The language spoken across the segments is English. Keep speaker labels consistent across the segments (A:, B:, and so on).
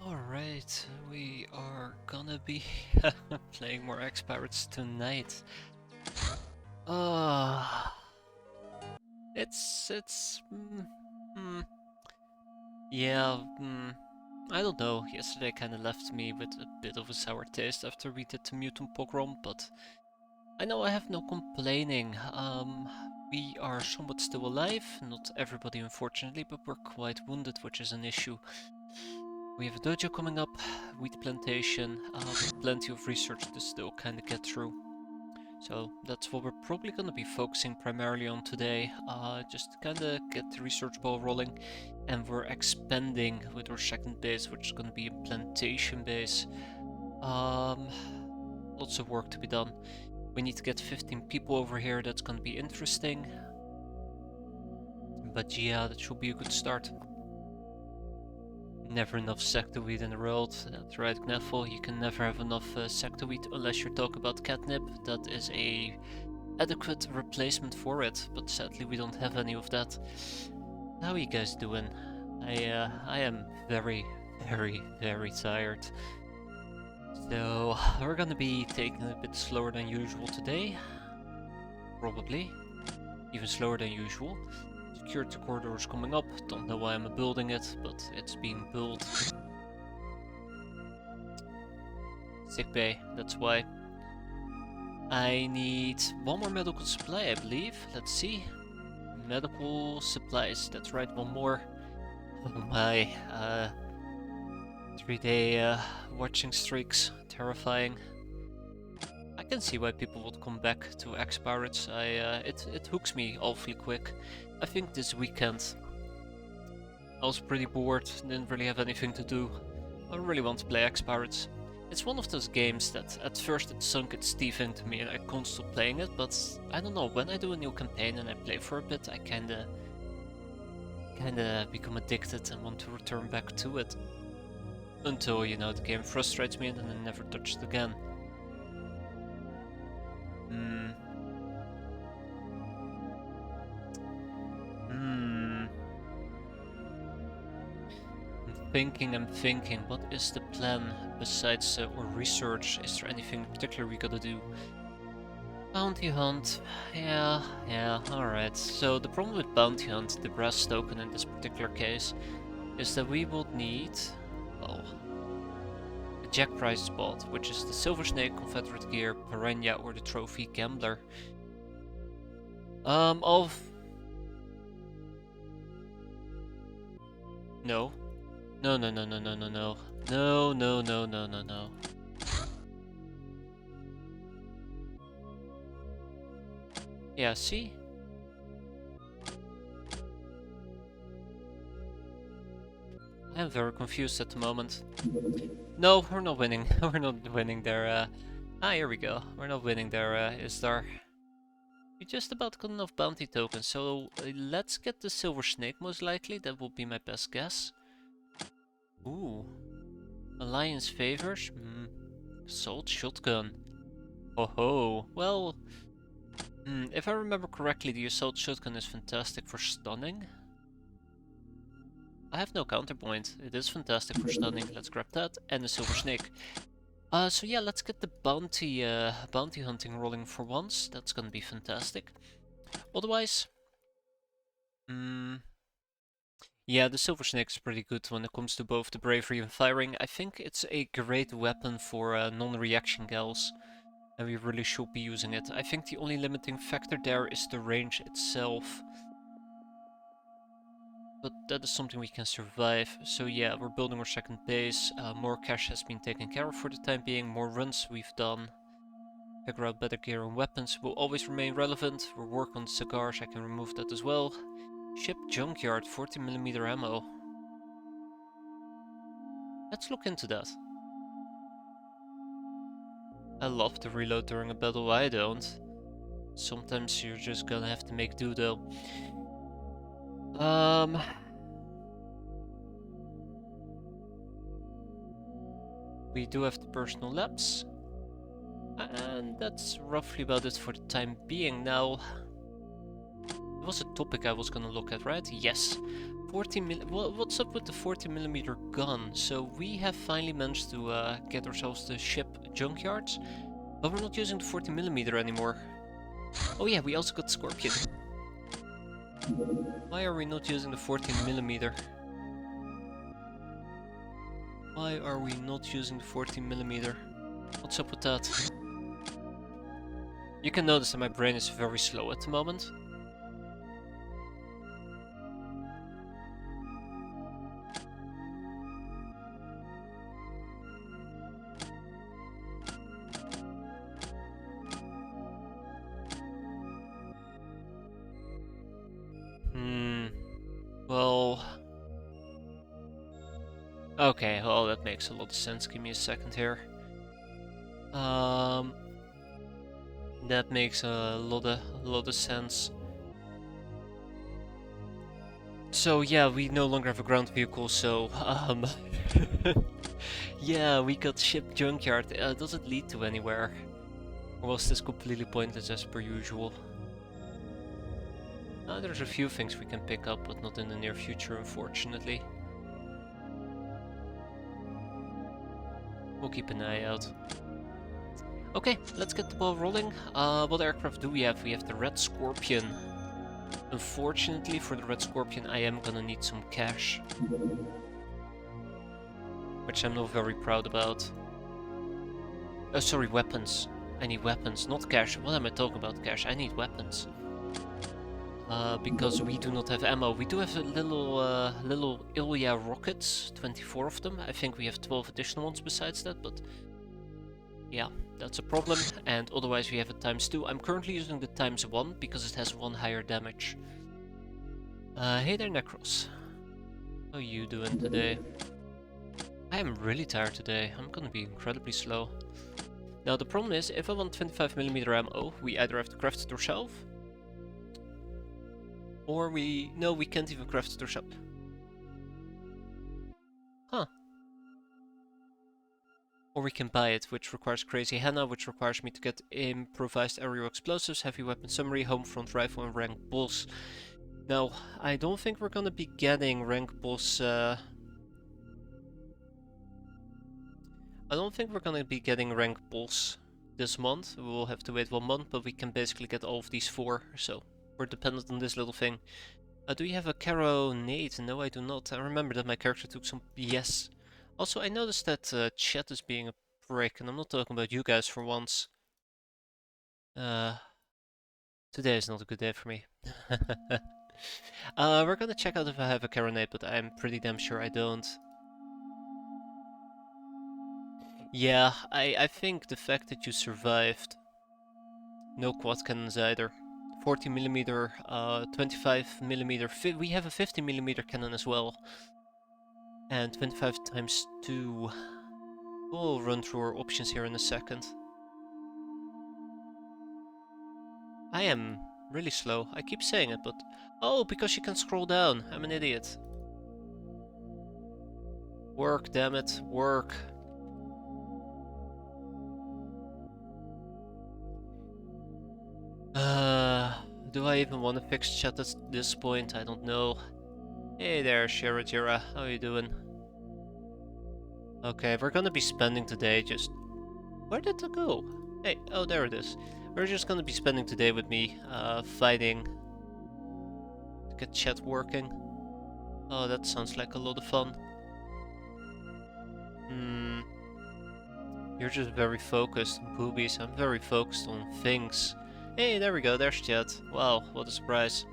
A: Alright, we are gonna be playing more X-Pirates tonight. Uh, it's yeah, I don't know. Yesterday kinda left me with a bit of a sour taste after we did the Mutant Pogrom, but I know I have no complaining. We are somewhat still alive, not everybody unfortunately, but we're quite wounded, which is an issue. We have a dojo coming up, wheat plantation, with plenty of research to still kind of get through. So that's what we're probably going to be focusing primarily on today, just to kind of get the research ball rolling. And we're expanding with our second base, which is going to be a plantation base. Lots of work to be done. We need to get 15 people over here, that's going to be interesting. But yeah, that should be a good start. Never enough sectoweed in the world. That's right, Kneffel. You can never have enough sectoweed unless you're talking about catnip. That is a adequate replacement for it, but sadly we don't have any of that. How are you guys doing? I am very, very tired. So we're gonna be taking it a bit slower than usual today. Probably. Even slower than usual. Security corridor is coming up. Don't know why I'm building it, but it's being built. Sick bay, that's why. I need one more medical supply, I believe. Let's see. Medical supplies, that's right, one more. Oh my, 3-day watching streaks, terrifying. I can see why people would come back to X-Pirates. It hooks me awfully quick. I think this weekend I was pretty bored, didn't really have anything to do. I really want to play X-Pirates. It's one of those games that at first it sunk its teeth into me and I can't stop playing it, but I don't know, when I do a new campaign and I play for a bit, I kinda become addicted and want to return back to it. Until, you know, the game frustrates me and then I never touch it again. I'm thinking, what is the plan besides our research? Is there anything particular we gotta do? Bounty hunt, yeah, alright. So the problem with bounty hunt, the brass token in this particular case, is that we will need, well, a jack prize spot, which is the silver snake, confederate gear, piranha, or the trophy gambler. Of... No. No. Yeah, see? I am very confused at the moment. No, we're not winning. We're not winning there. Here we go. We're not winning there, Isdar. We just about got enough bounty tokens, so let's get the silver snake most likely. That will be my best guess. Ooh. Alliance favors? Assault shotgun. Oh ho. Well, if I remember correctly, the assault shotgun is fantastic for stunning. I have no counterpoint. It is fantastic for stunning. Let's grab that and the silver snake. So yeah, let's get the bounty hunting rolling for once. That's gonna be fantastic. Otherwise, yeah, the silver snake is pretty good when it comes to both the bravery and firing. I think it's a great weapon for non-reaction gals, and we really should be using it. I think the only limiting factor there is the range itself. But that is something we can survive. So yeah, we're building our second base. More cash has been taken care of for the time being. More runs we've done. Figure out better gear and weapons will always remain relevant. We'll work on cigars, I can remove that as well. Ship junkyard, 40mm ammo. Let's look into that. I love to reload during a battle, I don't. Sometimes you're just gonna have to make do though. We do have the personal labs. And that's roughly about it for the time being now. It was a topic I was gonna look at, right? Yes. 40 what's up with the 40mm gun? So we have finally managed to get ourselves the ship junkyards, but we're not using the 40mm anymore. Oh yeah, we also got Scorpion. Why are we not using the 14mm? Why are we not using the 14mm? What's up with that? You can notice that my brain is very slow at the moment. Well... Okay, well that makes a lot of sense. Give me a second here. That makes a lot of sense. So yeah, we no longer have a ground vehicle, so yeah, we got ship junkyard. Does it lead to anywhere? Or was this completely pointless as per usual? There's a few things we can pick up, but not in the near future, unfortunately. We'll keep an eye out. Okay, let's get the ball rolling. What aircraft do we have? We have the Red Scorpion. Unfortunately, for the Red Scorpion, I am gonna need some cash. Which I'm not very proud about. Oh, sorry, weapons. I need weapons, not cash. What am I talking about, cash? I need weapons. Because we do not have ammo. We do have a little Ilya rockets, 24 of them. I think we have 12 additional ones besides that, but yeah, that's a problem. And otherwise we have a ×2. I'm currently using the ×1 because it has 1 higher damage. Hey there, Necros. How are you doing today? I am really tired today. I'm gonna be incredibly slow. Now the problem is, if I want 25mm ammo, we either have to craft it ourselves, or we can't even craft it ourselves. Huh. Or we can buy it, which requires Crazy Henna, which requires me to get improvised aerial explosives, heavy weapon summary, home front rifle, and rank boss. Now, I don't think we're gonna be getting rank boss. I don't think we're gonna be getting rank boss this month. We will have to wait 1 month, but we can basically get all of these 4, so we're dependent on this little thing. Do you have a Caro nade? No, I do not. I remember that my character took some... Yes. Also, I noticed that chat is being a prick, and I'm not talking about you guys for once. Today is not a good day for me. We're gonna check out if I have a Caro nade, but I'm pretty damn sure I don't. Yeah, I think the fact that you survived... No quad cannons either. 40mm, 25mm, we have a 50mm cannon as well. And 25 ×2. We'll run through our options here in a second. I am really slow. I keep saying it, but... Oh, because you can scroll down. I'm an idiot. Work, damn it. Work. Do I even want to fix chat at this point? I don't know. Hey there, Shiratira. How are you doing? Okay, we're gonna be spending today just... Where did it go? Hey, oh, there it is. We're just gonna be spending today with me, fighting to get chat working. Oh, that sounds like a lot of fun. You're just very focused on boobies. I'm very focused on things. Hey, there we go, there's chat. Wow, what a surprise.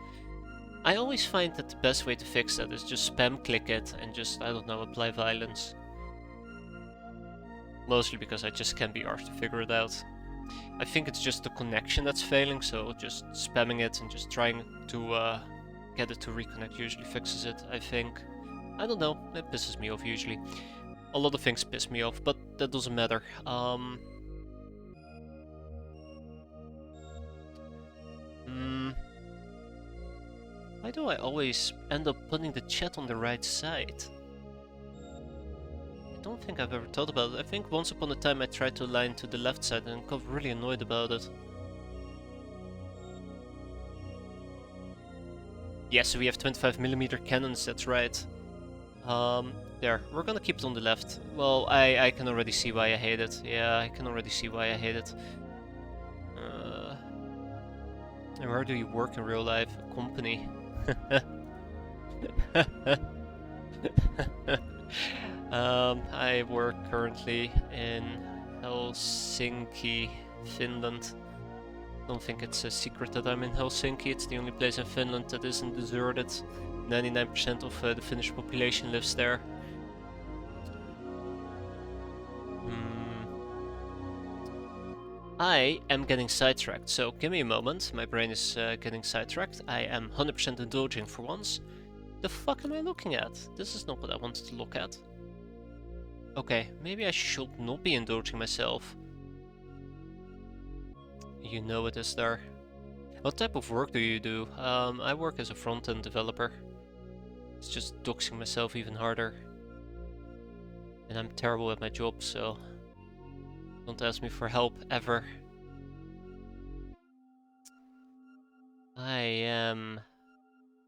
A: I always find that the best way to fix that is just spam click it and just, I don't know, apply violence. Mostly because I just can't be arsed to figure it out. I think it's just the connection that's failing, so just spamming it and just trying to get it to reconnect usually fixes it, I think. I don't know, it pisses me off usually. A lot of things piss me off, but that doesn't matter. Why do I always end up putting the chat on the right side? I don't think I've ever thought about it. I think once upon a time I tried to align to the left side and got really annoyed about it. Yes, we have 25mm cannons, that's right. There, we're gonna keep it on the left. Well, I can already see why I hate it. Yeah, I can already see why I hate it. And where do you work in real life? A company. I work currently in Helsinki, Finland. Don't think it's a secret that I'm in Helsinki. It's the only place in Finland that isn't deserted. 99% of the Finnish population lives there. I am getting sidetracked, so give me a moment. My brain is getting sidetracked. I am 100% indulging for once. The fuck am I looking at? This is not what I wanted to look at. Okay, maybe I should not be indulging myself. You know it is there. What type of work do you do? I work as a front-end developer. It's just doxing myself even harder. And I'm terrible at my job, so don't ask me for help ever. I am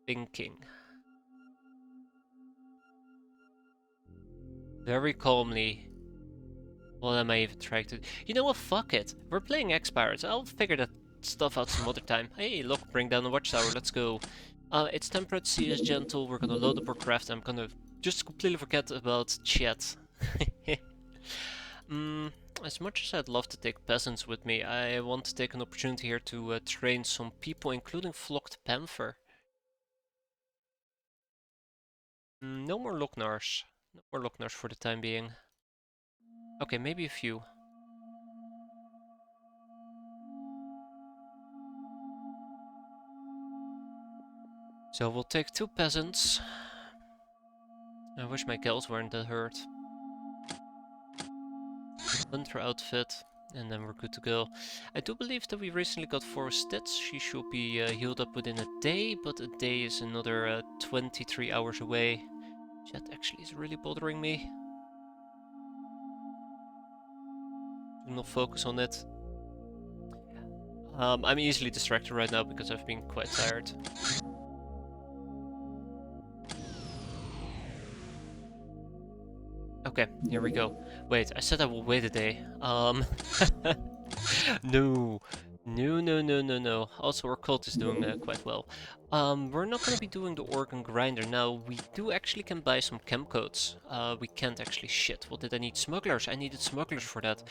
A: thinking. Very calmly. What am I even trying to... You know what, fuck it. We're playing X-piratez. I'll figure that stuff out some other time. Hey, look, bring down the watchtower, let's go. It's temperate, sea is gentle, we're gonna load up our craft, I'm gonna just completely forget about chat. As much as I'd love to take peasants with me, I want to take an opportunity here to train some people, including Flocked Panther. No more Locknars. No more Locknars for the time being. Okay, maybe a few. So we'll take 2 peasants. I wish my gals weren't that hurt. Hunter outfit, and then we're good to go. I do believe that we recently got 4 stats. She should be healed up within a day, but a day is another 23 hours away. Chat actually is really bothering me. Do not focus on it. I'm easily distracted right now because I've been quite tired. Okay, here we go. Wait, I said I will wait a day. No. No. Also, our cult is doing quite well. We're not gonna be doing the organ grinder now. We do actually can buy some chem codes. We can't actually. Shit, what did I need? Smugglers. I needed smugglers for that.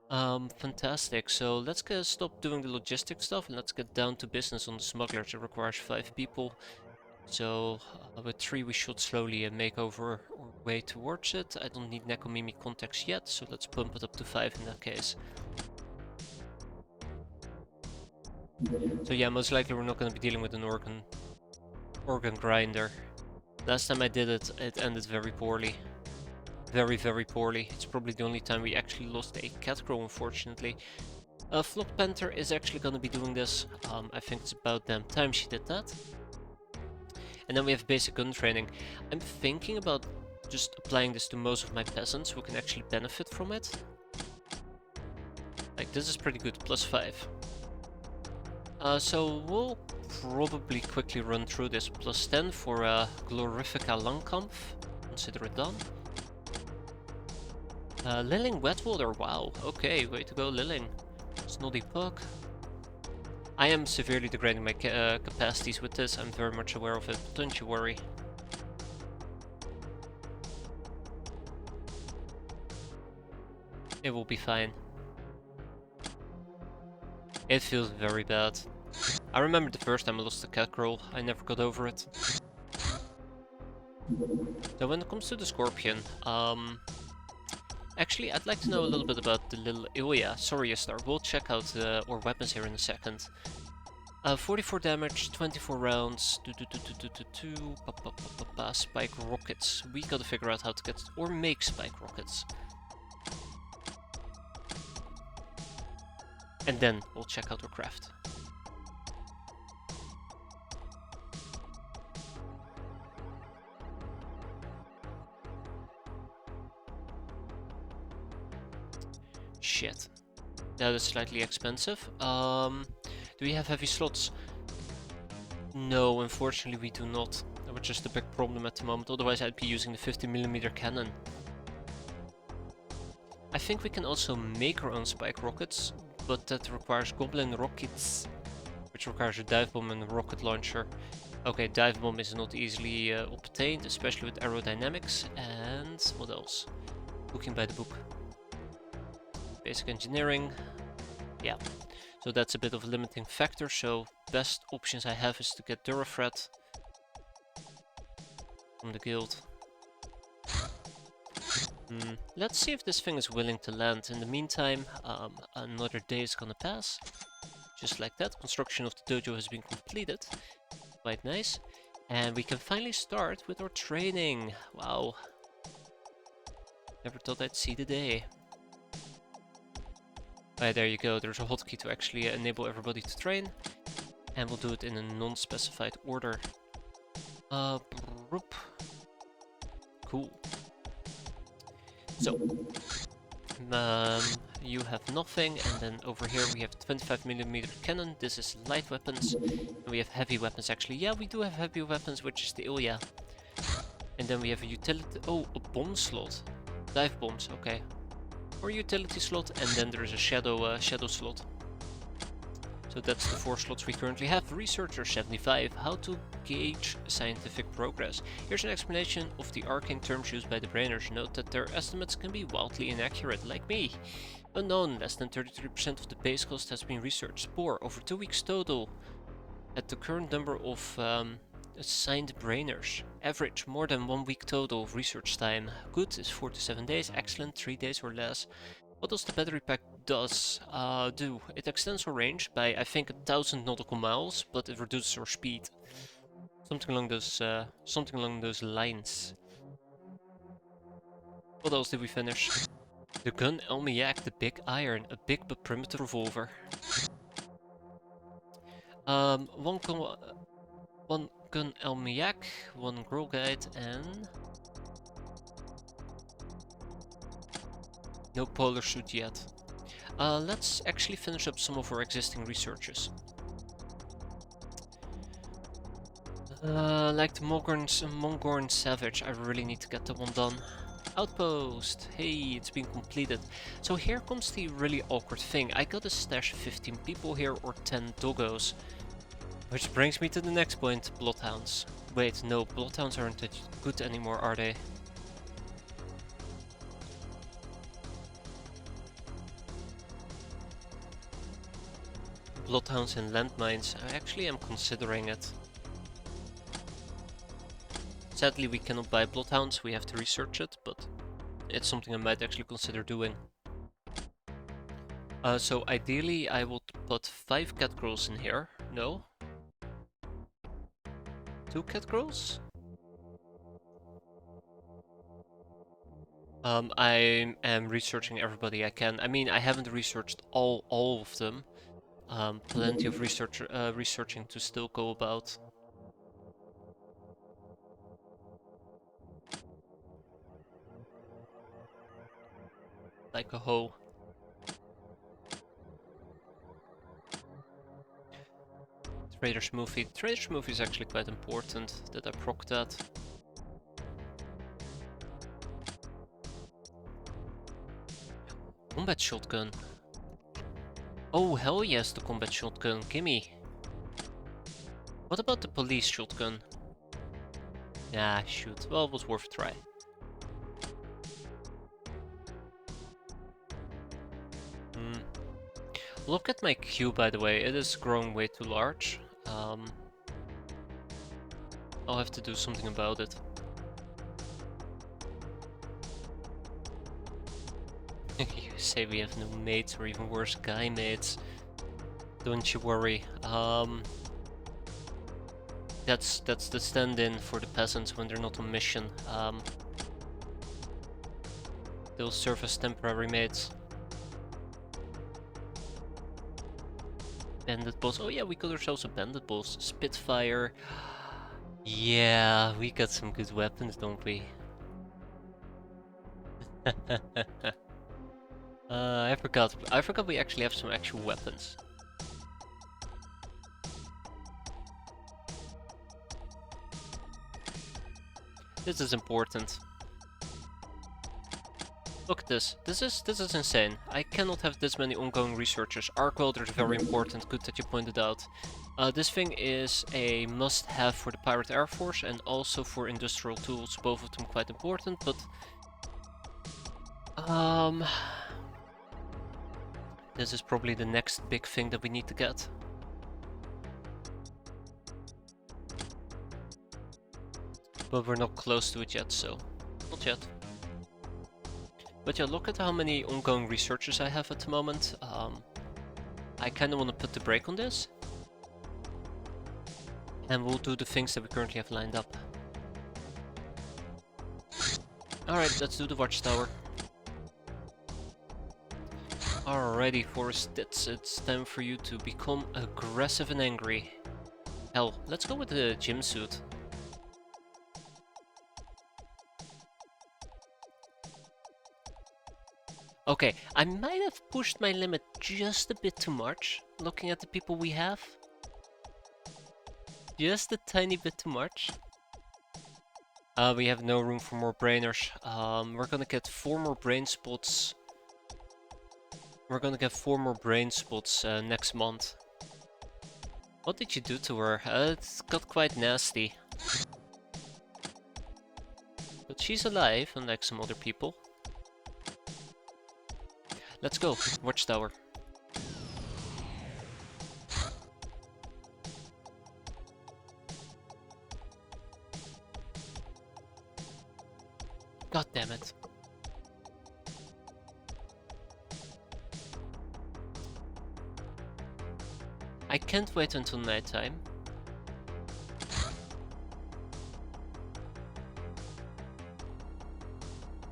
A: Fantastic. So let's stop doing the logistic stuff and let's get down to business on the smugglers. It requires 5 people. So with 3 we should slowly make over our way towards it. I don't need Nekomimi contacts yet, so let's bump it up to 5 in that case. So yeah, most likely we're not going to be dealing with an organ grinder. Last time I did it, it ended very poorly. Very poorly. It's probably the only time we actually lost a cat crow, unfortunately. Flock Panther is actually going to be doing this. I think it's about damn time she did that. And then we have basic gun training. I'm thinking about just applying this to most of my peasants who can actually benefit from it. Like, this is pretty good, +5. So we'll probably quickly run through this. +10 for Glorifica Langkampf. Consider it done. Lilling Wetwater, wow. Okay, way to go, Lilling. Snoddy Puck. I am severely degrading my capacities with this, I'm very much aware of it, but don't you worry. It will be fine. It feels very bad. I remember the first time I lost a cat girl, I never got over it. So when it comes to the Scorpion, actually I'd like to know a little bit about the little... Oh yeah, sorry Star, we'll check out our weapons here in a second. 44 damage, 24 rounds, spike rockets. We gotta figure out how to get or make spike rockets. And then we'll check out our craft. Shit. That is slightly expensive. Do we have heavy slots? No, unfortunately we do not. Which is the big problem at the moment, otherwise I'd be using the 50mm cannon. I think we can also make our own spike rockets, but that requires goblin rockets, which requires a dive bomb and a rocket launcher. Okay, dive bomb is not easily obtained, especially with aerodynamics, and what else? Looking by the book. Basic engineering, yeah. So that's a bit of a limiting factor, so best options I have is to get Durafret from the guild. Let's see if this thing is willing to land. In the meantime, another day is gonna pass. Just like that, construction of the dojo has been completed. Quite nice. And we can finally start with our training. Wow. Never thought I'd see the day. Right, there you go. There's a hotkey to actually enable everybody to train. And we'll do it in a non-specified order. Cool. So, you have nothing, and then over here we have 25mm cannon. This is light weapons, and we have heavy weapons actually. Yeah, we do have heavy weapons, which is the Ilya. And then we have a utility. Oh, a bomb slot. Dive bombs, okay. Or utility slot, and then there is a shadow slot. So that's the 4 slots we currently have. Researcher 75, how to gauge scientific progress. Here's an explanation of the arcane terms used by the brainers. Note that their estimates can be wildly inaccurate, like me. Unknown, less than 33% of the base cost has been researched. Spore, over 2 weeks total. At the current number of assigned brainers. Average, more than 1 week total of research time. Good is 4 to 7 days, excellent 3 days or less. What does the battery pack do? It extends our range by, I think, 1000 nautical miles, but it reduces our speed. Something along those lines. What else did we finish? The gun Elmiak, the big iron, a big but primitive revolver. One gun Elmiak, 1 girl guide, and no polar suit yet. Let's actually finish up some of our existing researches. Like the Mongorn Savage, I really need to get that one done. Outpost! Hey, it's been completed. So here comes the really awkward thing. I gotta stash 15 people here or 10 doggos. Which brings me to the next point, Bloodhounds. Wait, no, Bloodhounds aren't that good anymore, are they? Bloodhounds and landmines, I actually am considering it. Sadly we cannot buy Bloodhounds, we have to research it, but it's something I might actually consider doing. So ideally I would put 5 catgirls in here. No? 2 catgirls? I am researching everybody I can. I mean, I haven't researched all of them. Plenty of researching to still go about. Like a hoe. Trader's Movie. Trader's Movie is actually quite important that I proc that. Combat shotgun. Oh, hell yes, the combat shotgun. Gimme. What about the police shotgun? Ah, shoot. Well, it was worth a try. Look at my queue, by the way. It is growing way too large. I'll have to do something about it. You say we have no mates, or even worse, guy mates. Don't you worry. That's the stand-in for the peasants when they're not on mission. They'll serve as temporary mates. Bandit boss. Oh yeah, we got ourselves a bandit boss. Spitfire. Yeah, we got some good weapons, don't we? I forgot we actually have some actual weapons. This is important. Look at this. This is insane. I cannot have this many ongoing researchers. Arc welders are very important. Good that you pointed out. This thing is a must-have for the Pirate Air Force and also for industrial tools. Both of them quite important, but this is probably the next big thing that we need to get. But we're not close to it yet, so not yet. But yeah, look at how many ongoing researchers I have at the moment. I kind of want to put the brake on this. And we'll do the things that we currently have lined up. Alright, let's do the watchtower. Alrighty, Forrest, it's time for you to become aggressive and angry. Hell, let's go with the gym suit. Okay, I might have pushed my limit just a bit too much, looking at the people we have. Just a tiny bit too much. We have no room for more brainers. We're gonna get 4 more brain spots. We're gonna get 4 more brain spots next month. What did you do to her? It got quite nasty. But she's alive, unlike some other people. Let's go, watchtower. God damn it. I can't wait until nighttime.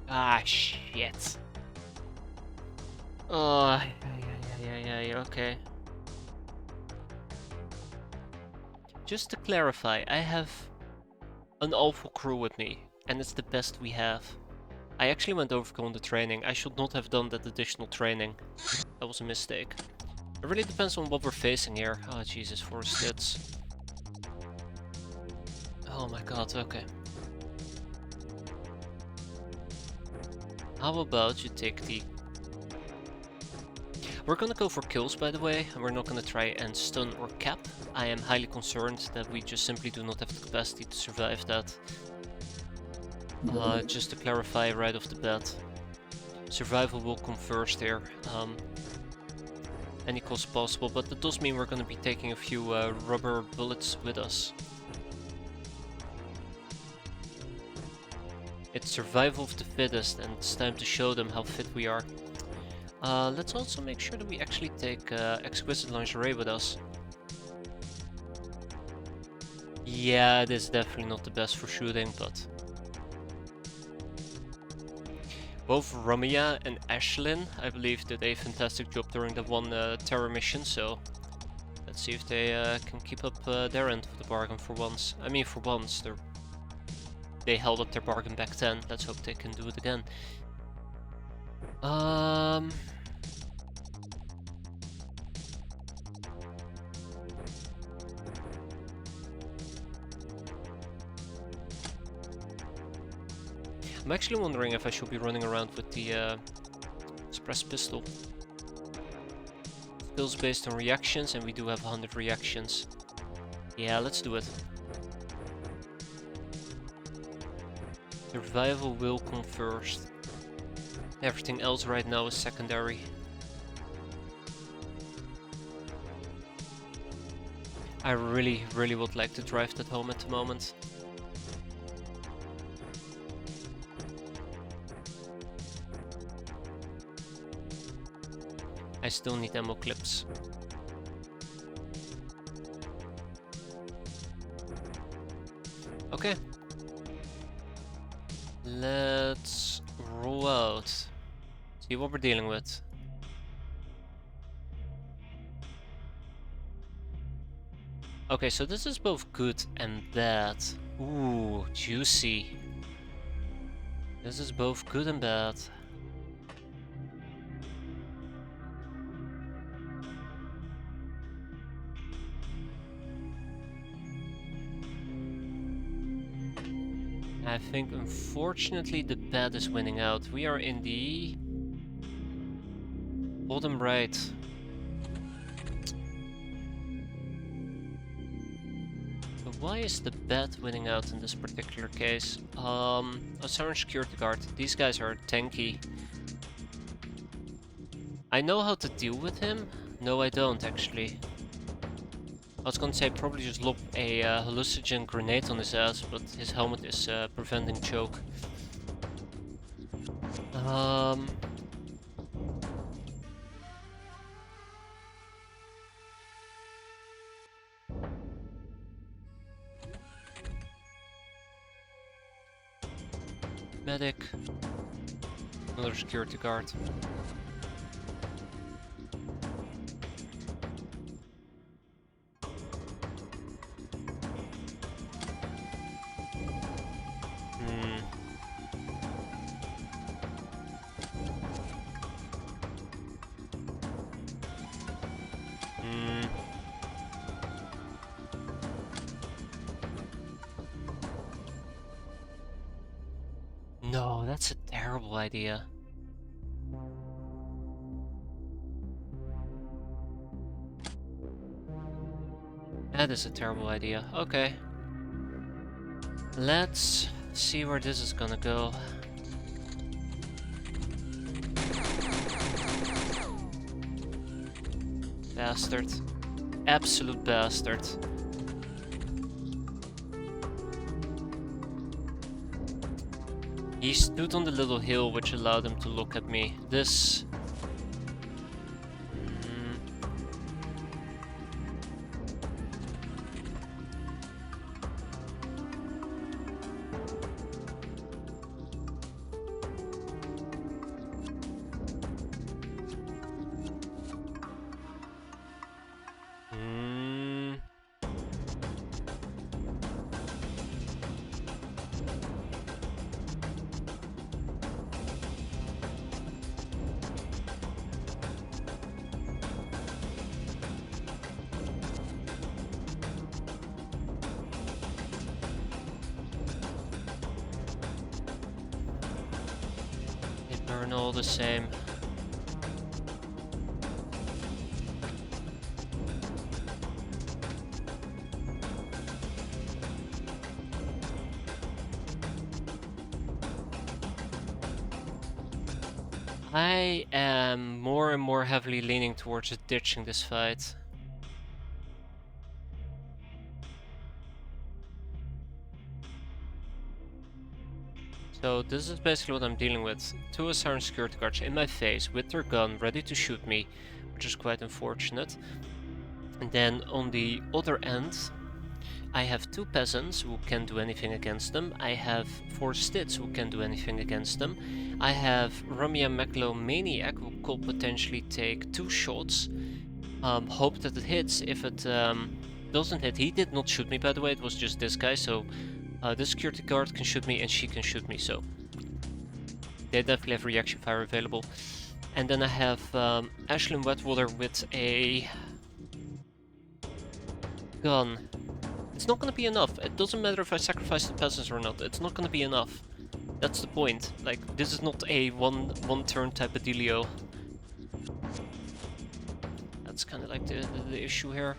A: Ah, shit. Oh, yeah, okay. Just to clarify, I have an awful crew with me, and it's the best we have. I actually went over on the training. I should not have done that additional training. That was a mistake. It really depends on what we're facing here. Oh, Jesus, 4 stits. Oh my god, okay. How about you take the... We're gonna go for kills, by the way, and we're not gonna try and stun or cap. I am highly concerned that we just simply do not have the capacity to survive that. Just to clarify right off the bat. Survival will come first here. Any cost possible, but that does mean we're gonna be taking a few rubber bullets with us. It's survival of the fittest, and it's time to show them how fit we are. Let's also make sure that we actually take exquisite lingerie with us. Yeah, it is definitely not the best for shooting, but... Both Ramia and Ashlyn, I believe, did a fantastic job during the one terror mission, so... Let's see if they can keep up their end of the bargain for once. I mean, for once, they held up their bargain back then. Let's hope they can do it again. I'm actually wondering if I should be running around with the suppressed pistol. Skills based on reactions, and we do have 100 reactions. Yeah, let's do it. Survival will come first. Everything else right now is secondary. I really would like to drive that home at the moment. I still need ammo clips. Okay. Let's roll out. See what we're dealing with. Okay, so this is both good and bad. Ooh, juicy. This is both good and bad. I think unfortunately the bad is winning out. We are in the bottom right. So why is the bad winning out in this particular case? A Siren Security Guard. These guys are tanky. I know how to deal with him. No, I don't actually. I was gonna say probably just lob a hallucinogen grenade on his ass, but his helmet is preventing choke. Medic. Another security guard. No, that's a terrible idea. That is a terrible idea. Okay. Let's see where this is gonna go. Bastard. Absolute bastard. He stood on the little hill which allowed him to look at me. This... burn all the same. I am more and more heavily leaning towards ditching this fight. So this is basically what I'm dealing with. Two Siren security guards in my face with their gun ready to shoot me, which is quite unfortunate. And then on the other end, I have two peasants who can't do anything against them. I have four stits who can't do anything against them. I have Rumia Meklo Maniac who could potentially take two shots. Hope that it hits. If it doesn't hit, he did not shoot me by the way, it was just this guy, so this security guard can shoot me and she can shoot me, so they definitely have reaction fire available. And then I have Ashlyn Wetwater with a gun. It's not gonna be enough. It doesn't matter if I sacrifice the peasants or not. It's not gonna be enough. That's the point. Like, this is not a one turn type of dealio. That's kind of like the issue here.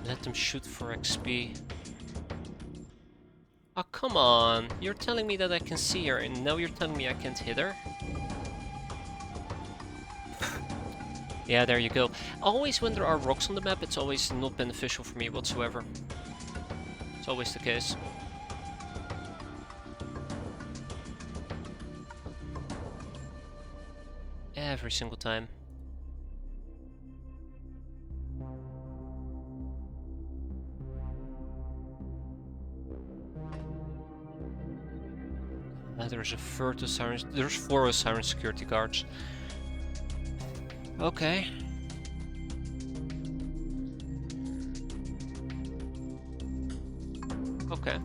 A: Let them shoot for XP. Oh, come on! You're telling me that I can see her, and now you're telling me I can't hit her? Yeah, there you go. Always when there are rocks on the map, it's always not beneficial for me whatsoever. It's always the case. Every single time. There's a third of Siren. There's 4 Siren security guards. Okay. Okay.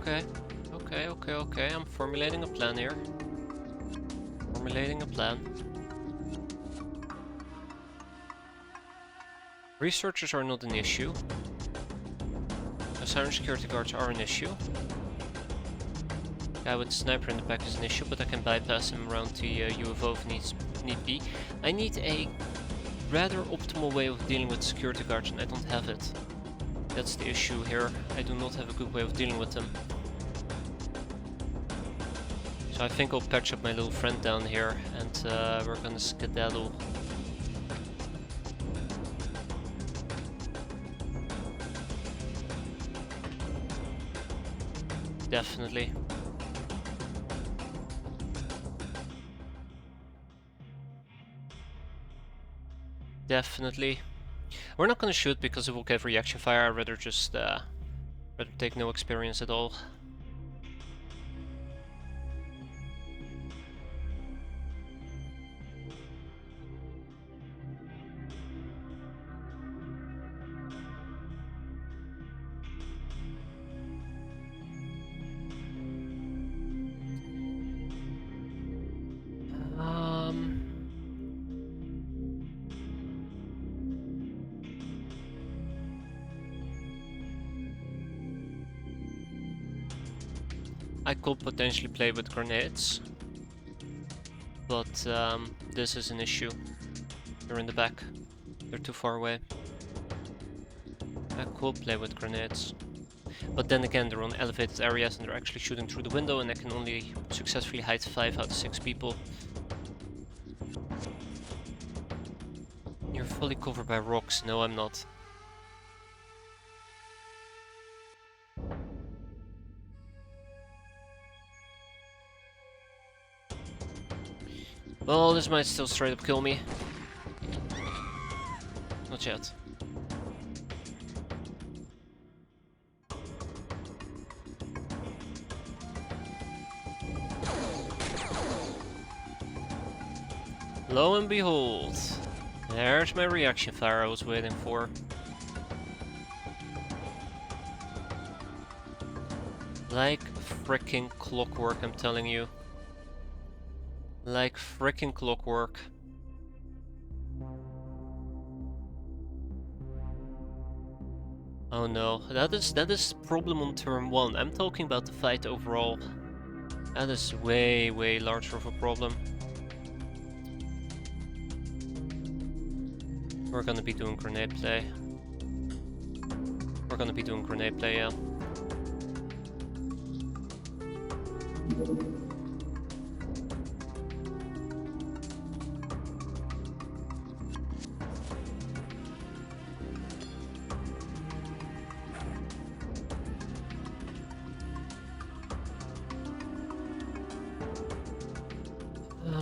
A: Okay. Okay. I'm formulating a plan here. Formulating a plan. Researchers are not an issue. Silent security guards are an issue. Guy with the sniper in the back is an issue, but I can bypass him around the UFO if need be. I need a rather optimal way of dealing with security guards, and I don't have it. That's the issue here. I do not have a good way of dealing with them. So I think I'll patch up my little friend down here, and we're gonna skedaddle. Definitely. Definitely. We're not gonna shoot because it will give reaction fire. I'd rather just rather take no experience at all. I could potentially play with grenades, but this is an issue. They're in the back. They're too far away. I could play with grenades, but then again they're on elevated areas and they're actually shooting through the window, and I can only successfully hide 5 out of 6 people. You're fully covered by rocks. No, I'm not. Well, this might still straight up kill me. Not yet. Lo and behold, there's my reaction fire I was waiting for. Like fricking clockwork, I'm telling you. Like fricking clockwork. Oh no, that is problem on turn 1. I'm talking about the fight overall. That is way larger of a problem. We're gonna be doing grenade play. We're gonna be doing grenade play, yeah.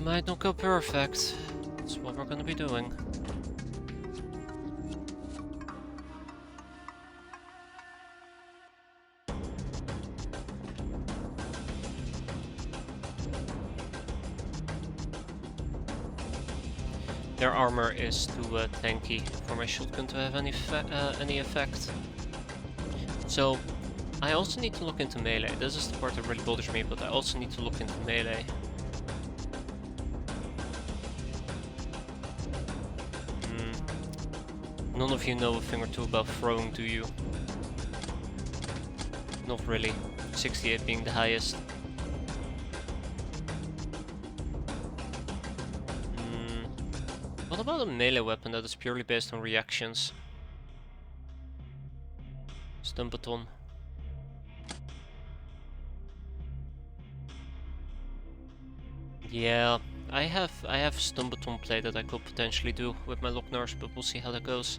A: Might not go perfect. That's what we're gonna be doing. Their armor is too tanky for my shotgun to have any effect. So, I also need to look into melee. This is the part that really bothers me, but I also need to look into melee. None of you know a thing or two about throwing, do you? Not really. 68 being the highest. What about a melee weapon that is purely based on reactions? Stun baton. Yeah, I have stun baton play that I could potentially do with my Locknars, but we'll see how that goes.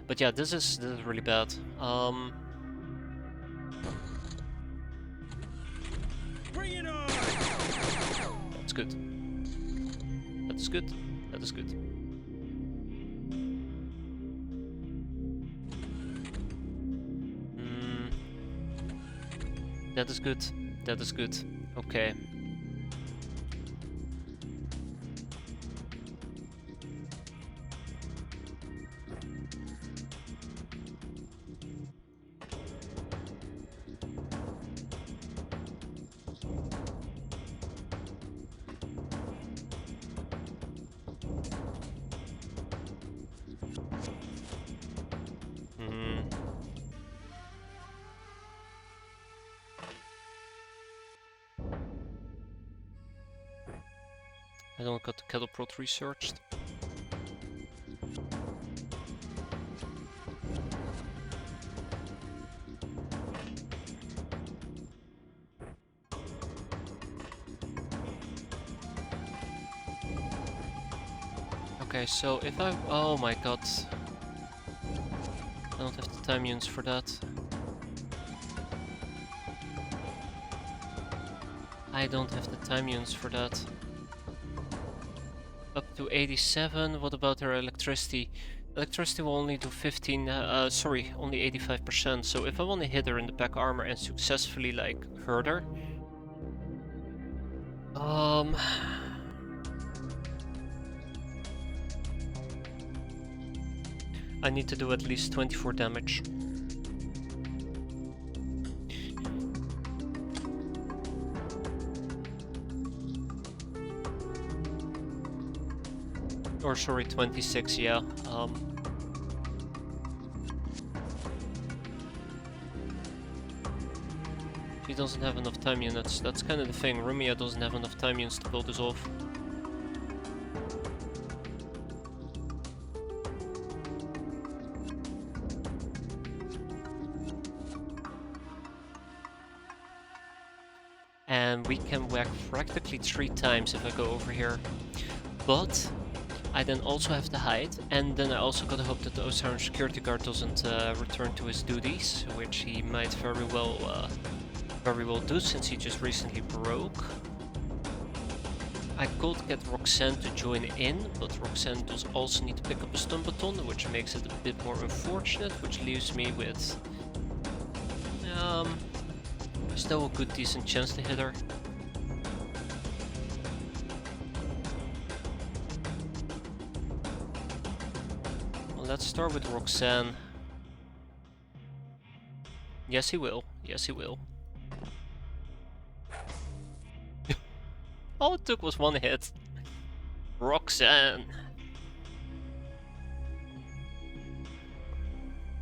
A: But yeah, this is really bad.
B: Bring it on!
A: That's good. That is good. That is good. That is good. That is good. Okay. I don't got the cattle prot researched. Okay, so if I... Oh my god. I don't have the time units for that. I don't have the time units for that. Up to 87, what about our electricity? Electricity will only do 15, sorry, only 85%. So if I want to hit her in the back armor and successfully, like, hurt her... I need to do at least 24 damage. Or sorry, 26, yeah. She doesn't have enough time units. That's kind of the thing. Rumia doesn't have enough time units to build this off. And we can whack practically 3 times if I go over here. But I then also have to hide, and then I also gotta hope that the Osiris security guard doesn't return to his duties, which he might very well do since he just recently broke. I could get Roxanne to join in, but Roxanne does also need to pick up a stun baton, which makes it a bit more unfortunate, which leaves me with still a good decent chance to hit her. Well, let's start with Roxanne. Yes, he will. Yes, he will. All it took was 1 hit. Roxanne.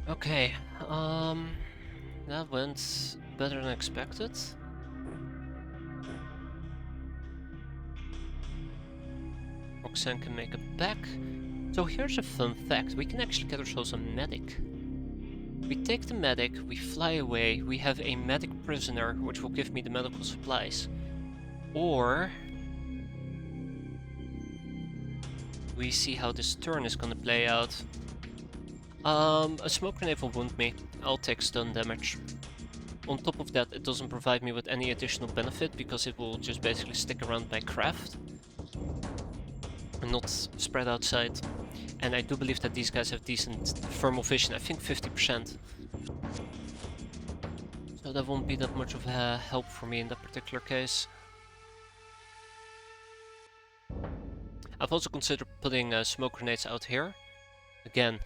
A: Okay, that went better than expected. Roxanne can make it back. So here's a fun fact. We can actually get ourselves a medic. We take the medic, we fly away, we have a medic prisoner, which will give me the medical supplies. Or we see how this turn is gonna play out. A smoke grenade will wound me. I'll take stun damage. On top of that, it doesn't provide me with any additional benefit because it will just basically stick around my craft and not spread outside. And I do believe that these guys have decent thermal vision, I think 50%. So that won't be that much of a help for me in that particular case. I've also considered putting smoke grenades out here. Again,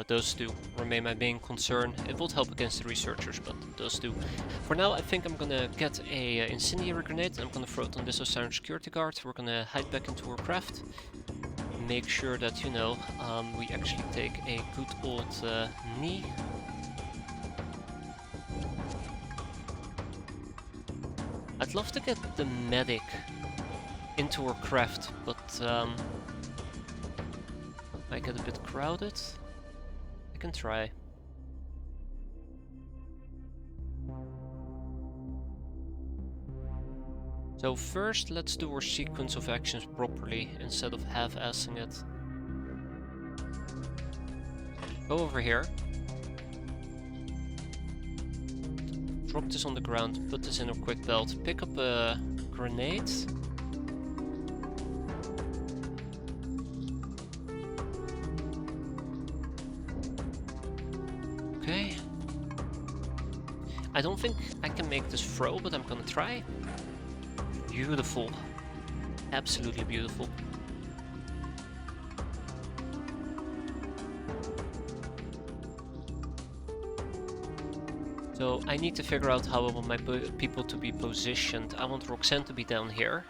A: those two remain my main concern. It would help against the researchers, but those two. For now, I think I'm gonna get a incendiary grenade and I'm gonna throw it on this Osiris security guard. We're gonna hide back into our craft. Make sure that, you know, we actually take a good old knee. I'd love to get the medic into our craft, but might get a bit crowded. I can try. So first, let's do our sequence of actions properly instead of half-assing it. Go over here. Drop this on the ground, put this in our quick belt, pick up a grenade. Okay. I don't think I can make this throw, but I'm gonna try. Beautiful. Absolutely beautiful. So I need to figure out how I want my people to be positioned. I want Roxanne to be down here.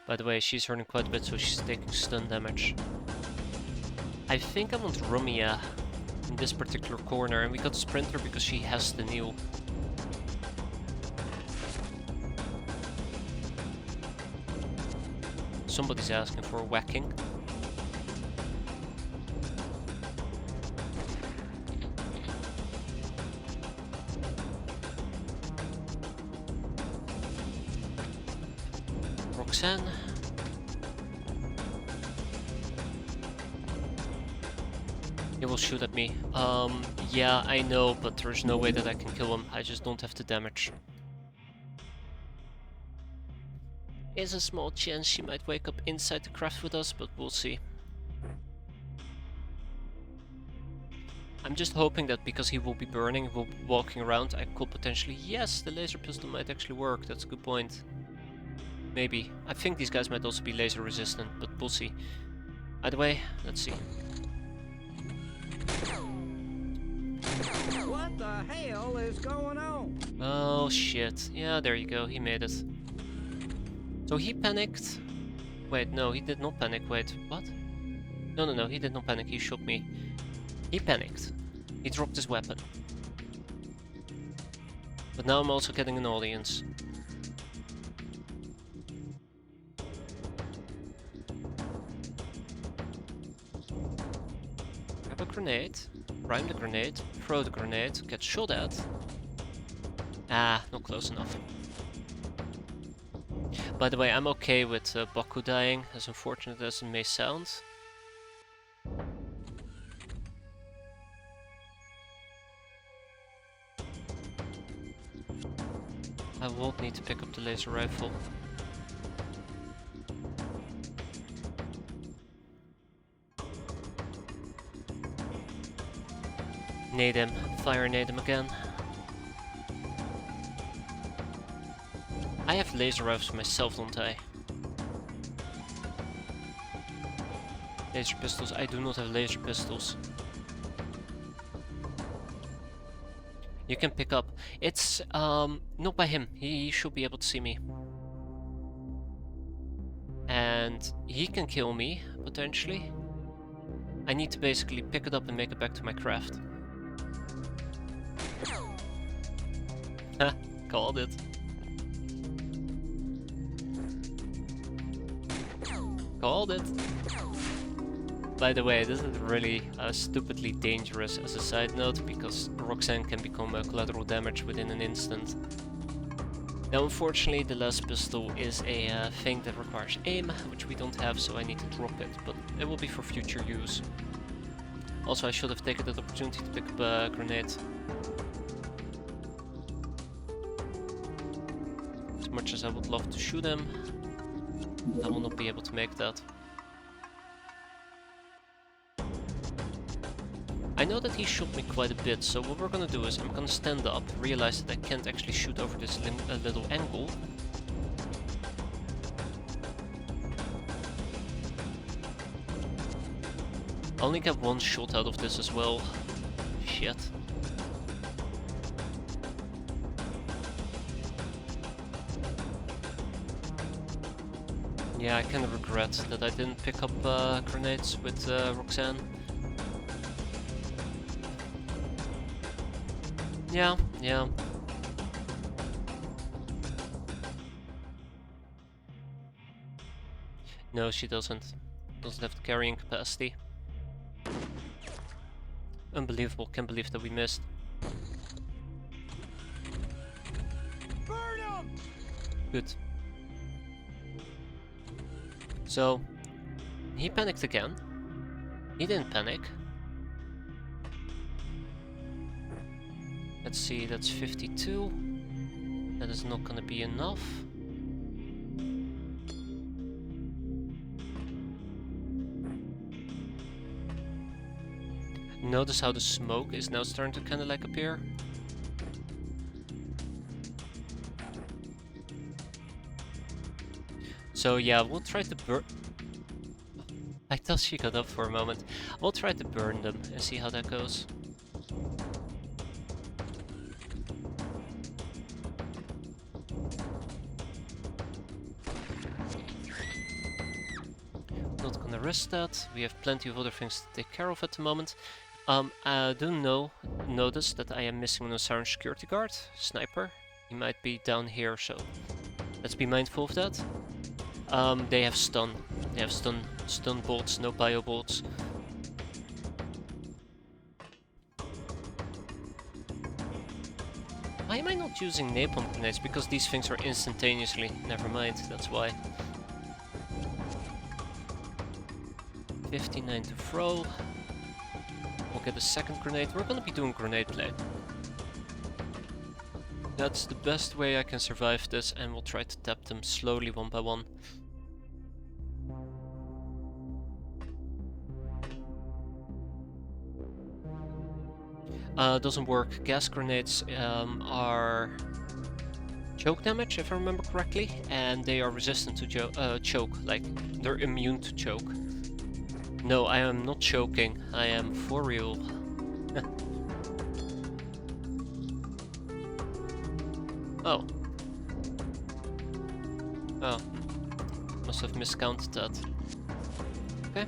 A: By the way, she's hurting quite a bit, so she's taking stun damage. I think I want Rumia in this particular corner, and we got Sprinter because she has the kneel. somebody's asking for whacking. Roxanne. He will shoot at me. Yeah, I know, but there's no way that I can kill him. I just don't have the damage. There's a small chance she might wake up inside the craft with us, but we'll see. I'm just hoping that because he will be burning, he will be walking around, I could potentially... Yes, the laser pistol might actually work. That's a good point. Maybe. I think these guys might also be laser resistant, but we'll see. Either way, let's see.
B: What the hell is going on?
A: Oh shit. Yeah, there you go. He made it. So he panicked. Wait, no, he did not panic. Wait, what? No, he did not panic. He shot me. He panicked. He dropped his weapon. But now I'm also getting an audience. Grab a grenade. Prime the grenade. Throw the grenade. Get shot at. Ah, not close enough. By the way, I'm okay with Baku dying, as unfortunate as it may sound. I won't need to pick up the laser rifle. Nade him. Fire nade him again. I have laser rifles myself, don't I? Laser pistols. I do not have laser pistols. You can pick up. It's not by him. He should be able to see me. And he can kill me, potentially. I need to basically pick it up and make it back to my craft. Ha, called it. Called it. By the way, this is really stupidly dangerous as a side note, because Roxanne can become collateral damage within an instant. Now unfortunately the last pistol is a thing that requires aim, which we don't have, so I need to drop it, but it will be for future use. Also, I should have taken that opportunity to pick up a grenade. As much as I would love to shoot him, I will not be able to make that. I know that he shot me quite a bit, so what we're gonna do is I'm gonna stand up, realize that I can't actually shoot over this little angle. I only get one shot out of this as well. Shit. Yeah, I kind of regret that I didn't pick up grenades with Roxanne. Yeah. No, she doesn't. Doesn't have the carrying capacity. Unbelievable, can't believe that we missed.
B: Burn 'em!
A: Good. So, he panicked again. He didn't panic. Let's see, that's 52. That is not gonna be enough. Notice how the smoke is now starting to kind of like appear. So yeah, we'll try to burn... I thought she got up for a moment. We'll try to burn them and see how that goes. Not gonna risk that. We have plenty of other things to take care of at the moment. I do notice that I am missing an Osaran security guard, sniper. He might be down here, so let's be mindful of that. They have stun. They have stun bolts, no bio bolts. Why am I not using napalm grenades? Because these things are instantaneously. Never mind, that's why. 59 to throw. We'll get a second grenade. We're gonna be doing grenade play. That's the best way I can survive this, and we'll try to tap them slowly one by one. Doesn't work. Gas grenades are choke damage, if I remember correctly, and they are resistant to choke, like they're immune to choke. No, I am not choking, I am for real. Oh. Oh. Must have miscounted that. Okay.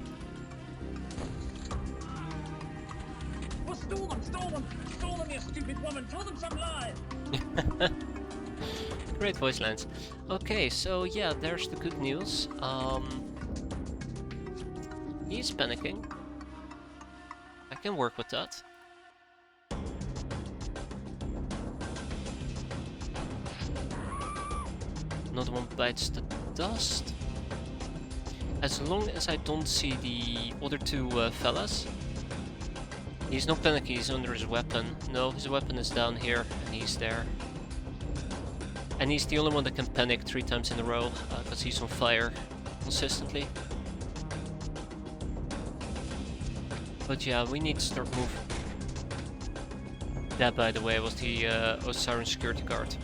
B: Well, stole them! Stole them! Stole them, you stupid woman! Tell them some lie!
A: Great voice lines. Okay, so yeah, there's the good news. He's panicking. I can work with that. Another one bites the dust. As long as I don't see the other two fellas. He's not panicking, he's under his weapon. No, his weapon is down here, and he's there. And he's the only one that can panic 3 times in a row, because he's on fire consistently. But yeah, we need to start moving. That, by the way, was the Osiren security guard.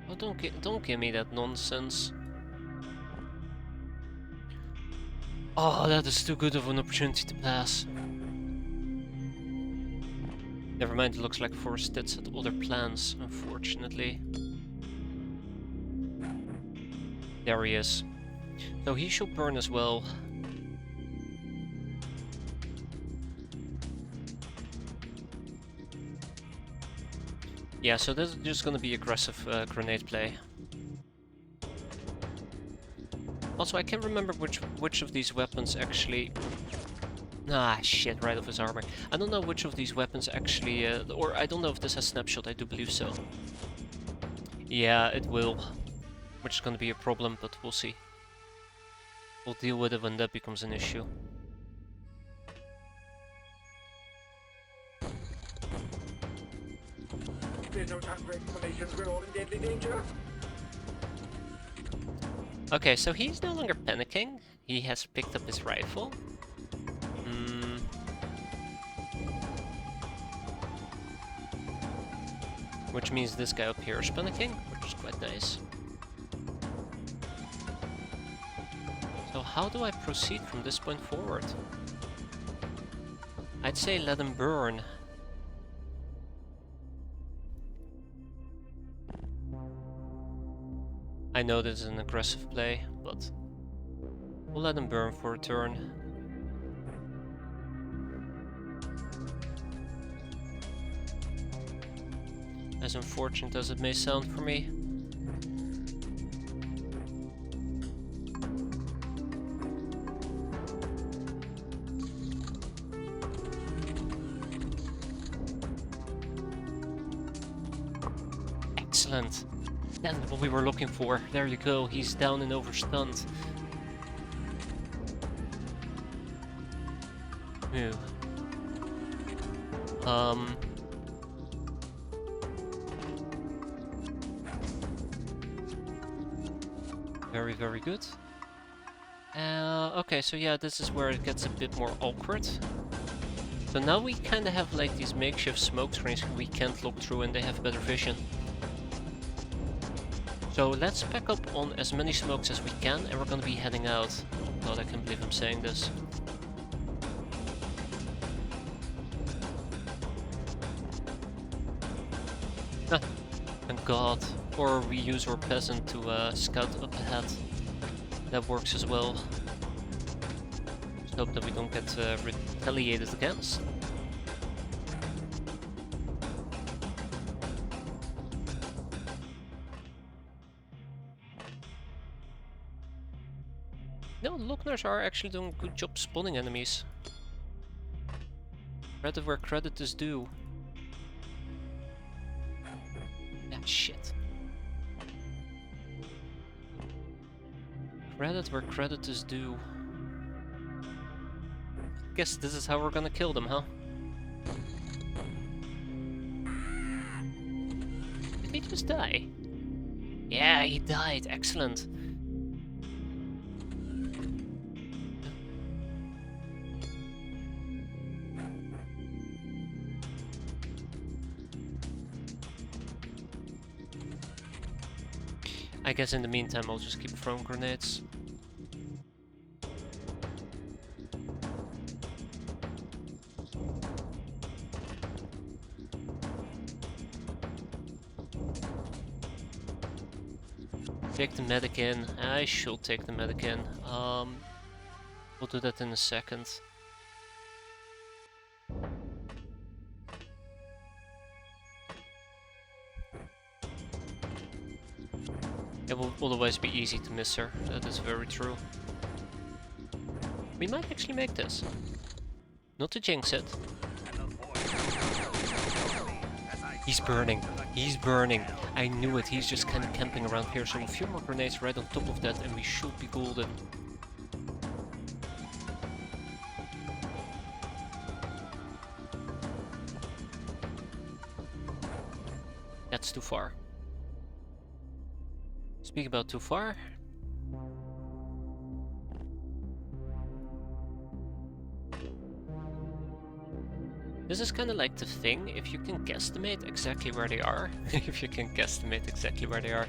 A: Oh, don't give me that nonsense. Oh, that is too good of an opportunity to pass. Never mind, it looks like Forested's had other plans, unfortunately. There he is. So he should burn as well. Yeah, so this is just gonna be aggressive grenade play. Also, I can't remember which of these weapons actually... Ah, shit, right off his armor. I don't know which of these weapons actually... or I don't know if this has snapshot, I do believe so. Yeah, it will. Which is gonna be a problem, but we'll see. We'll deal with it when that becomes an issue.
B: There's no time for explanations, we're all in deadly danger.
A: Okay, so he's no longer panicking. He has picked up his rifle. Which means this guy up here is panicking, which is quite nice. So how do I proceed from this point forward? I'd say let him burn. I know this is an aggressive play, but we'll let him burn for a turn. As unfortunate as it may sound for me. Excellent. That's what we were looking for. There you go, he's down and overstunned. Ew. Very, very good. Okay, so yeah, this is where it gets a bit more awkward. So now we kind of have like these makeshift smoke screens we can't look through and they have better vision. So let's pack up on as many smokes as we can and we're gonna be heading out. Oh god, I can't believe I'm saying this. Ah, thank God. Or we use our peasant to scout up ahead. That works as well. Just hope that we don't get retaliated against. No, the Lookners are actually doing a good job spawning enemies. Credit where credit is due. Ah, shit. Credit where credit is due. Guess this is how we're gonna kill them, huh? Did he just die? Yeah, he died. Excellent. I guess in the meantime I'll just keep throwing grenades. Take the medic in. I should take the medic in. We'll do that in a second. It will otherwise be easy to miss her. That is very true. We might actually make this. Not to jinx it. He's burning. He's burning. I knew it. He's just kind of camping around here. So a few more grenades right on top of that and we should be golden. That's too far. Speak about too far. This is kind of like the thing, if you can guesstimate exactly where they are. If you can guesstimate exactly where they are.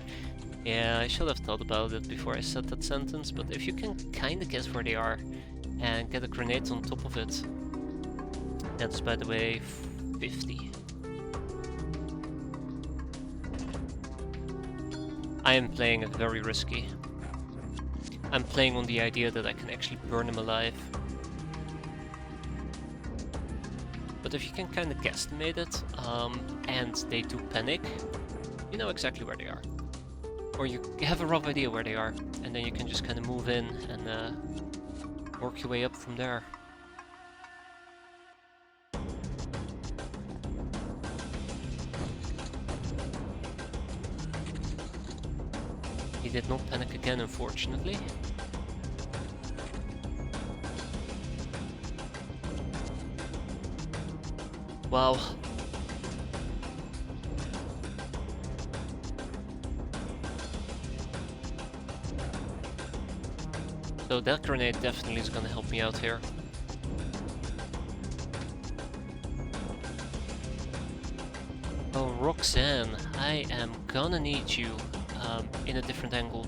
A: Yeah, I should have thought about it before I said that sentence, but if you can kind of guess where they are and get a grenade on top of it. That's, by the way, 50. I am playing it very risky. I'm playing on the idea that I can actually burn them alive. But if you can kind of guesstimate it, and they do panic, you know exactly where they are. Or you have a rough idea where they are, and then you can just kind of move in and work your way up from there. He did not panic again, unfortunately. Wow. So that grenade definitely is gonna help me out here. Oh, Roxanne, I am gonna need you in a different angle.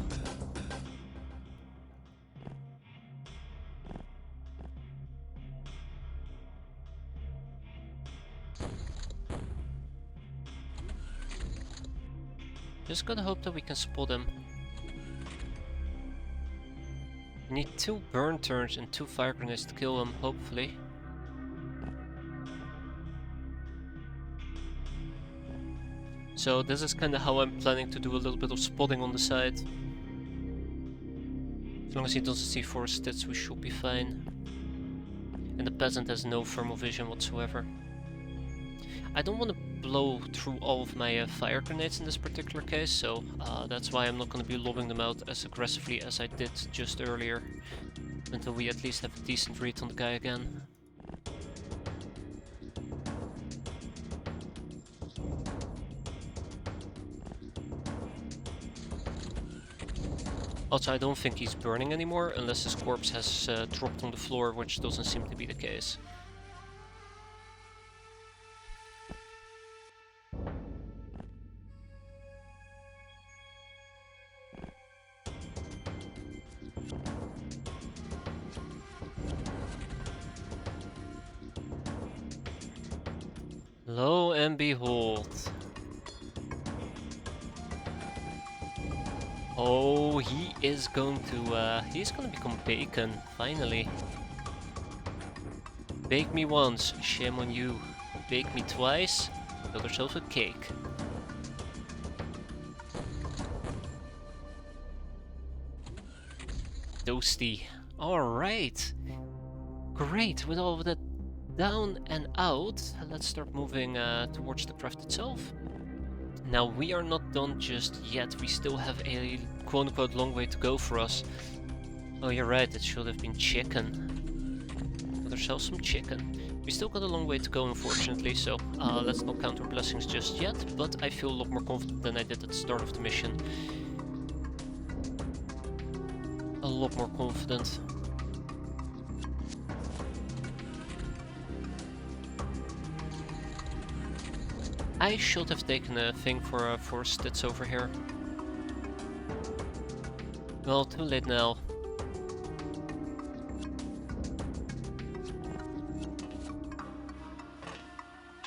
A: Just gotta hope that we can spot him. We need 2 burn turns and 2 fire grenades to kill him, hopefully. So this is kinda how I'm planning to do a little bit of spotting on the side. As long as he doesn't see forest stits, we should be fine. And the peasant has no thermal vision whatsoever. I don't want to blow through all of my fire grenades in this particular case, so that's why I'm not going to be lobbing them out as aggressively as I did just earlier, until we at least have a decent read on the guy again. Also, I don't think he's burning anymore, unless his corpse has dropped on the floor, which doesn't seem to be the case. Lo and behold. Oh, he's gonna become bacon, finally. Bake me once, shame on you. Bake me twice, got yourself a cake. Toasty. Alright. Great, with all of that down and out, let's start moving towards the craft itself. Now, we are not done just yet, we still have a quote-unquote long way to go for us. Oh, you're right, it should have been chicken. Got ourselves some chicken. We still got a long way to go, unfortunately, so let's not count our blessings just yet, but I feel a lot more confident than I did at the start of the mission. A lot more confident. I should have taken a thing for Stitz over here. Well, too late now.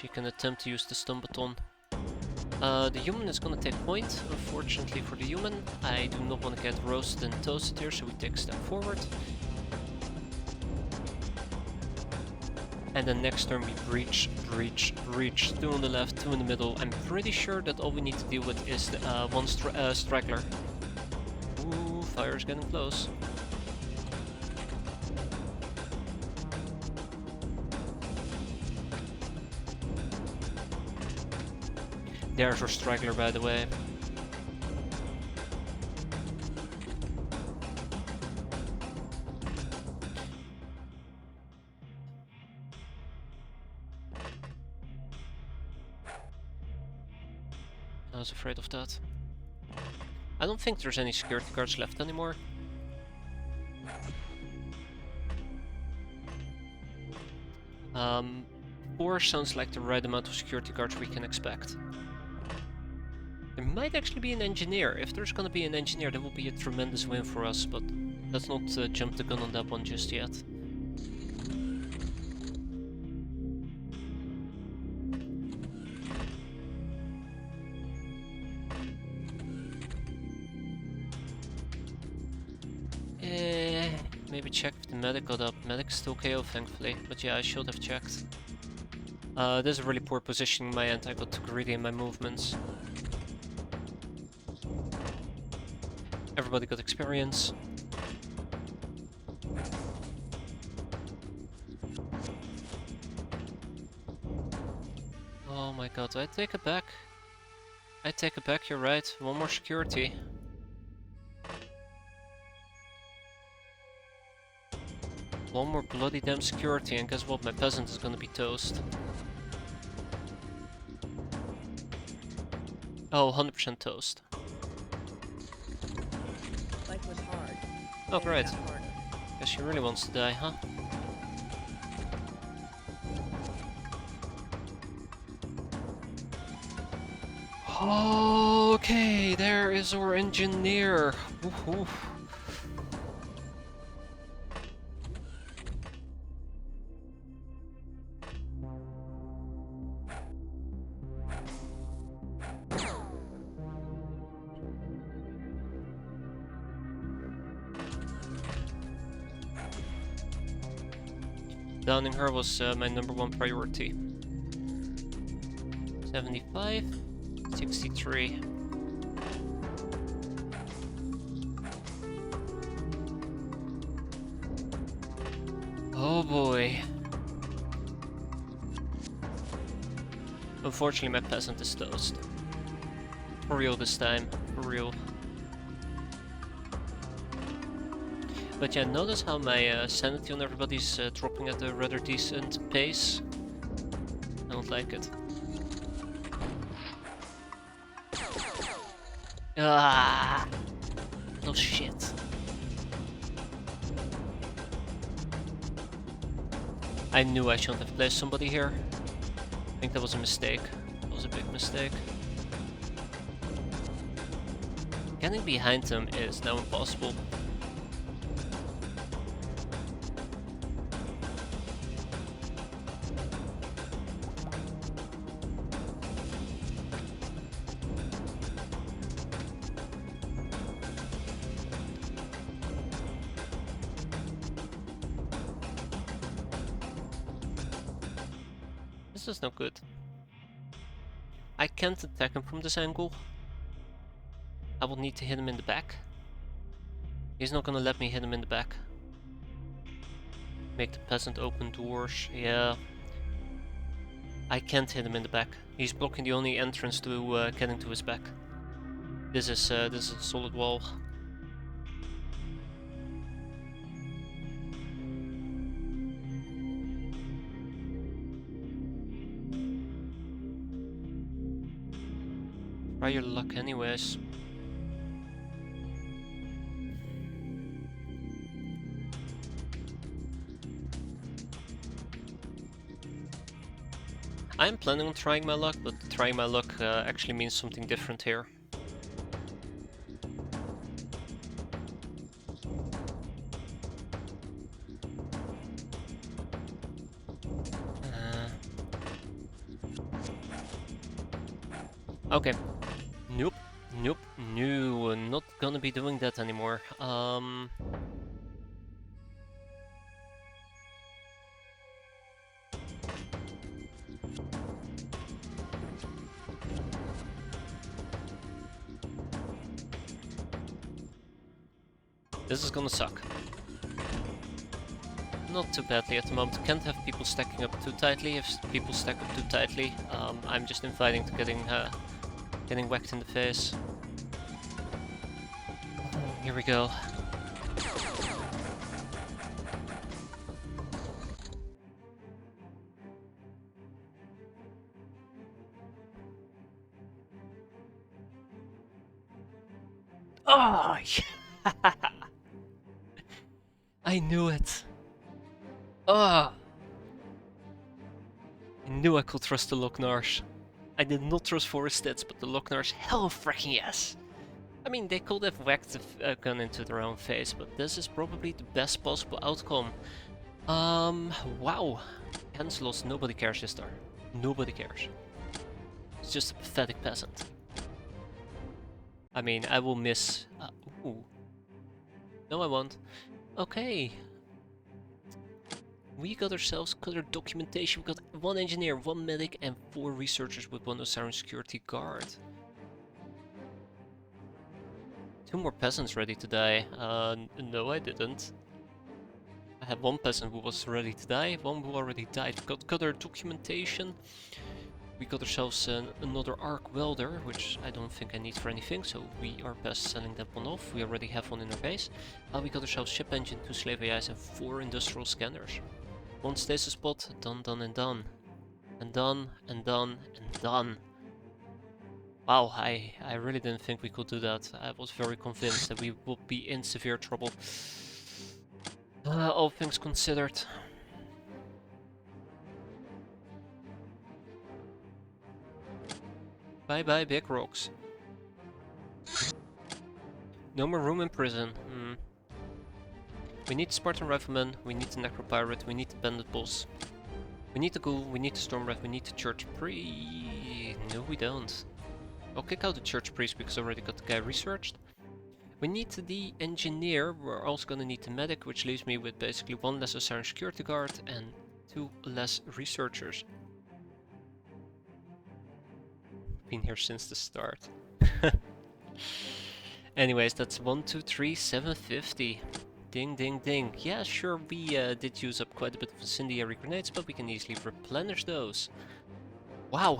A: She can attempt to use the stun baton. The human is gonna take point, unfortunately for the human. I do not want to get roasted and toasted here, so we take a step forward. And then next turn we breach, breach, breach. 2 on the left, 2 in the middle. I'm pretty sure that all we need to deal with is the, one straggler. Ooh, fire's getting close. There's our straggler, by the way. I was afraid of that. I don't think there's any security guards left anymore. Um, 4 sounds like the right amount of security guards we can expect. There might actually be an engineer. If there's gonna be an engineer, that will be a tremendous win for us, but let's not jump the gun on that one just yet. Maybe check if the medic got up. Medic's still KO, thankfully, but yeah, I should have checked. This is a really poor position in my end. I got too greedy in my movements. Everybody got experience. Oh my god, I take it back. I take it back, you're right. One more security. One more bloody damn security, and guess what? My peasant is gonna be toast. Oh, 100% toast.
C: Life was hard.
A: Oh,
C: Then it
A: great.
C: got harder.
A: Guess she really wants to die, huh? Okay, there is our engineer. Woohoo. Downing her was my #1 priority. 75, 63. Oh boy. Unfortunately, my peasant is toast. For real this time, for real. But yeah, notice how my sanity on everybody's dropping at a rather decent pace. I don't like it. Ah! Oh shit. I knew I shouldn't have placed somebody here. I think that was a mistake. That was a big mistake. Getting behind them is now impossible. This is not good. I can't attack him from this angle. I will need to hit him in the back. He's not gonna let me hit him in the back. Make the peasant open doors. Yeah. I can't hit him in the back. He's blocking the only entrance to getting to his back. This is a solid wall. Try your luck anyways. I'm planning on trying my luck, but trying my luck actually means something different here. Okay. Nope. Nope. No, not gonna be doing that anymore. This is gonna suck. Not too badly at the moment. Can't have people stacking up too tightly. If people stack up too tightly, I'm just inviting to getting whacked in the face. Here we go. Oh, yeah. I knew it. Ah! I knew I could trust the Loch-Nars. I did not trust Forest stats, but the Loch-Nars, hell freaking yes! I mean, they could have whacked the gun into their own face, but this is probably the best possible outcome. Wow. Hands lost, nobody cares this star. Nobody cares. It's just a pathetic peasant. I mean, I will miss... ooh. No, I won't. Okay. We got ourselves color documentation. We got 1 engineer, 1 medic, and 4 researchers with 1 Osiris security guard. 2 more peasants ready to die. No, I didn't. I had 1 peasant who was ready to die, 1 who already died. We got color documentation. We got ourselves another arc welder, which I don't think I need for anything, so we are best selling that one off. We already have 1 in our base. We got ourselves ship engine, 2 slave AIs, and 4 industrial scanners. 1 stasis spot, done, done, and done. And done, and done, and done. Wow, I really didn't think we could do that. I was very convinced that we would be in severe trouble. All things considered. Bye bye, big rocks. No more room in prison. We need Spartan Rifleman, we need the Necropirate, we need the Bandit Boss. We need the Ghoul, we need the Stormrat, we need the Church Priest. No, we don't. I'll kick out the Church Priest because I already got the guy researched. We need the Engineer, we're also gonna need the Medic, which leaves me with basically 1 less Osiris security guard and 2 less researchers. Been here since the start. Anyways, that's 1, 2, 3, 750. Ding, ding, ding. Yeah, sure, we did use up quite a bit of incendiary grenades, but we can easily replenish those. Wow.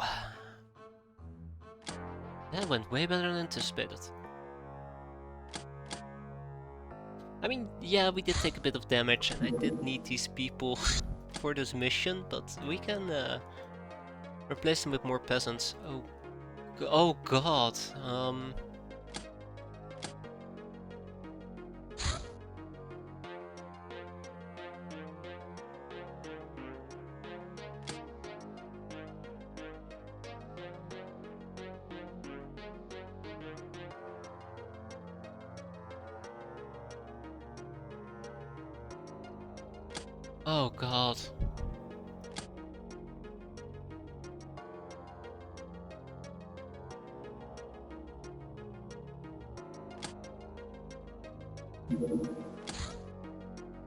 A: That went way better than anticipated. I mean, yeah, we did take a bit of damage, and I did need these people for this mission, but we can replace them with more peasants. Oh god. Oh god.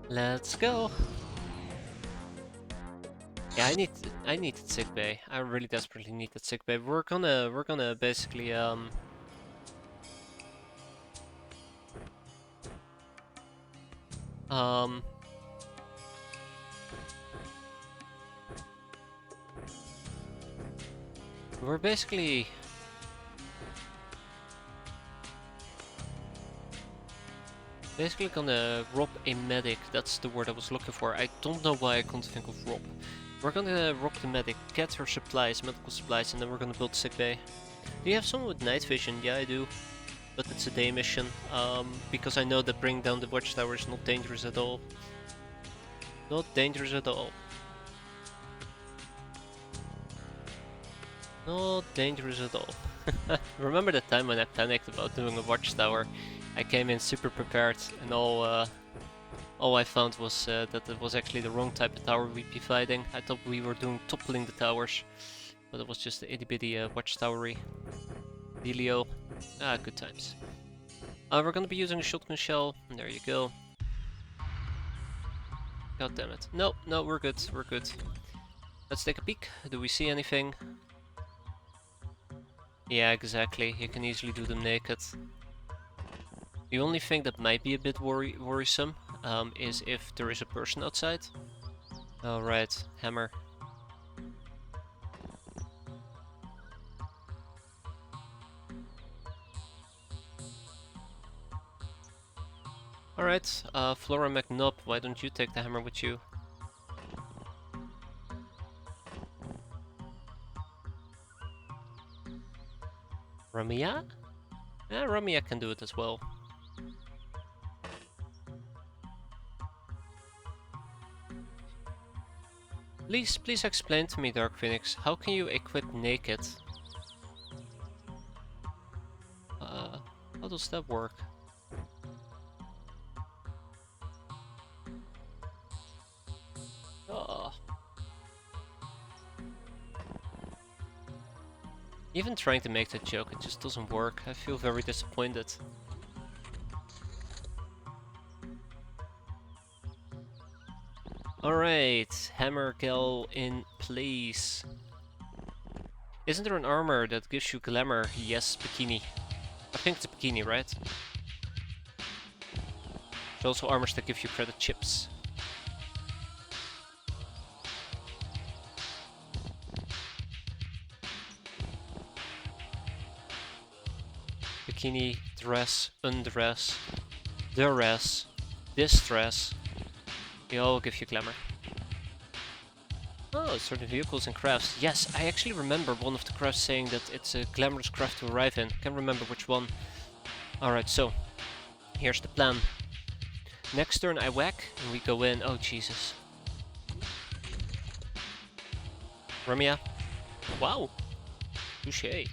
A: Let's go. Yeah, I need that sick bay. I really desperately need that sick bay. We're gonna basically um we're basically gonna rob a medic. That's the word I was looking for. I don't know why I couldn't think of rob. We're gonna rob the medic, get her supplies, medical supplies, and then we're gonna build sick bay. Do you have someone with night vision? Yeah, I do. But it's a day mission. Because I know that bringing down the watchtower is not dangerous at all. Not dangerous at all. Not dangerous at all. Remember the time when I panicked about doing a watchtower? I came in super prepared, and all I found was that it was actually the wrong type of tower we'd be fighting. I thought we were doing toppling the towers, but it was just the itty bitty watchtowery dealio. Ah, good times. We're gonna be using a shotgun shell. There you go. God damn it. No, no, we're good. We're good. Let's take a peek. Do we see anything? Yeah, exactly. You can easily do them naked. The only thing that might be a bit worrisome is if there is a person outside. Alright, hammer. Alright, Flora McNubb, why don't you take the hammer with you? Ramia? Yeah, Ramia can do it as well. Please explain to me, Dark Phoenix, how can you equip naked? How does that work? Oh. Even trying to make that joke, it just doesn't work. I feel very disappointed. Alright, hammer gal in place. Isn't there an armor that gives you glamour? Yes, bikini. I think it's a bikini, right? There's also armors that give you credit chips. Bikini, dress, undress, duress, distress. They all give you glamour. Oh, certain vehicles and crafts. Yes, I actually remember one of the crafts saying that it's a glamorous craft to arrive in. Can't remember which one. Alright, so here's the plan. Next turn I whack and we go in. Oh, Jesus. Ramia. Wow. Touché.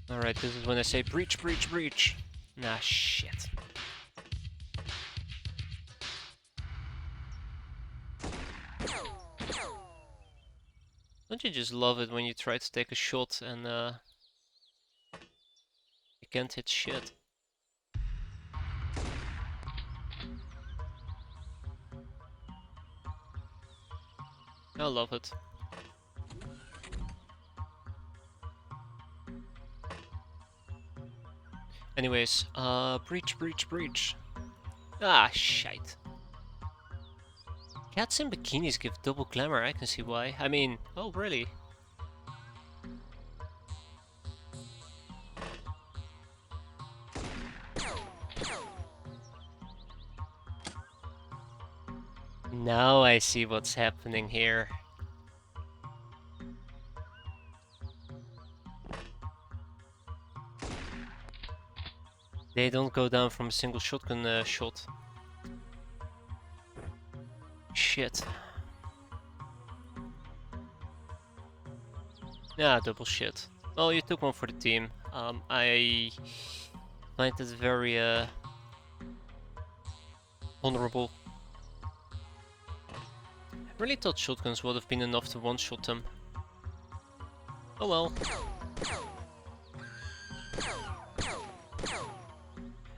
A: Alright, this is when I say breach, breach, breach. Nah, shit. Don't you just love it when you try to take a shot and you can't hit shit? I love it. Anyways, breach, breach, breach. Ah, shite. Cats in bikinis give double glamour, I can see why. I mean, oh really? Now I see what's happening here. They don't go down from a single shotgun shot. Shit. Yeah, double shit. Well, you took one for the team. I find it very honorable. I really thought shotguns would have been enough to one-shot them. Oh well.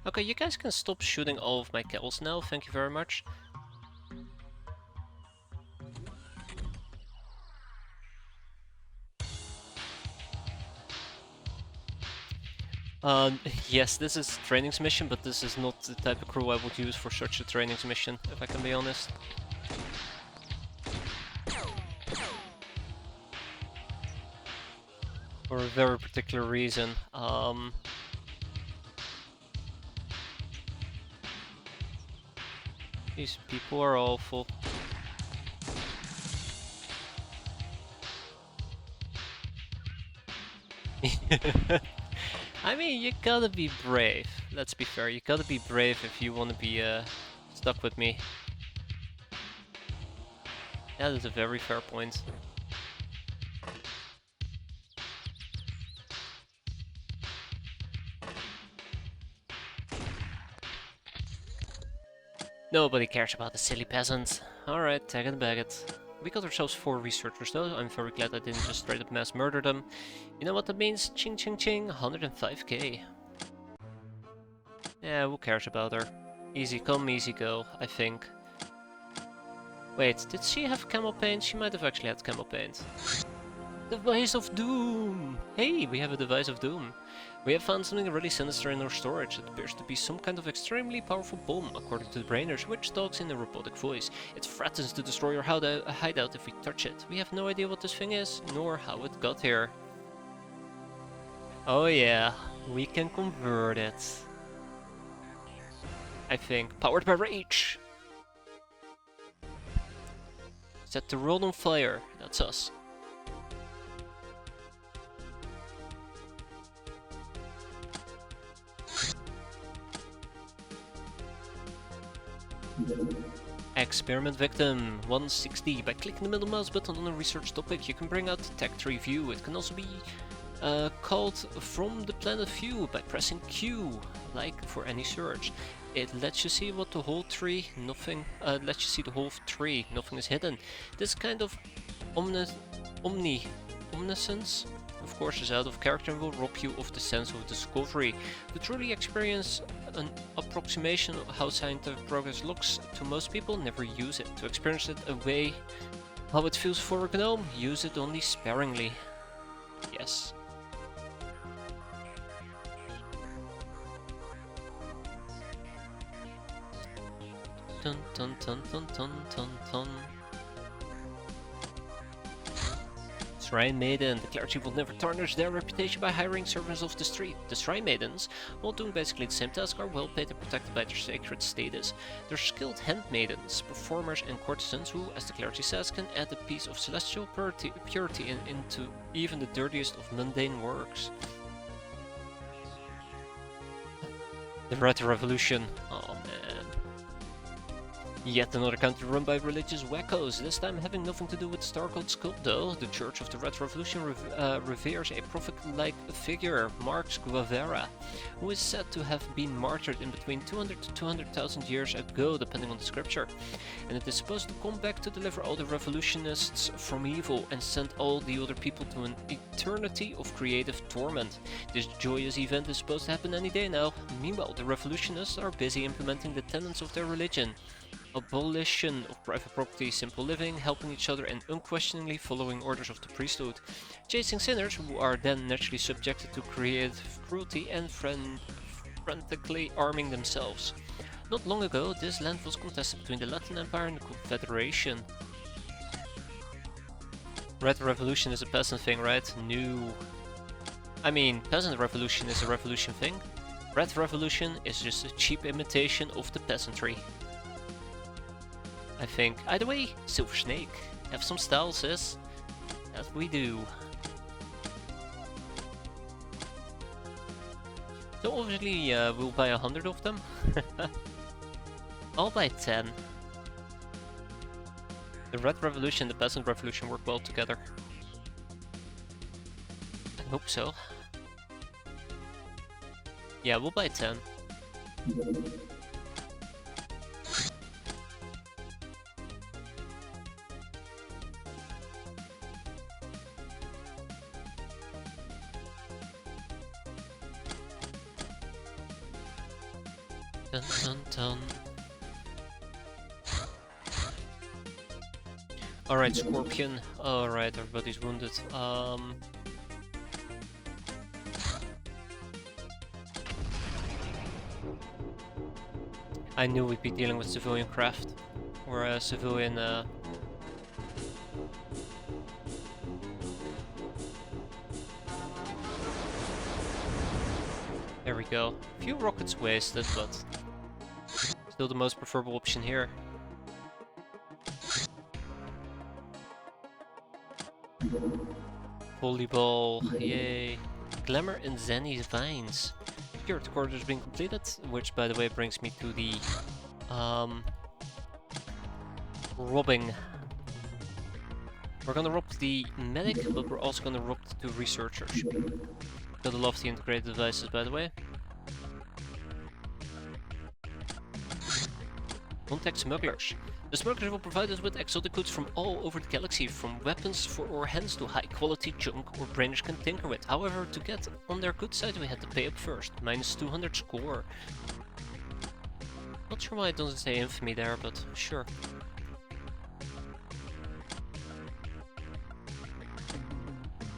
A: Okay, you guys can stop shooting all of my kills now, thank you very much. Yes, this is trainings mission, but this is not the type of crew I would use for such a trainings mission, if I can be honest. For a very particular reason. These people are awful. I mean, you gotta be brave. Let's be fair, you gotta be brave if you wanna be stuck with me. That is a very fair point. Nobody cares about the silly peasants. Alright, tag and bag it. We got ourselves 4 researchers though. I'm very glad I didn't just straight up mass murder them. You know what that means? Ching ching ching, 105k. Yeah, who cares about her? Easy come, easy go, I think. Wait, did she have camel paint? She might have actually had camel paint. Device of Doom! Hey, we have a Device of Doom. We have found something really sinister in our storage. It appears to be some kind of extremely powerful bomb, according to the brainers, which talks in a robotic voice. It threatens to destroy our hideout if we touch it. We have no idea what this thing is, nor how it got here. Oh yeah, we can convert it. I think. Powered by rage! Set the world on fire. That's us. Experiment victim 160. By clicking the middle mouse button on a research topic, you can bring out the tech tree view. It can also be called from the planet view by pressing Q, like for any search. It lets you see what the whole tree, nothing. Lets you see the whole tree, nothing is hidden. This kind of omniscience, of course, is out of character and will rob you of the sense of discovery. To truly experience an approximation of how scientific progress looks to most people, never use it. To experience it away, how it feels for a gnome, use it only sparingly. Yes. Dun dun dun dun dun dun dun. Shrine Maiden. The clergy will never tarnish their reputation by hiring servants of the street. The Shrine Maidens, while doing basically the same task, are well paid and protected by their sacred status. They're skilled handmaidens, performers and courtesans who, as the clergy says, can add a piece of celestial purity into even the dirtiest of mundane works. The Red Revolution. Oh man. Yet another country run by religious wackos, this time having nothing to do with Star Code Sculpt though. The Church of the Red Revolution reveres a prophet-like figure, Marx Guevara, who is said to have been martyred in between 200 to 200,000 years ago, depending on the scripture. And it is supposed to come back to deliver all the revolutionists from evil and send all the other people to an eternity of creative torment. This joyous event is supposed to happen any day now. Meanwhile, the revolutionists are busy implementing the tenets of their religion. Abolition of private property, simple living, helping each other, and unquestioningly following orders of the priesthood. Chasing sinners, who are then naturally subjected to creative cruelty and frantically arming themselves. Not long ago, this land was contested between the Latin Empire and the Confederation. Red Revolution is a peasant thing, right? No. I mean, peasant revolution is a revolution thing. Red Revolution is just a cheap imitation of the peasantry. I think. Either way, Silver Snake. Have some style, sis. That we do. So obviously we'll buy 100 of them. I'll buy 10. The Red Revolution and the Peasant Revolution work well together. I hope so. Yeah, we'll buy 10. Dun dun dun. Alright, Scorpion. Alright, everybody's wounded. I knew we'd be dealing with civilian craft. Or civilian... There we go. A few rockets wasted, but still the most preferable option here. Volleyball, yay. Glamour and Zenny's Vines. Security quarters being completed, which by the way brings me to the robbing. We're gonna rob the medic, but we're also gonna rob the 2 researchers. Gotta love the integrated devices, by the way. Contact smugglers. The smugglers will provide us with exotic goods from all over the galaxy, from weapons for our hands to high quality junk our brainers can tinker with. However, to get on their good side we had to pay up first. Minus 200 score. Not sure why it doesn't say infamy there, but sure.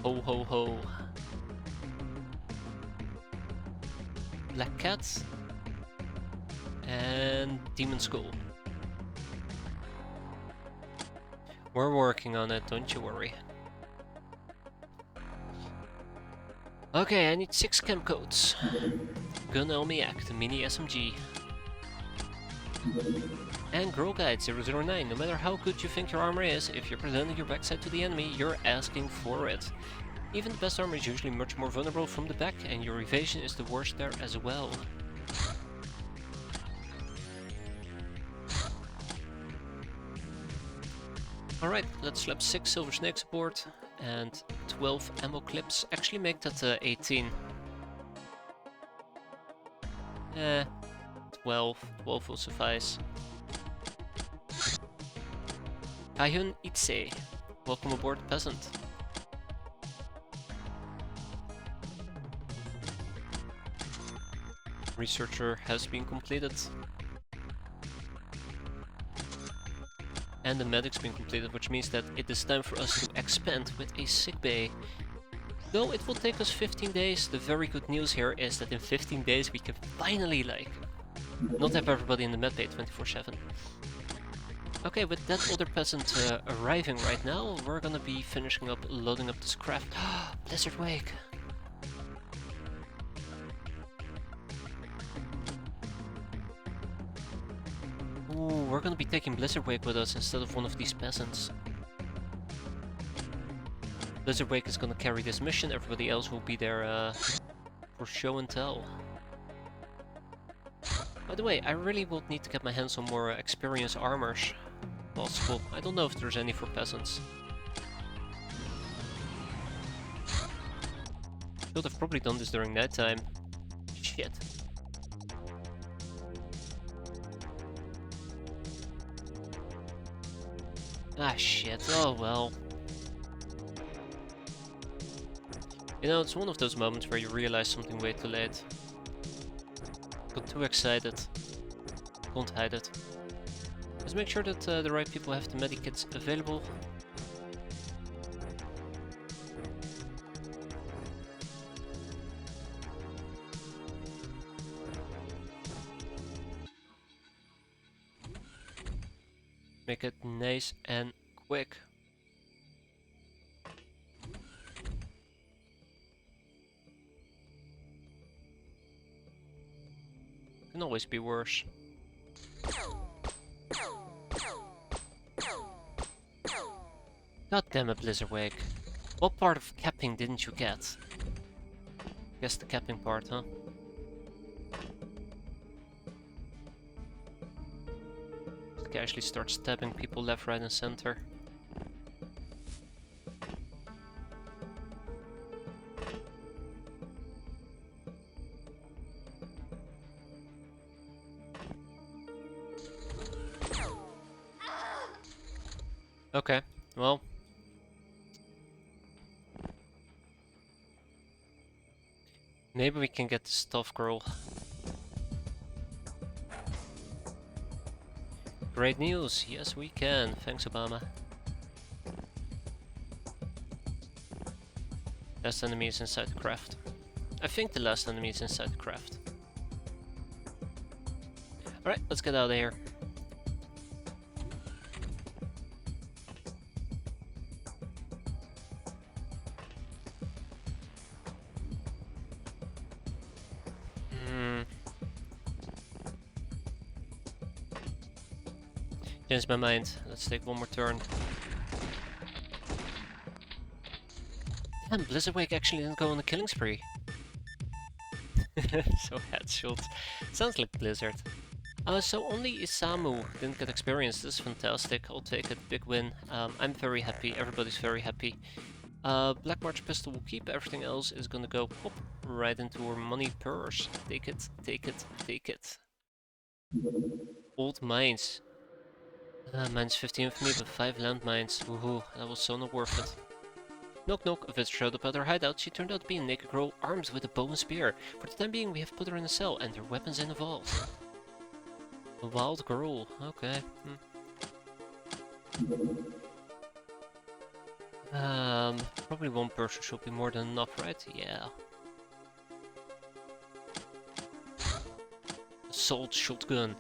A: Ho ho ho. Black Cat and Demon Skull. We're working on it, don't you worry. Okay, I need 6 chem codes. Gun Elmiak, the mini SMG. And Girl Guide 009. No matter how good you think your armor is, if you're presenting your backside to the enemy, you're asking for it. Even the best armor is usually much more vulnerable from the back, and your evasion is the worst there as well. Alright, let's slap 6 silver snakes aboard and 12 ammo clips. Actually make that 18. 12. 12 will suffice. Kaihyun Itse. Welcome aboard, peasant. Researcher has been completed. And the medic's been completed, which means that it is time for us to expand with a sickbay. Though it will take us 15 days, the very good news here is that in 15 days we can finally, like, not have everybody in the medbay 24/7. Okay, with that other peasant arriving right now, we're gonna be finishing up loading up this craft. Blizzard Wake! Ooh, we're gonna be taking Blizzard Wake with us instead of one of these peasants. Blizzard Wake is gonna carry this mission, everybody else will be there for show and tell. By the way, I really would need to get my hands on more experienced armors. Possible. I don't know if there's any for peasants. Should have probably done this during nighttime. Shit. Ah shit, oh well. You know, it's one of those moments where you realize something way too late. Got too excited. Can't hide it. Let's make sure that the right people have the medikits available. Make it nice and quick. Can always be worse. God damn it, Blizzard Wake. What part of capping didn't you get? Guess the capping part, huh? Casually start stabbing people left, right and center. Okay, well. Maybe we can get this tough girl. Great news, yes we can, thanks Obama. Last enemy is inside the craft. I think the last enemy is inside the craft. Alright, let's get out of here. Changed my mind. Let's take one more turn. Damn, Blizzardwake actually didn't go on a killing spree. So headshot. Sounds like Blizzard. So only Isamu didn't get experience. This is fantastic. I'll take it. Big win. I'm very happy. Everybody's very happy. Black March pistol will keep. Everything else is gonna go pop right into our money purse. Take it. Take it. Take it. Old mines. Mines 15 for me, but 5 landmines. Woohoo, that was so not worth it. Knock knock, a visitor showed up at our hideout. She turned out to be a naked girl armed with a bow and spear. For the time being, we have put her in a cell and her weapons in a vault. A wild girl, okay. Probably one person should be more than enough, right? Yeah. Assault shotgun.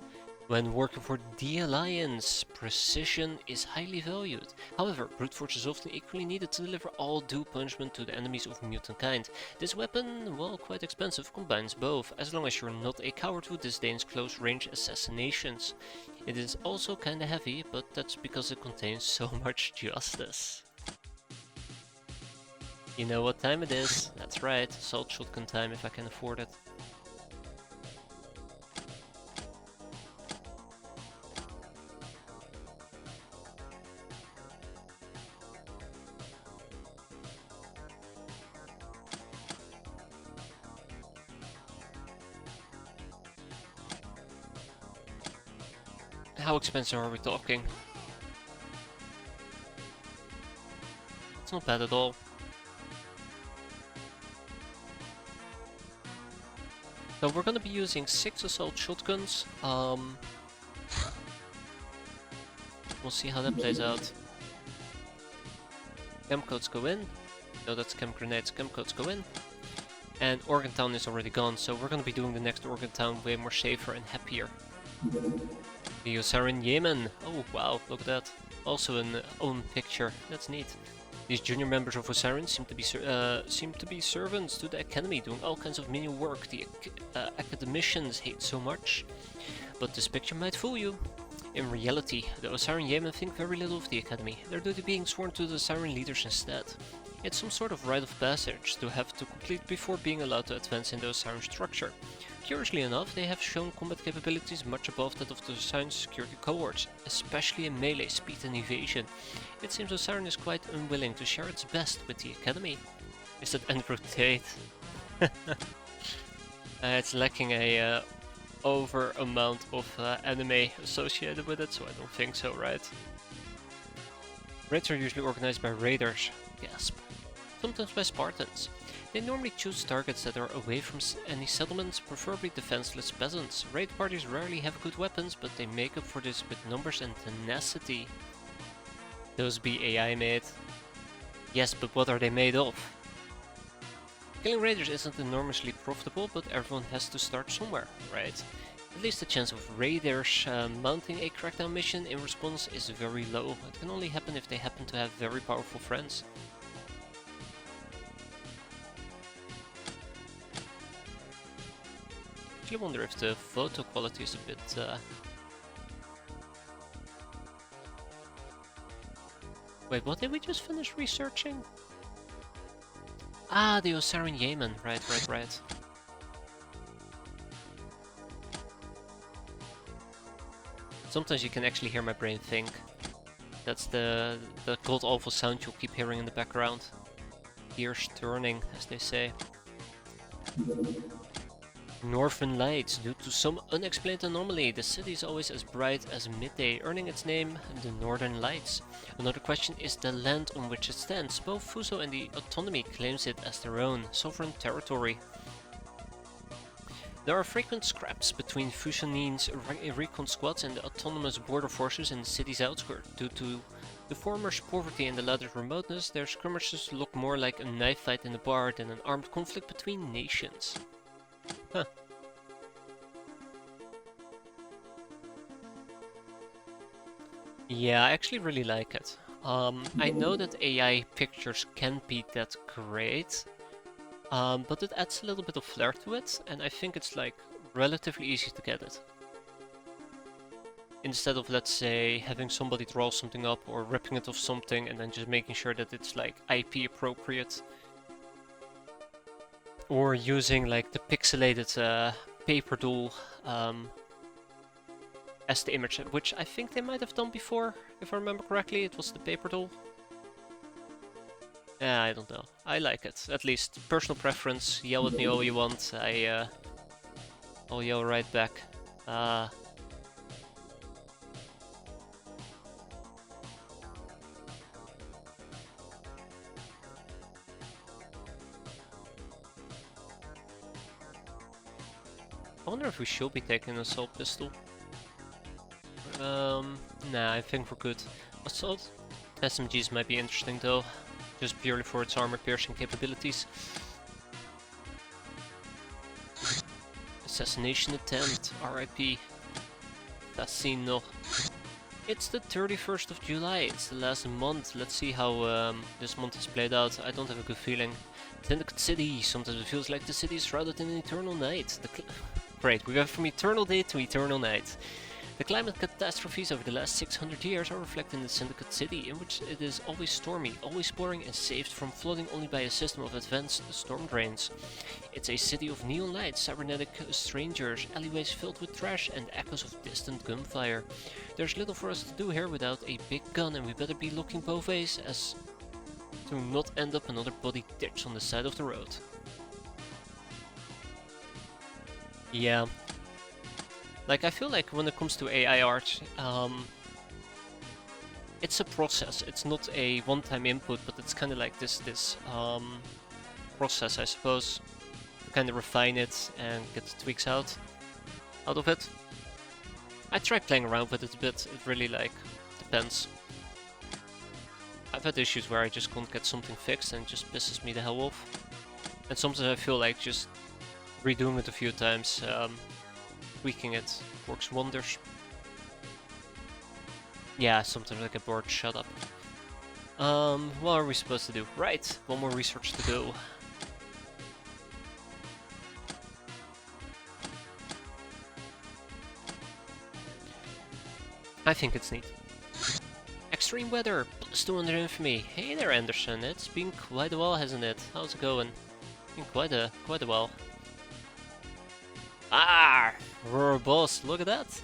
A: When working for the Alliance, precision is highly valued. However, brute force is often equally needed to deliver all due punishment to the enemies of mutant kind. This weapon, while quite expensive, combines both, as long as you're not a coward who disdains close-range assassinations. It is also kinda heavy, but that's because it contains so much justice. You know what time it is? That's right, assault shotgun time if I can afford it. How expensive are we talking? It's not bad at all. So we're gonna be using 6 assault shotguns. We'll see how that plays out. Chem codes go in. No, that's chem grenades. Chem codes go in. And Organ Town is already gone, so we're gonna be doing the next Organ Town way more safer and happier. The Osarian Yemen. Oh wow, look at that. Also an own picture. That's neat. These junior members of Osarian seem to be servants to the Academy, doing all kinds of menial work the academicians hate so much. But this picture might fool you. In reality, the Osarian Yemen think very little of the Academy. They're due to being sworn to the Osarian leaders instead. It's some sort of rite of passage to have to complete before being allowed to advance in the Osarian structure. Curiously enough, they have shown combat capabilities much above that of the Osarian security cohorts, especially in melee, speed and evasion. It seems Osarian is quite unwilling to share its best with the Academy. Is that Andrew Tate? It's lacking a over amount of anime associated with it, so I don't think so, right? Raids are usually organized by raiders, gasp. Sometimes by Spartans. They normally choose targets that are away from any settlements, preferably defenseless peasants. Raid parties rarely have good weapons, but they make up for this with numbers and tenacity. Those be AI made. Yes, but what are they made of? Killing raiders isn't enormously profitable, but everyone has to start somewhere, right? At least the chance of raiders mounting a crackdown mission in response is very low. It can only happen if they happen to have very powerful friends. I actually wonder if the photo quality is a bit... Wait, what did we just finish researching? Ah, the Osarian Yemen. Right. Sometimes you can actually hear my brain think. That's the god-awful sound you'll keep hearing in the background. Gears turning, as they say. Northern Lights. Due to some unexplained anomaly, the city is always as bright as midday, earning its name, the Northern Lights. Another question is the land on which it stands. Both Fuso and the Autonomy claims it as their own, sovereign territory. There are frequent scraps between Fusione's recon squads and the autonomous border forces in the city's outskirts. Due to the former's poverty and the latter's remoteness, their skirmishes look more like a knife fight in a bar than an armed conflict between nations. Huh. Yeah, I actually really like it. I know that AI pictures can't be that great, but it adds a little bit of flair to it, and I think it's like relatively easy to get it. Instead of, let's say, having somebody draw something up or ripping it off something and then just making sure that it's like IP appropriate. Or using like the pixelated paper doll as the image, which I think they might have done before, if I remember correctly. It was the paper doll. Yeah, I don't know. I like it. At least personal preference. Yell at me all you want. I'll yell right back. Uh, I wonder if we should be taking an assault pistol. Nah, I think we're good. Assault SMGs might be interesting though, just purely for its armor-piercing capabilities. Assassination attempt, RIP. Casino. It's the 31st of July, it's the last month. Let's see how this month has played out. I don't have a good feeling. Syndicate City, sometimes it feels like the city is shrouded in an eternal night. Great, we go from eternal day to eternal night. The climate catastrophes over the last 600 years are reflected in the Syndicate City, in which it is always stormy, always pouring, and saved from flooding only by a system of advanced storm drains. It's a city of neon lights, cybernetic strangers, alleyways filled with trash, and echoes of distant gunfire. There's little for us to do here without a big gun, and we better be looking both ways as to not end up another body ditch on the side of the road. Yeah. Like, I feel like when it comes to AI art, it's a process. It's not a one-time input, but it's kind of like this process, I suppose, to kind of refine it and get the tweaks out of it. I tried playing around with it a bit. It really, like, depends. I've had issues where I just can't get something fixed and it just pisses me the hell off. And sometimes I feel like just redoing it a few times, tweaking it works wonders. Yeah, sometimes I get bored. Shut up. What are we supposed to do? Right, one more research to go. I think it's neat. Extreme weather, +2 under infamy. Hey there, Anderson. It's been quite a while, hasn't it? How's it going? Been quite a while. Ah, we're a boss. Look at that.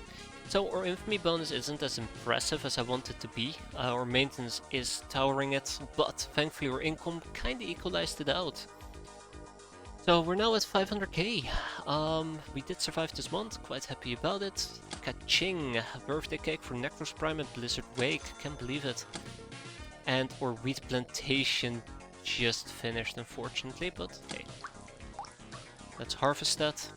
A: So our infamy bonus isn't as impressive as I want it to be. Our maintenance is towering it, but thankfully our income kinda equalized it out. So we're now at 500k. We did survive this month, quite happy about it. Ka-ching! Birthday cake for Necros Prime and Blizzard Wake, can't believe it. And our wheat plantation just finished, unfortunately, but hey. Let's harvest that.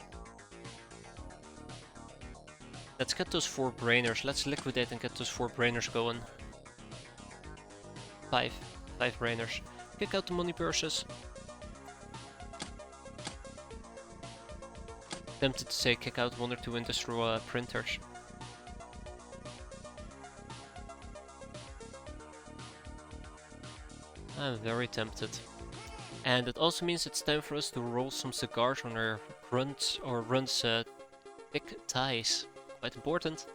A: Let's get those 4 brainers. Let's liquidate and get those 4 brainers going. 5 brainers. Kick out the money purses. Tempted to say kick out 1 or 2 industrial printers. I'm very tempted. And it also means it's time for us to roll some cigars on our runs thick ties. Quite important.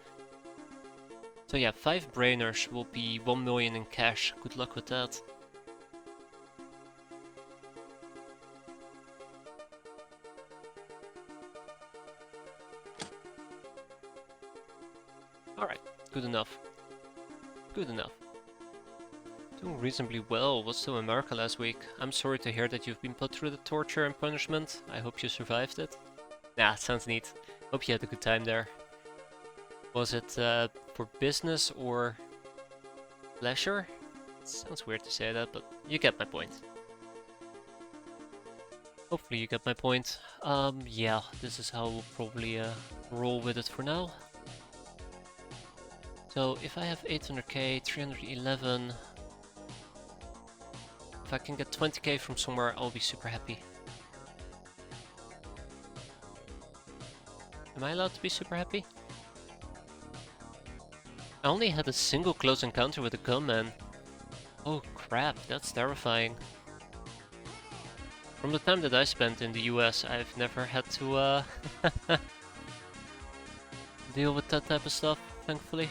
A: So yeah, 5 brainers will be 1 million in cash. Good luck with that. Alright, good enough. Good enough. Doing reasonably well. Was to America last week. I'm sorry to hear that you've been put through the torture and punishment. I hope you survived it. Nah, sounds neat. Hope you had a good time there. Was it for business or pleasure? Sounds weird to say that, but you get my point. Hopefully you get my point. Yeah, this is how we'll probably roll with it for now. So if I have 800k, 311... If I can get 20k from somewhere, I'll be super happy. Am I allowed to be super happy? I only had a single close encounter with a gunman. Oh crap, that's terrifying. From the time that I spent in the US, I've never had to deal with that type of stuff, thankfully.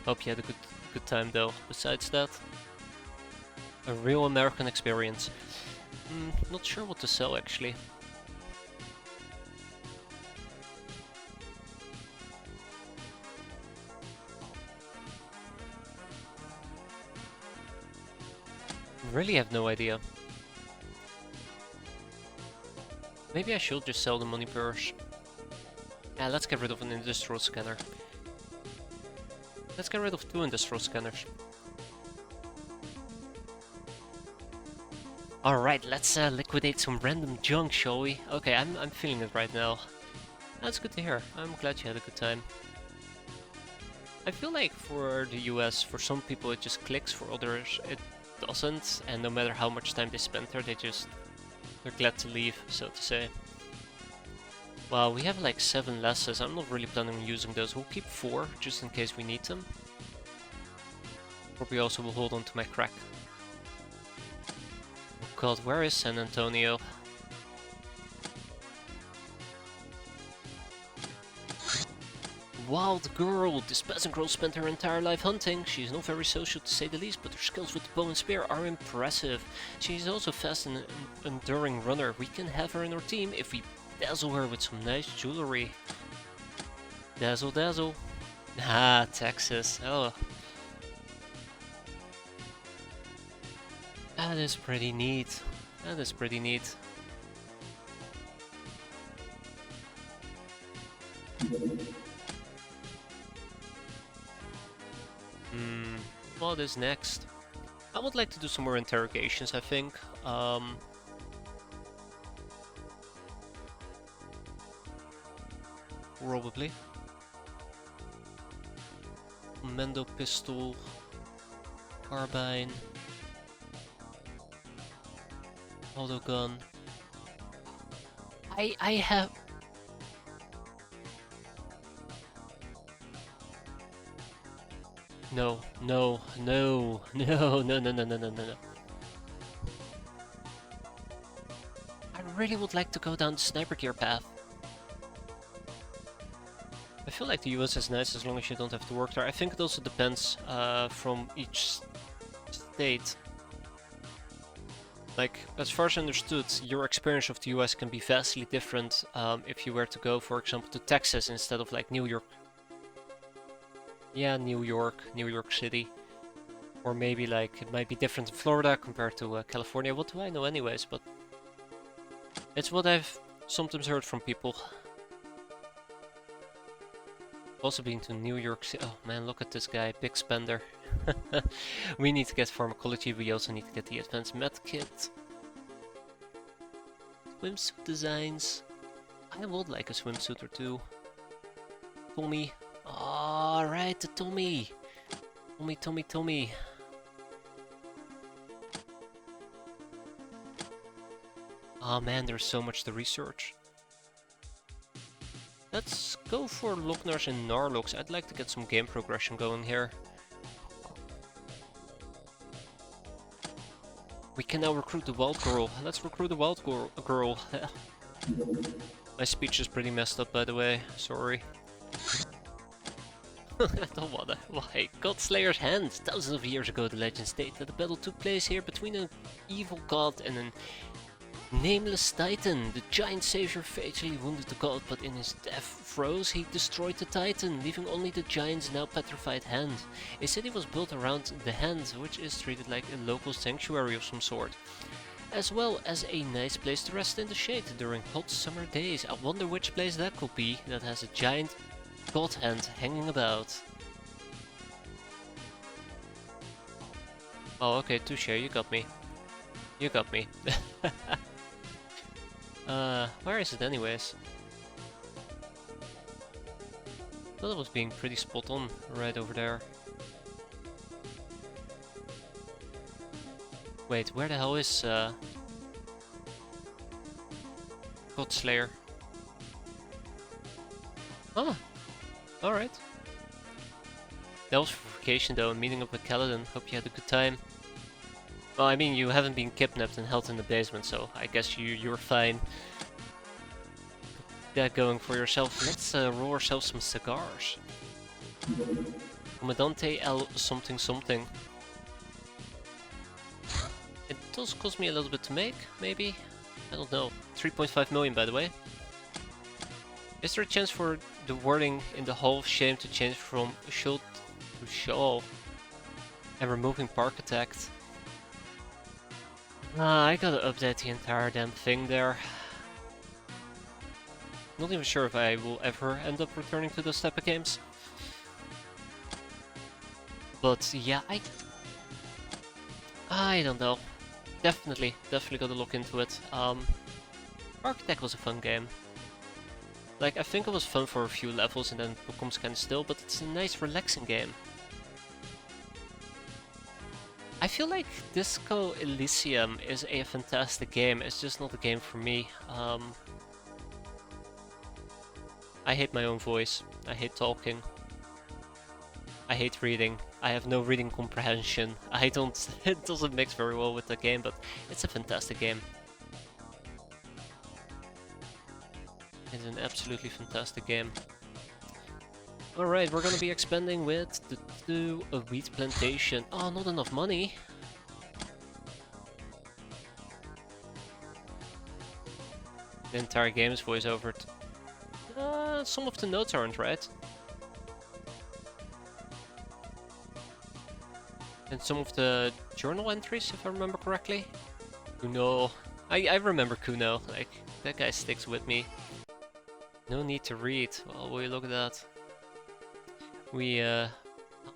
A: Hope you had a good time though, besides that. A real American experience. Not sure what to sell actually. Really have no idea. Maybe I should just sell the money purse. Yeah, let's get rid of an industrial scanner. Let's get rid of 2 industrial scanners. Alright, let's liquidate some random junk, shall we? Okay, I'm feeling it right now. That's good to hear. I'm glad you had a good time. I feel like for the US, for some people it just clicks, for others it doesn't, and no matter how much time they spend there, they're glad to leave, so to say. Wow, we have like 7 lasses. I'm not really planning on using those. We'll keep 4, just in case we need them. Probably also will hold on to my crack. Oh god, where is San Antonio? Wild girl! This peasant girl spent her entire life hunting. She is not very social to say the least, but her skills with the bow and spear are impressive. She is also fast and enduring runner. We can have her in our team if we dazzle her with some nice jewelry. Dazzle dazzle. Ah, Texas. Oh. That is pretty neat. That is pretty neat. What is next? I would like to do some more interrogations, I think. Probably. Commando pistol. Carbine. Auto gun. I have... No, no, no, no, no, no, no, no, no, no. I really would like to go down the sniper gear path. I feel like the US is nice as long as you don't have to work there. I think it also depends from each state. Like, as far as I understood, your experience of the US can be vastly different if you were to go, for example, to Texas instead of like New York. Yeah, New York City. Or maybe like it might be different in Florida compared to California. What do I know anyways, but it's what I've sometimes heard from people. Also been to New York City. Oh man, look at this guy, big spender. We need to get pharmacology, we also need to get the advanced med kit. Swimsuit designs. I would like a swimsuit or two. Tommy. Alright, the Tommy. Tommy. Oh man, there's so much to research. Let's go for Locknars and Narloks. I'd like to get some game progression going here. We can now recruit the Wild Girl. Let's recruit the Wild Girl. My speech is pretty messed up, by the way. Sorry. I don't wanna. Why? Godslayer's hand. Thousands of years ago, the legends state that a battle took place here between an evil god and an nameless titan. The giant savior fatally wounded the god, but in his death throes he destroyed the titan, leaving only the giant's now petrified hand. A city was built around the hand, which is treated like a local sanctuary of some sort, as well as a nice place to rest in the shade during hot summer days. I wonder which place that could be that has a giant god hand hanging about. Oh, okay, touche, you got me. You got me. Where is it anyways? I thought it was being pretty spot on right over there. Wait, where the hell is Godslayer? Ah, alright. That was for vacation though, meeting up with Kaladin. Hope you had a good time. Well, I mean, you haven't been kidnapped and held in the basement, so I guess you're fine. That going for yourself. Let's roll ourselves some cigars. Comandante L something something. It does cost me a little bit to make, maybe? I don't know. 3.5 million, by the way. Is there a chance for the wording in the Hall of Shame to change from should to shall? And removing park attack? I gotta update the entire damn thing there. Not even sure if I will ever end up returning to those type of games. But yeah, I don't know. Definitely gotta look into it. Architect was a fun game. Like, I think it was fun for a few levels and then it becomes kinda still, but it's a nice relaxing game. I feel like Disco Elysium is a fantastic game, it's just not a game for me. I hate my own voice, I hate talking. I hate reading. I have no reading comprehension. It doesn't mix very well with the game, but it's a fantastic game. It's an absolutely fantastic game. Alright, we're gonna be expanding with a wheat plantation. Oh, not enough money. The entire game is voice-overed. Some of the notes aren't right. And some of the journal entries, if I remember correctly. Kuno. I remember Kuno. Like, that guy sticks with me. No need to read. Oh, will you look at that? We, how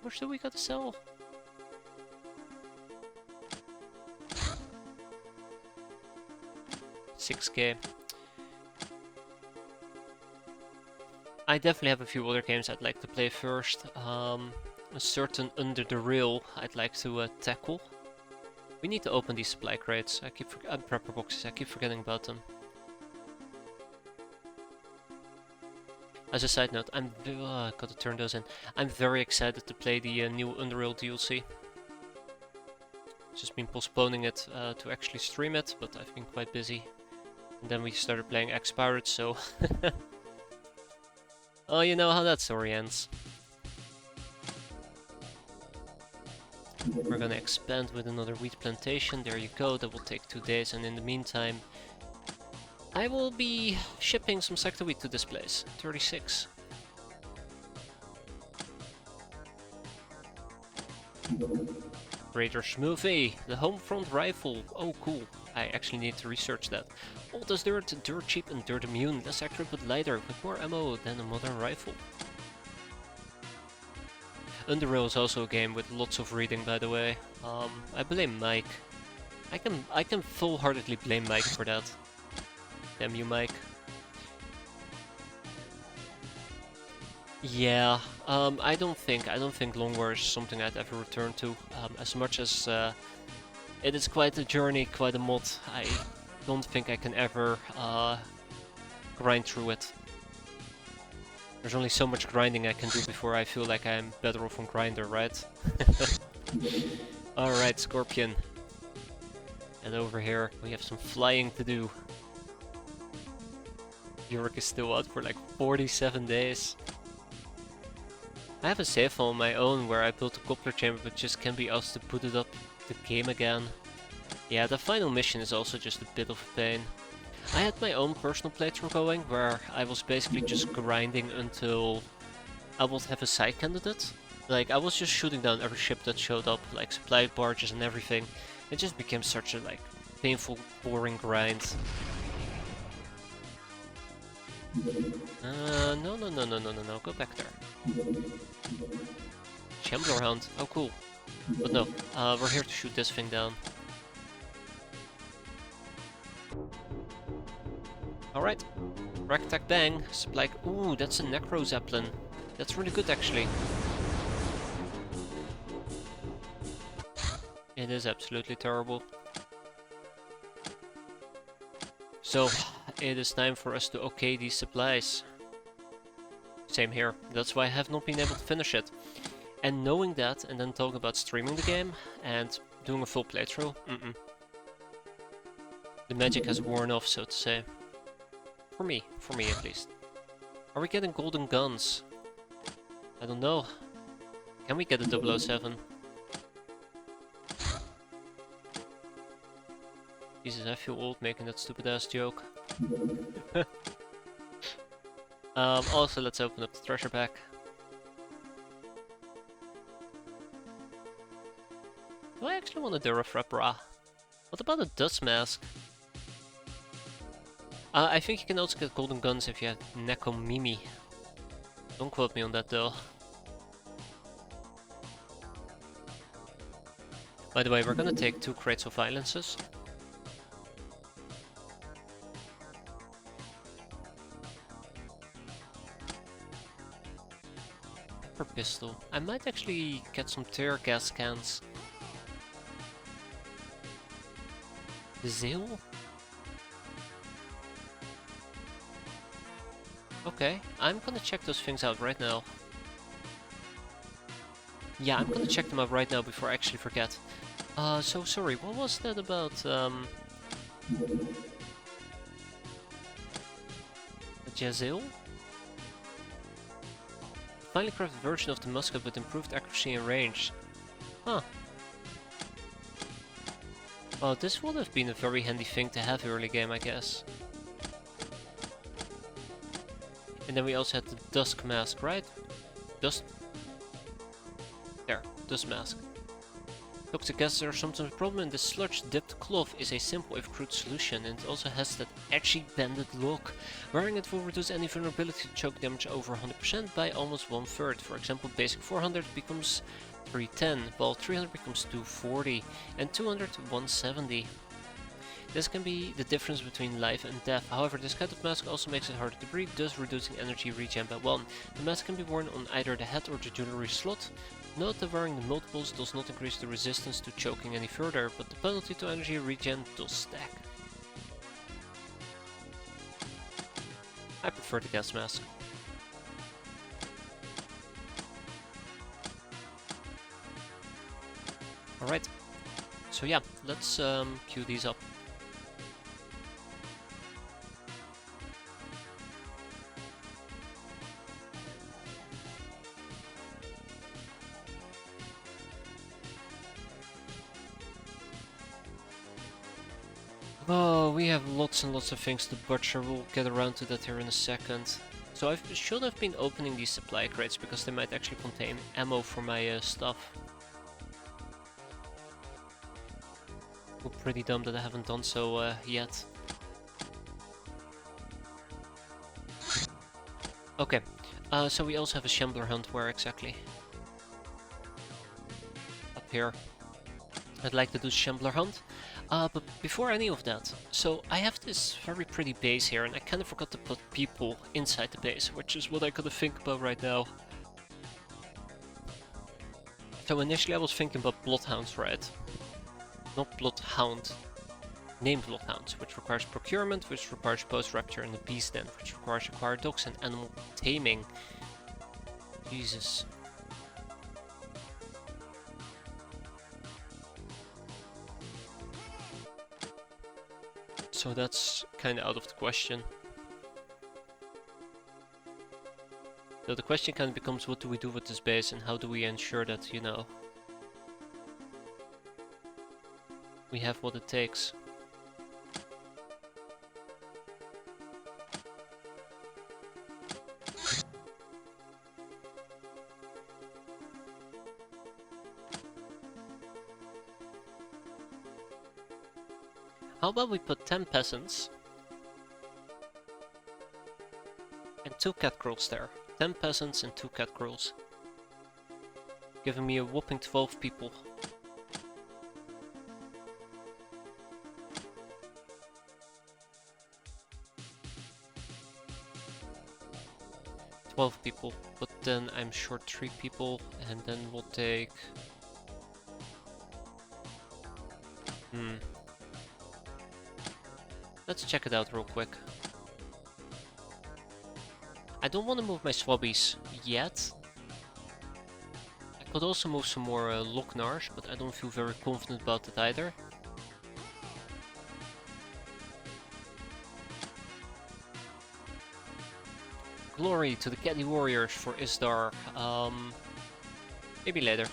A: much do we got to sell? $6K. I definitely have a few other games I'd like to play first. A certain Under the Rail I'd like to tackle. We need to open these supply crates. Prepper boxes. I keep forgetting about them. As a side note, I gotta turn those in. I'm very excited to play the new Unreal DLC. Just been postponing it to actually stream it, but I've been quite busy. And then we started playing X-piratez, so... Oh, you know how that story ends. We're gonna expand with another wheat plantation, there you go, that will take 2 days, and in the meantime I will be shipping some sector wheat to this place, 36. Raider Smoothie, the home front rifle, oh cool, I actually need to research that. Old as dirt, dirt cheap and dirt immune, less accurate but lighter, with more ammo than a modern rifle. Underrail is also a game with lots of reading, by the way. I blame Mike. I can full-heartedly blame Mike for that. Damn you, Mike. Yeah, I don't think Long War is something I'd ever return to. As much as it is quite a journey, quite a mod, I don't think I can ever grind through it. There's only so much grinding I can do before I feel like I'm better off on grinder, right? Alright, Scorpion. And over here, we have some flying to do. Yorick is still out for like 47 days. I have a save on my own where I built a Coupler chamber, but just can't be asked to put it up the game again. Yeah, the final mission is also just a bit of a pain. I had my own personal playthrough going, where I was basically just grinding until I would have a side candidate. Like, I was just shooting down every ship that showed up, like supply barges and everything. It just became such a, like, painful, boring grind. No, go back there. Shambler Hound, oh cool. But no, we're here to shoot this thing down. Alright, Rack Attack Bang, supply. Ooh, that's a Necro Zeppelin. That's really good actually. It is absolutely terrible. So, it is time for us to okay these supplies. Same here, that's why I have not been able to finish it. And knowing that, and then talking about streaming the game, and doing a full playthrough, the magic has worn off, so to say. For me at least. Are we getting golden guns? I don't know. Can we get a 007? Jesus, I feel old making that stupid ass joke. Also, let's open up the treasure pack. Do I actually want a Durafrapra? What about a dust mask? I think you can also get golden guns if you have Neko Mimi. Don't quote me on that though. By the way, we're gonna take 2 crates of violences. Pepper pistol. I might actually get some tear gas cans. Zeal? Okay, I'm gonna check those things out right now. Yeah, I'm gonna check them out right now before I actually forget. So sorry, what was that about, Jazil? Finely crafted version of the musket with improved accuracy and range. Huh. Well, this would have been a very handy thing to have early game, I guess. And then we also had the Dusk Mask, right? Dust... There, Dust Mask. Look, I guess there's sometimes a problem, and the sludge-dipped cloth is a simple if crude solution, and it also has that edgy banded look. Wearing it will reduce any vulnerability to choke damage over 100% by almost 1/3. For example, basic 400 becomes 310, while 300 becomes 240, and 200 170. This can be the difference between life and death. However, this kind of mask also makes it harder to breathe, thus reducing energy regen by 1. The mask can be worn on either the head or the jewelry slot. Note that wearing the multiples does not increase the resistance to choking any further, but the penalty to energy regen does stack. I prefer the gas mask. Alright, so yeah, let's queue these up. Oh, we have lots and lots of things to butcher, we'll get around to that here in a second. So I should have been opening these supply crates because they might actually contain ammo for my stuff. Well, pretty dumb that I haven't done so yet. Okay, so we also have a Shambler Hunt. Where exactly? Up here. I'd like to do Shambler Hunt. But before any of that, so I have this very pretty base here, and I kind of forgot to put people inside the base, which is what I gotta think about right now. So initially I was thinking about Bloodhounds, right? Not Bloodhound. Named Bloodhounds, which requires procurement, which requires post-rapture in the beast den, which requires acquired dogs and animal taming. Jesus. So that's kind of out of the question. So the question kind of becomes, what do we do with this base and how do we ensure that, you know, we have what it takes. How about we put 10 peasants and 2 cat girls there. 10 peasants and 2 cat girls. Giving me a whopping 12 people. People, but then I'm short 3 people, and then we'll take... Let's check it out real quick. I don't want to move my swabbies yet. I Could also move some more Locknars, but I don't feel very confident about that either. Glory to the Caddy Warriors for Isdar. Maybe later.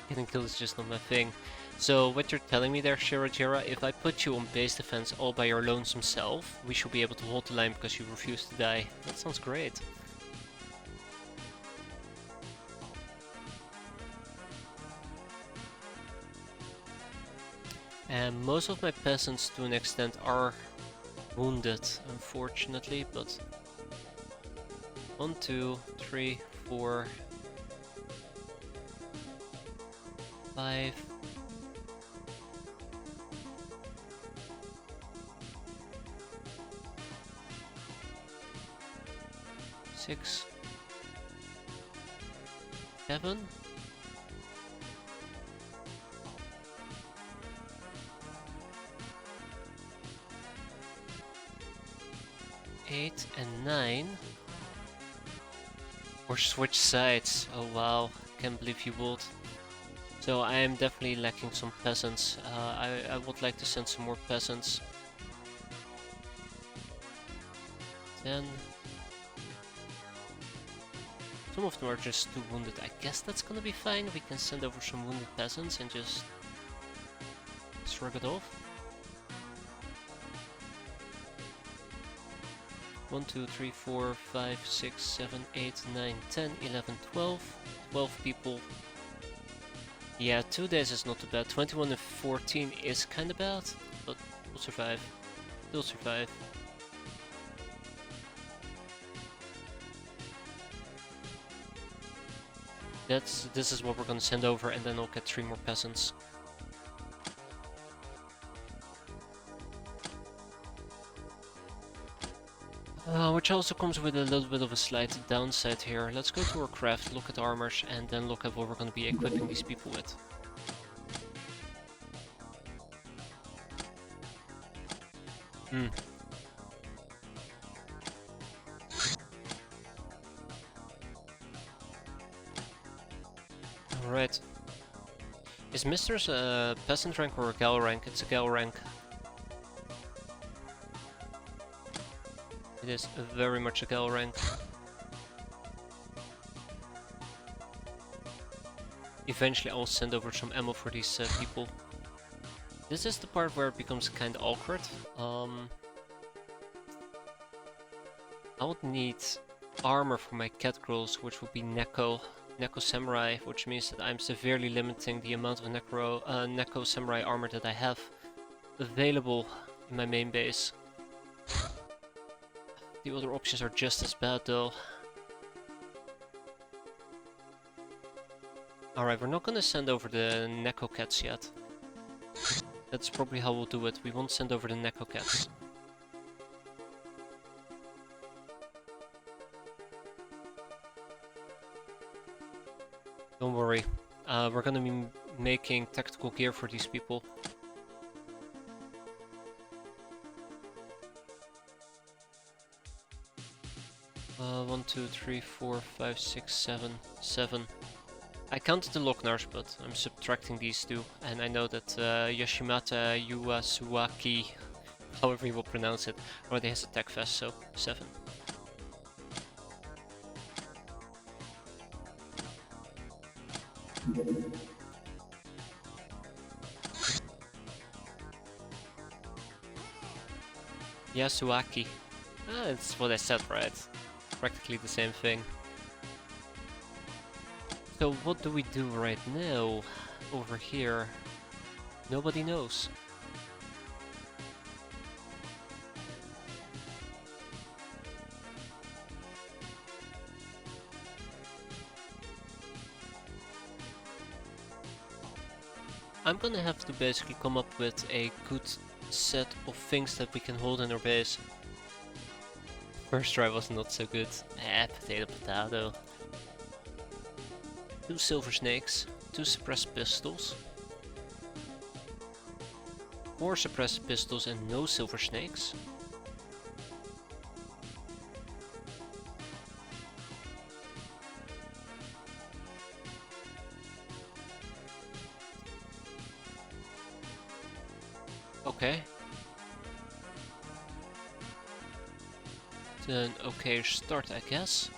A: Getting killed is just not my thing. So what you're telling me there, Shirajira, if I put you on base defense all by your lonesome self, we should be able to hold the line because you refuse to die. That sounds great. And most of my peasants to an extent are wounded, unfortunately, but 1, 2, 3, 4, 5. 6, 7. 8 and 9. Or switch sides. Oh wow, can't believe you would. So I am definitely lacking some peasants. I would like to send some more peasants. 10. Some of them are just too wounded. I guess that's gonna be fine. We can send over some wounded peasants and just shrug it off. 1, 2, 3, 4, 5, 6, 7, 8, 9, 10, 11, 12. 12 people. Yeah, 2 days is not too bad. 21 and 14 is kinda bad, but we'll survive. We'll survive. This is what we're gonna send over, and then I'll get 3 more peasants. Which also comes with a little bit of a slight downside here. Let's go to our craft, look at armors, and then look at what we're going to be equipping these people with. Alright. Is Mister's a peasant rank or a gal rank? It's a gal rank. It is very much a gal rank. Eventually I'll send over some ammo for these people. This is the part where it becomes kinda awkward. I would need armor for my cat girls, which would be Neko Samurai, which means that I'm severely limiting the amount of Neko Samurai armor that I have available in my main base. The other options are just as bad though. Alright, we're not gonna send over the Neko cats yet. That's probably how we'll do it. We won't send over the Neko cats. Don't worry. We're gonna be making tactical gear for these people. One, 2, 3, 4, 5, 6, 7, 7. I counted the Locknars, but I'm subtracting these two, and I know that Yoshimata Yuasuaki, however you will pronounce it, already has attack fast, so 7. Yasuaki. Ah, that's what I said, right? Practically the same thing. So what do we do right now over here? Nobody knows. I'm gonna have to basically come up with a good set of things that we can hold in our base. First try was not so good. Potato potato. 2 silver snakes, 2 suppressed pistols, 4 suppressed pistols and no silver snakes. Okay. Then okay start, I guess.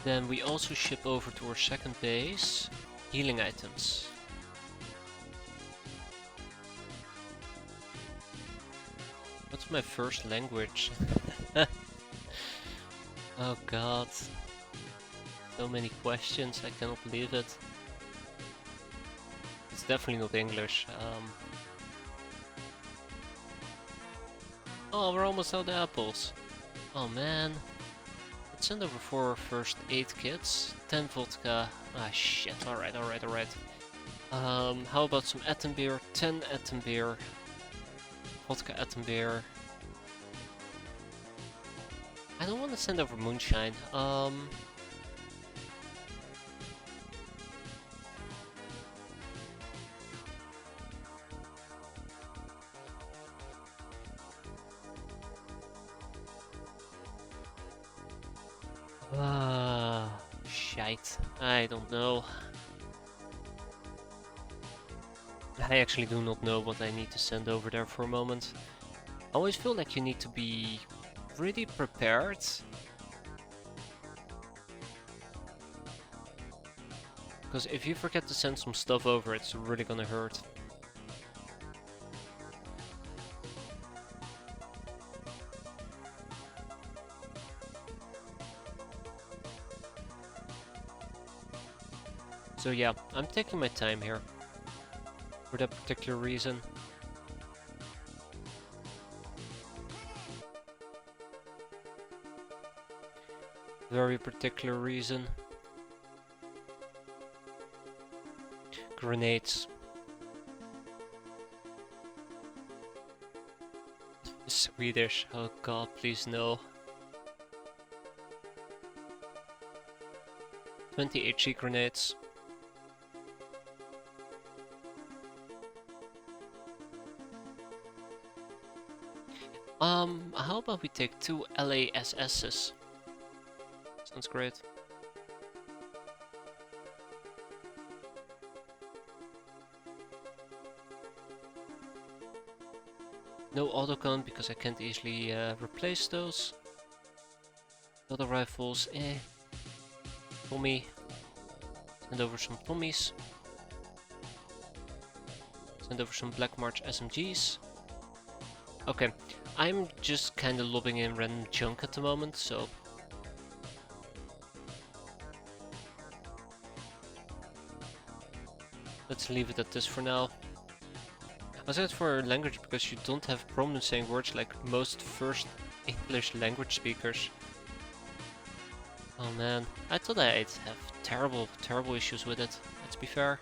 A: Then we also ship over to our second base healing items. What's my first language? Oh god. So many questions, I cannot believe it. It's definitely not English. Oh, we're almost out of apples. Oh man. Let's send over 4 first aid kits. 10 vodka. Ah shit, alright. How about some Ettenbeer? 10 Ettenbeer. Vodka Ettenbeer. I don't want to send over moonshine. Shite. I don't know. I actually do not know what I need to send over there for a moment. I always feel like you need to be pretty prepared. Because if you forget to send some stuff over, it's really gonna hurt. So yeah, I'm taking my time here. For that particular reason. Very particular reason. Grenades. Swedish. Oh god, please no. 20 HE grenades. How about we take 2 LASS's? Sounds great. No autogun because I can't easily replace those. Other rifles, Tommy. Send over some Tommies. Send over some Black March SMGs. Okay, I'm just kind of lobbing in random junk at the moment, so... let's leave it at this for now. I said for language because you don't have problems saying words like most first English language speakers. Oh man, I thought I'd have terrible issues with it, let's be fair.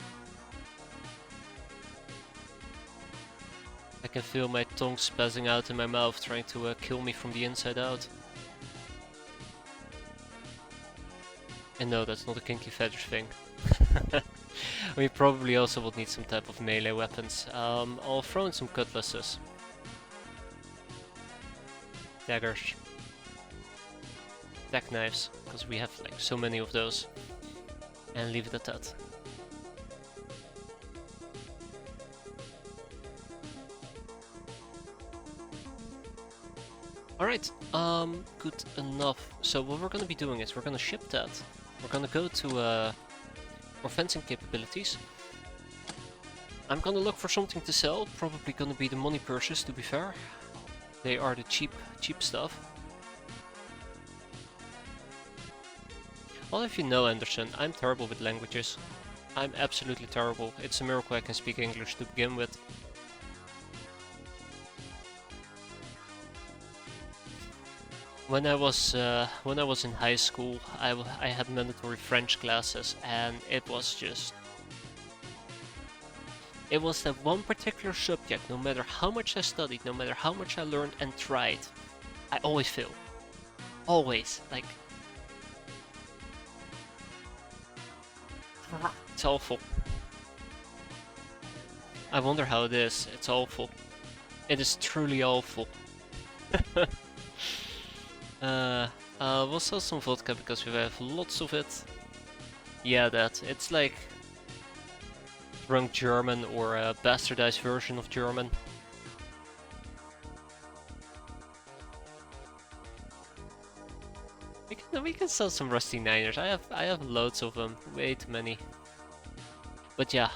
A: I can feel my tongue spazzing out in my mouth trying to kill me from the inside out. And no, that's not a kinky fetish thing. We probably also will need some type of melee weapons. I'll throw in some cutlasses. Daggers. Deck knives, because we have like so many of those. And leave it at that. Alright, good enough. So what we're gonna be doing is we're gonna ship that. We're gonna go to our fencing capabilities. I'm gonna look for something to sell, probably gonna be the money purses to be fair. They are the cheap stuff. Well, if you know Anderson, I'm terrible with languages. I'm absolutely terrible. It's a miracle I can speak English to begin with. When I was in high school, I had mandatory French classes, and it was that one particular subject. No matter how much I studied, no matter how much I learned and tried, I always fail. Always, like it's awful. I wonder how it is. It's awful. It is truly awful. We'll sell some vodka because we have lots of it. Yeah, that. It's like drunk German or a bastardized version of German. We can sell some rusty niners. I have loads of them, way too many. But yeah,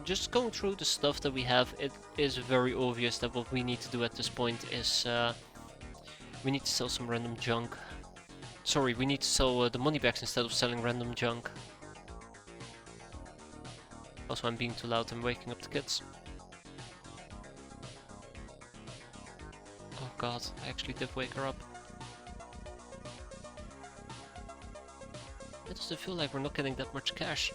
A: just going through the stuff that we have, it is very obvious that what we need to do at this point is we need to sell some random junk. Sorry, we need to sell the money bags instead of selling random junk. Also, I'm being too loud, I'm waking up the kids. Oh god, I actually did wake her up. Why does it feel like we're not getting that much cash?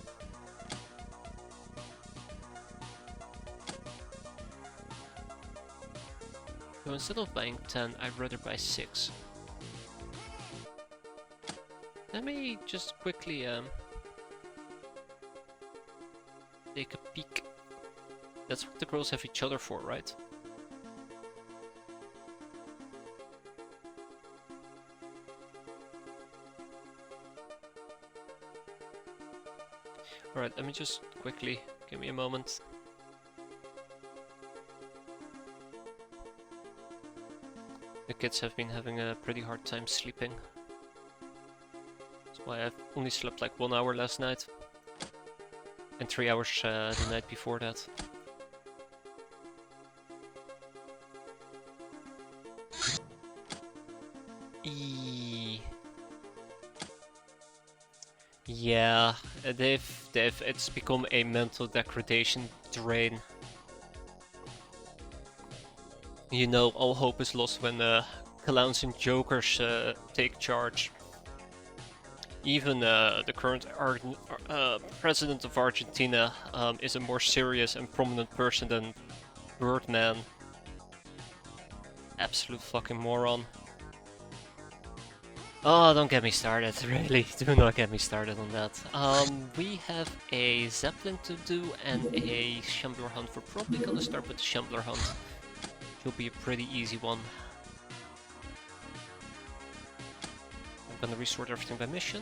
A: So instead of buying 10, I'd rather buy 6. Let me just quickly take a peek. That's what the girls have each other for, right? Alright, let me just quickly, give me a moment. The kids have been having a pretty hard time sleeping. That's why I've only slept like 1 hour last night. And 3 hours the night before that. Yeah, it's become a mental degradation drain. You know, all hope is lost when clowns and jokers take charge. Even the current president of Argentina is a more serious and prominent person than Birdman. Absolute fucking moron. Oh, don't get me started, really, do not get me started on that. We have a Zeppelin to do and a Shambler hunt. We're probably gonna start with the Shambler hunt. It'll be a pretty easy one. I'm gonna resort everything by mission.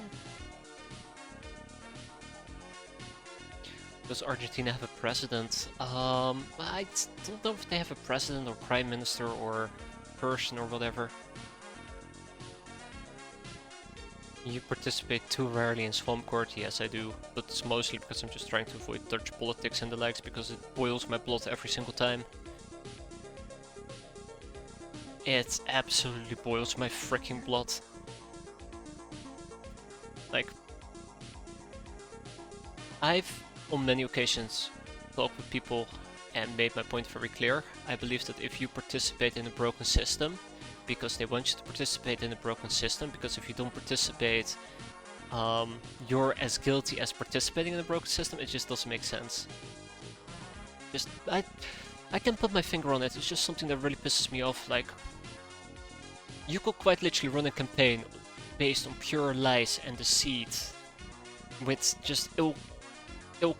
A: Does Argentina have a president? I don't know if they have a president or prime minister or person or whatever. You participate too rarely in Swamp Court? Yes, I do, but it's mostly because I'm just trying to avoid Dutch politics and the likes, because it boils my blood every single time. It absolutely boils my freaking blood. Like, I've on many occasions talked with people and made my point very clear. I believe that if you participate in a broken system, because they want you to participate in a broken system, because if you don't participate, you're as guilty as participating in a broken system. It just doesn't make sense. Just, I can put my finger on it, it's just something that really pisses me off. Like, you could quite literally run a campaign based on pure lies and deceit, with just ill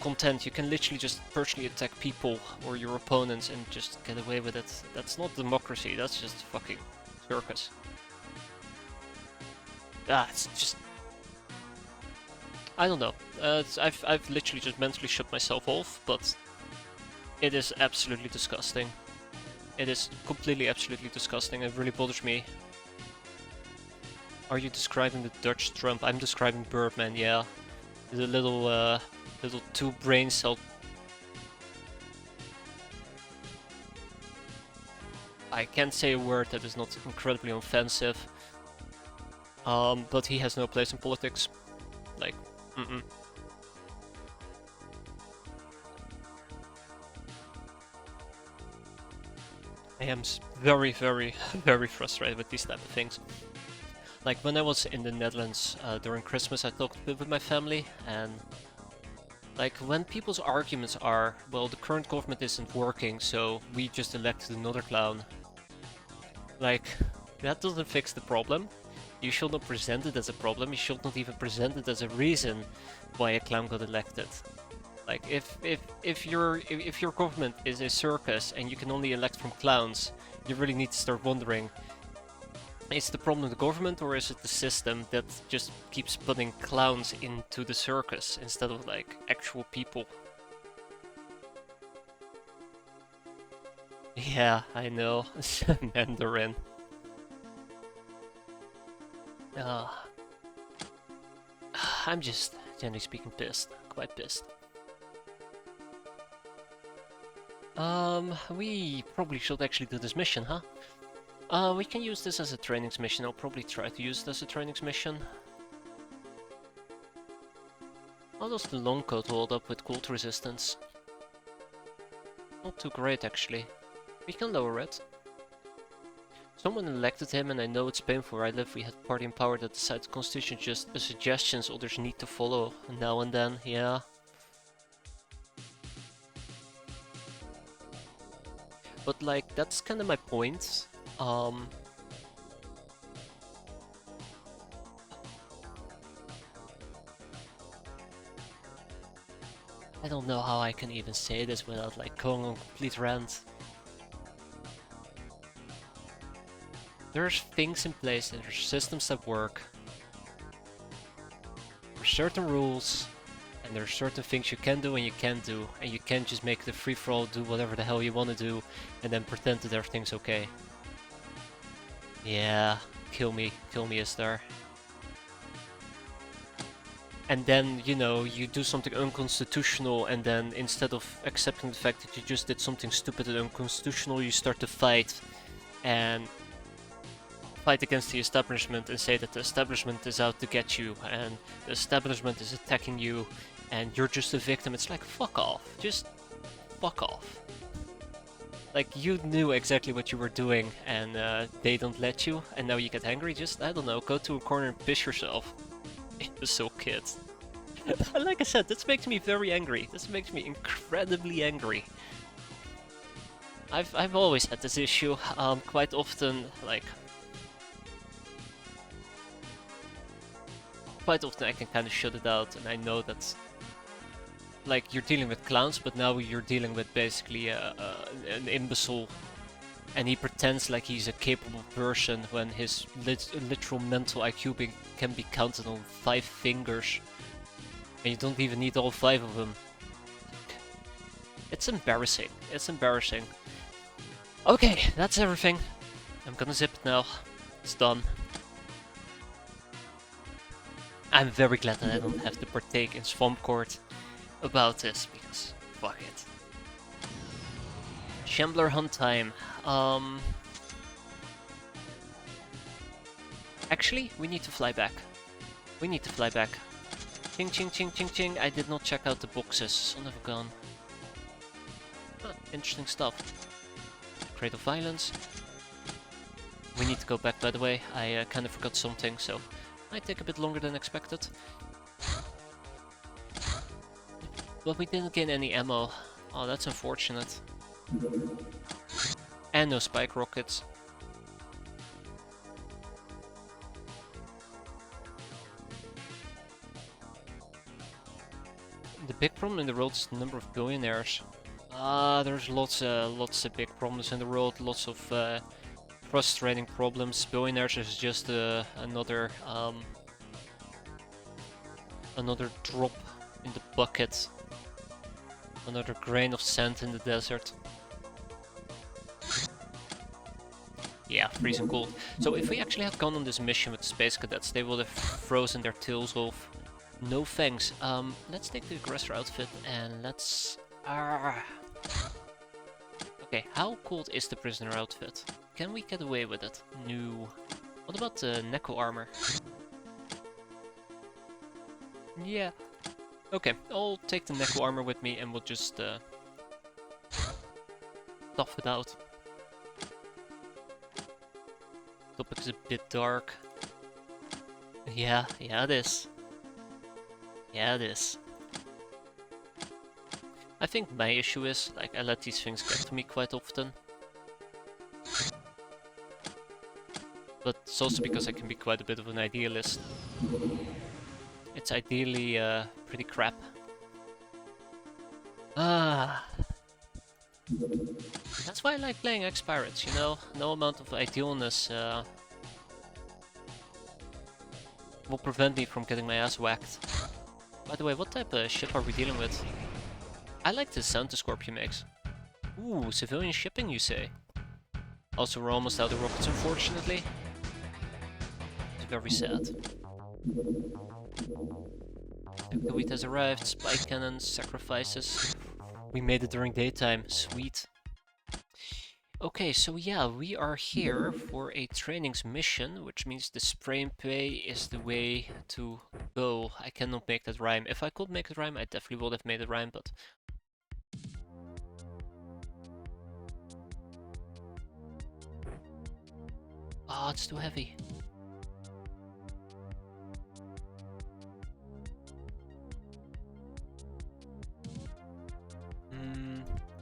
A: content. You can literally just personally attack people or your opponents and just get away with it. That's not democracy, that's just fucking circus. It's just... I don't know. I've literally just mentally shut myself off, but it is absolutely disgusting. It is completely, absolutely disgusting. It really bothers me. Are you describing the Dutch Trump? I'm describing Birdman, yeah. The little two brain cell. I can't say a word that is not incredibly offensive. But he has no place in politics. Like, I am very, very, very frustrated with these type of things. Like, when I was in the Netherlands during Christmas, I talked a bit with my family, and like, when people's arguments are, well, the current government isn't working, so we just elected another clown. Like, that doesn't fix the problem. You should not present it as a problem, you should not even present it as a reason why a clown got elected. Like, if your government is a circus and you can only elect from clowns, you really need to start wondering, is the problem the government or is it the system that just keeps putting clowns into the circus instead of like actual people? Yeah, I know. Mandarin. Uh, I'm just, generally speaking, pissed. Quite pissed. We probably should actually do this mission, huh? We can use this as a trainings mission. I'll probably try to use it as a trainings mission. How does the long coat hold up with cold resistance? Not too great, actually. We can lower it. Someone elected him, and I know it's painful where I live. We had party in power that decides the constitution is just suggestions others need to follow now and then, yeah. But like, that's kind of my point. I don't know how I can even say this without like going on complete rant. There's things in place and there's systems that work. There's certain rules and there's certain things you can do and you can't do, and you can't just make the free-for-all do whatever the hell you want to do and then pretend that everything's okay. Yeah, kill me is there. And then, you know, you do something unconstitutional, and then instead of accepting the fact that you just did something stupid and unconstitutional, you start to fight and fight against the establishment and say that the establishment is out to get you and the establishment is attacking you and you're just a victim. It's like, fuck off. Just fuck off. Like, you knew exactly what you were doing and they don't let you, and now you get angry. Just, I don't know, go to a corner and piss yourself. Imbecile kid. Like I said, this makes me very angry. This makes me incredibly angry. I've always had this issue. Quite often, like... Quite often I can kind of shut it out, and I know that... Like, you're dealing with clowns, but now you're dealing with basically an imbecile. And he pretends like he's a capable person when his literal mental IQ can be counted on 5 fingers. And you don't even need all 5 of them. It's embarrassing. It's embarrassing. Okay, that's everything. I'm gonna zip it now. It's done. I'm very glad that I don't have to partake in Swamp Court about this, because fuck it. Shambler hunt time. Actually, we need to fly back. We need to fly back. Ching ching ching ching ching. I did not check out the boxes. Son of a gun. Huh, interesting stuff. Crate of Violence. We need to go back, by the way. I kind of forgot something, so might take a bit longer than expected. But we didn't gain any ammo. Oh, that's unfortunate. And no spike rockets. The big problem in the world is the number of billionaires. There's lots of big problems in the world, lots of frustrating problems. Billionaires is just another drop in the bucket, another grain of sand in the desert. Yeah, freezing cold. So if we actually had gone on this mission with the space cadets, they would have frozen their tails off. No thanks. Let's take the aggressor outfit and let's... Okay, how cold is the prisoner outfit? Can we get away with it? No. What about the Neko armor? Yeah. Okay, I'll take the Neko armor with me and we'll just tough it out. Topic is a bit dark. Yeah, it is. Yeah, it is. I think my issue is, like, I let these things get to me quite often. But it's also because I can be quite a bit of an idealist. It's ideally pretty crap. That's why I like playing X-piratez, you know? No amount of idealness will prevent me from getting my ass whacked. By the way, what type of ship are we dealing with? I like the sound the Scorpion makes. Ooh, civilian shipping, you say? Also, we're almost out of rockets, unfortunately. It's very sad. The wheat has arrived. Spike cannons, sacrifices. We made it during daytime. Sweet. Okay, so yeah, we are here for a trainings mission, which means the spray and pray is the way to go. I cannot make that rhyme. If I could make it rhyme, I definitely would have made it rhyme, but... Oh, it's too heavy.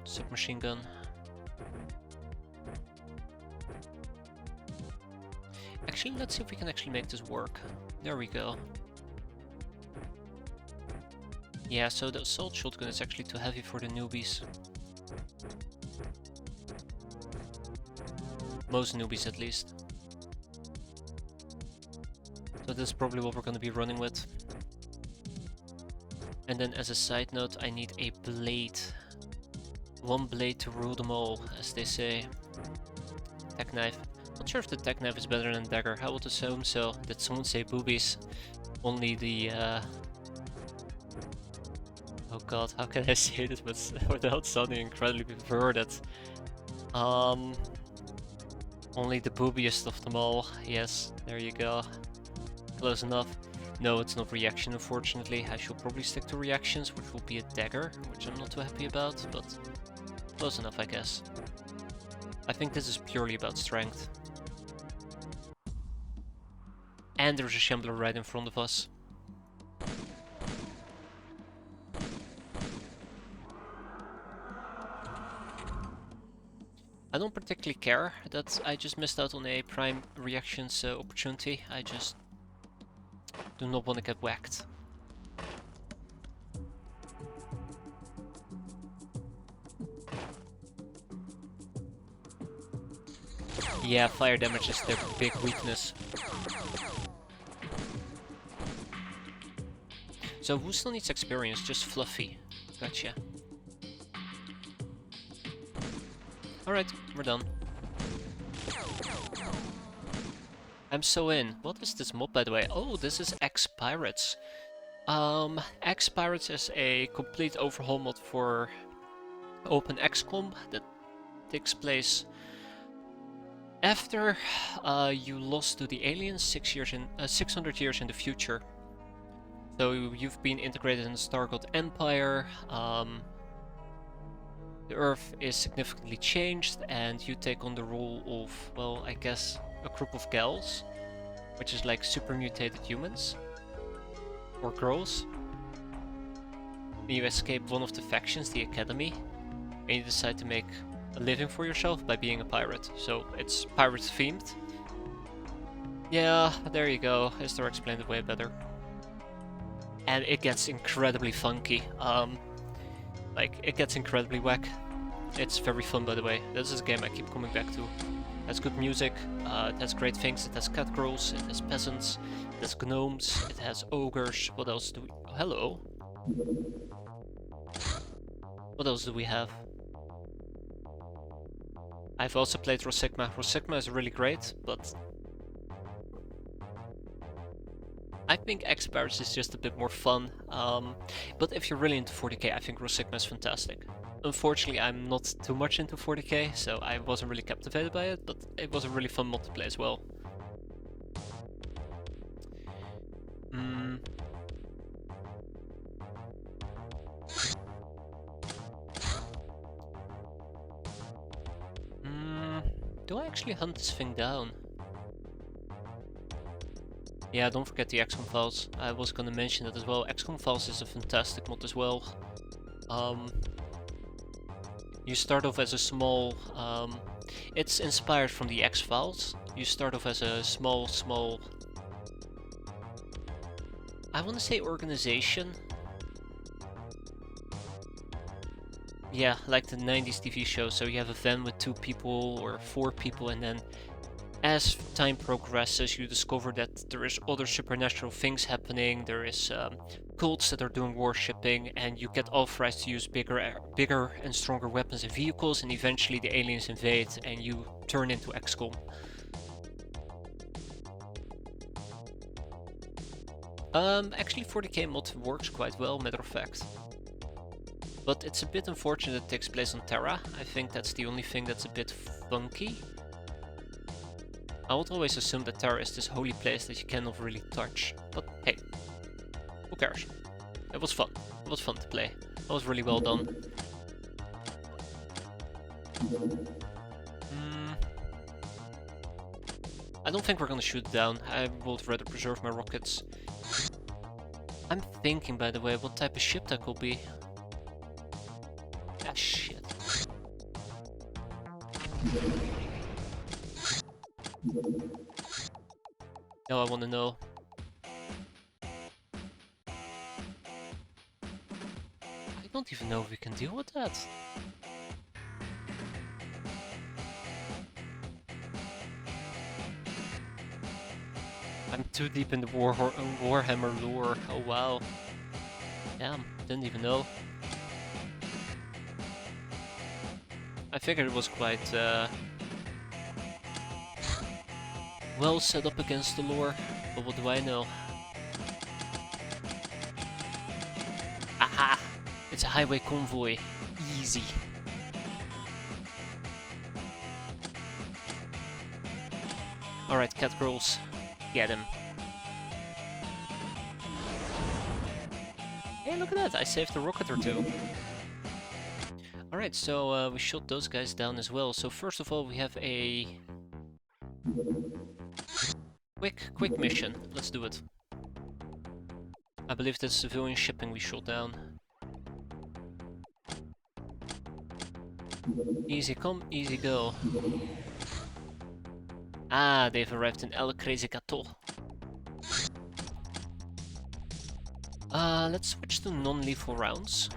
A: Submachine gun. Actually, let's see if we can actually make this work. There we go. Yeah, so the assault shotgun is actually too heavy for the newbies. Most newbies, at least. So this is probably what we're going to be running with. And then as a side note, I need a blade. One blade to rule them all, as they say. Tech knife. Not sure if the tech knife is better than dagger. I would assume so. Did someone say boobies? Only the oh god, how can I say this without sounding incredibly perverted? Only the boobiest of them all. Yes, there you go. Close enough. No, it's not reaction, unfortunately. I should probably stick to reactions, which will be a dagger, which I'm not too happy about, but close enough, I guess. I think this is purely about strength. And there's a shambler right in front of us. I don't particularly care that I just missed out on a prime reactions opportunity. I just do not want to get whacked. Yeah, fire damage is their big weakness. So who still needs experience? Just Fluffy. Gotcha. Alright, we're done. I'm so in. What is this mob, by the way? Oh, this is X-piratez. X-piratez is a complete overhaul mod for Open XCOM that takes place after you lost to the aliens 600 years in the future. So you've been integrated in the Star God Empire. The Earth is significantly changed, and you take on the role of, well, I guess, a group of gals, which is like super mutated humans or girls. You escape one of the factions, the Academy, and you decide to make a living for yourself by being a pirate. So it's pirate themed. Yeah, there you go. Esther explained it way better. And it gets incredibly funky. Like, it gets incredibly whack. It's very fun, by the way. This is a game I keep coming back to. It has good music, it has great things, it has cat girls, it has peasants, it has gnomes, it has ogres. What else do we... Oh, hello. What else do we have? I've also played Rosigma. Rosigma is really great, but I think X-piratez is just a bit more fun. But if you're really into 40k, I think Rosigma is fantastic. Unfortunately, I'm not too much into 40k, so I wasn't really captivated by it, but it was a really fun mod to play as well. Do I actually hunt this thing down? Yeah, don't forget the XCOM files. I was gonna mention that as well. XCOM files is a fantastic mod as well. You start off as a small... it's inspired from the X-Files. You start off as a small... I want to say organization. Yeah, like the 90s TV show. So you have a van with 2 people or 4 people, and then as time progresses, you discover that there is other supernatural things happening. There is cults that are doing warshipping, and you get authorized to use bigger and stronger weapons and vehicles, and eventually the aliens invade and you turn into XCOM. Actually 40k mod works quite well, matter of fact. But it's a bit unfortunate it takes place on Terra. I think that's the only thing that's a bit funky. I would always assume that Terra is this holy place that you cannot really touch. But hey, who cares? It was fun. It was fun to play. That was really well done. I don't think we're gonna shoot it down. I would rather preserve my rockets. I'm thinking, by the way, what type of ship that could be. Ah, shit. Now I want to know. I don't even know if we can deal with that. I'm too deep in the Warhammer lore. Oh wow. Damn, didn't even know. I figured it was quite well set up against the lore, but what do I know? Aha! It's a highway convoy. Easy. Alright, cat girls. Get him. Hey, look at that! I saved a rocket or two. Alright, so we shot those guys down as well. So first of all, we have a quick mission. Let's do it. I believe that's civilian shipping we shot down. Easy come, easy go. Ah, they've arrived in El Crazy Gato. Let's switch to non-lethal rounds.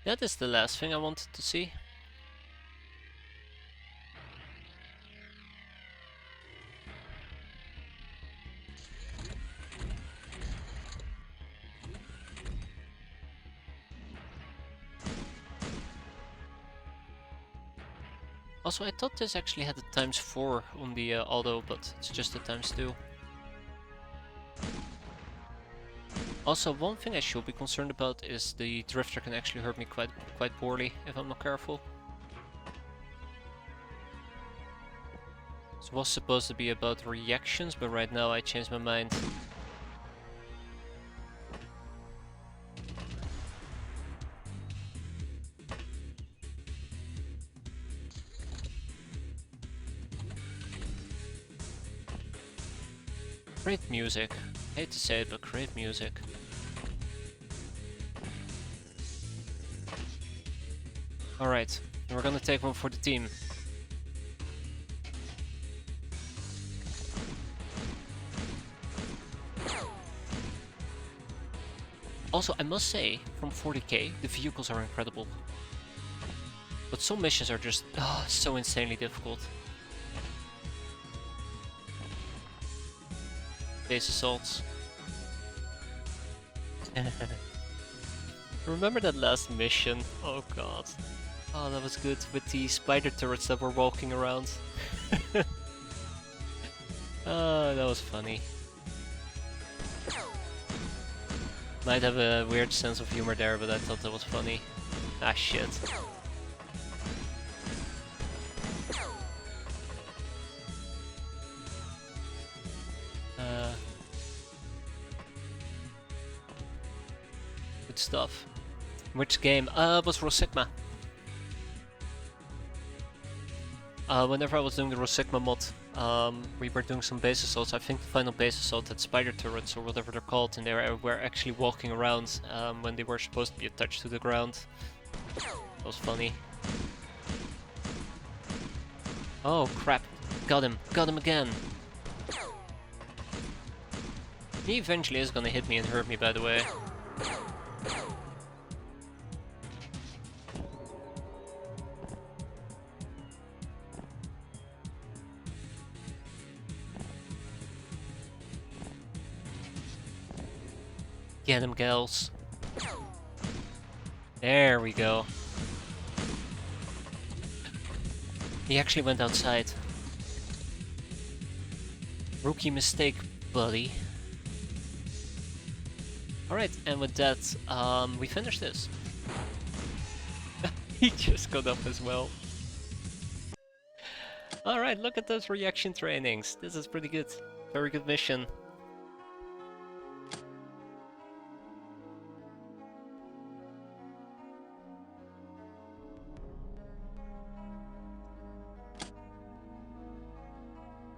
A: That is the last thing I wanted to see. Also, I thought this actually had a ×4 on the auto, but it's just a ×2. Also, one thing I should be concerned about is the drifter can actually hurt me quite poorly if I'm not careful. This was supposed to be about reactions, but right now I changed my mind. Great music. Hate to say it, but great music. Alright, we're gonna take one for the team. Also, I must say, from 40k, the vehicles are incredible. But some missions are just so insanely difficult. Base assaults. Remember that last mission? Oh god. Oh, that was good with the spider turrets that were walking around. Oh, that was funny. Might have a weird sense of humor there, but I thought that was funny. Ah, shit. Good stuff. Which game? Was Rosigma. Whenever I was doing the Rosigma mod, we were doing some base assaults. I think the final base assault had spider turrets or whatever they're called, and they were actually walking around when they were supposed to be attached to the ground. That was funny. Oh crap, got him again. He eventually is gonna hit me and hurt me, by the way. Get him, gals. There we go. He actually went outside. Rookie mistake, buddy. Alright, and with that, we finished this. He just got up as well. Alright, look at those reaction trainings. This is pretty good. Very good mission.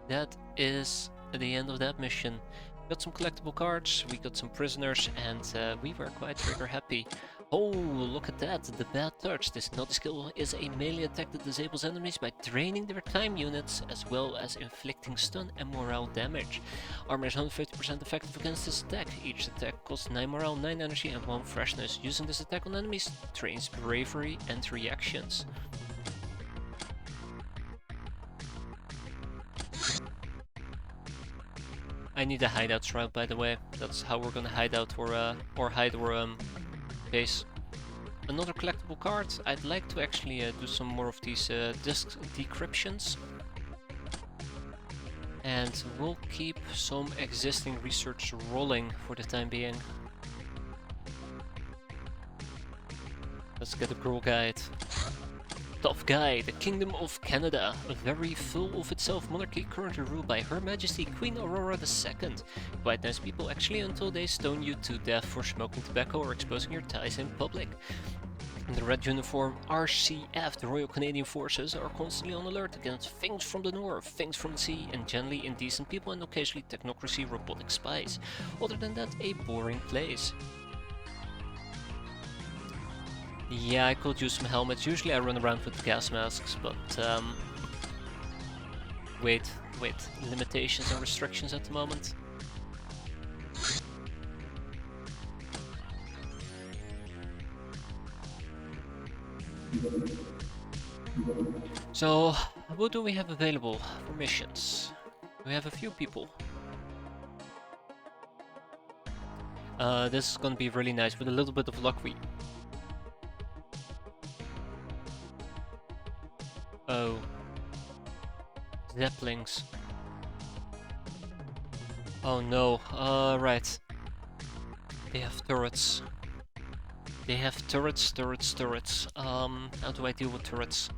A: That is the end of that mission. We got some collectible cards, we got some prisoners, and we were quite trigger happy. Oh, look at that, the bad touch. This naughty skill is a melee attack that disables enemies by draining their time units, as well as inflicting stun and morale damage. Armor is 150% effective against this attack. Each attack costs 9 morale, 9 energy and 1 freshness. Using this attack on enemies trains bravery and reactions. I need a hideout shroud, by the way. That's how we're gonna hide out or hide our base. Another collectible card. I'd like to actually do some more of these disk decryptions. And we'll keep some existing research rolling for the time being. Let's get a girl guide. Tough Guy, the Kingdom of Canada, a very full of itself monarchy currently ruled by Her Majesty Queen Aurora II. Quite nice people actually, until they stone you to death for smoking tobacco or exposing your ties in public. In the red uniform, RCF, the Royal Canadian Forces, are constantly on alert against things from the north, things from the sea, and generally indecent people and occasionally technocracy robotic spies. Other than that, a boring place. Yeah, I could use some helmets. Usually I run around with gas masks, but with limitations and restrictions at the moment. So, what do we have available for missions? We have a few people. This is gonna be really nice. With a little bit of luck, we... Oh. Zeppelins. Oh no, right. They have turrets. They have turrets. How do I deal with turrets?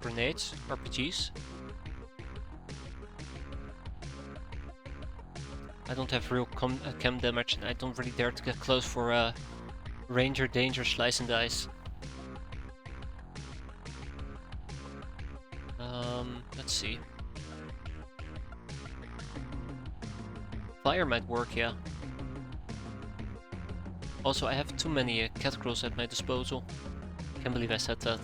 A: Grenades? RPGs? I don't have real chem damage and I don't really dare to get close for Ranger Danger Slice and Dice. Let's see. Fire might work, yeah. Also, I have too many cat girls at my disposal. Can't believe I said that.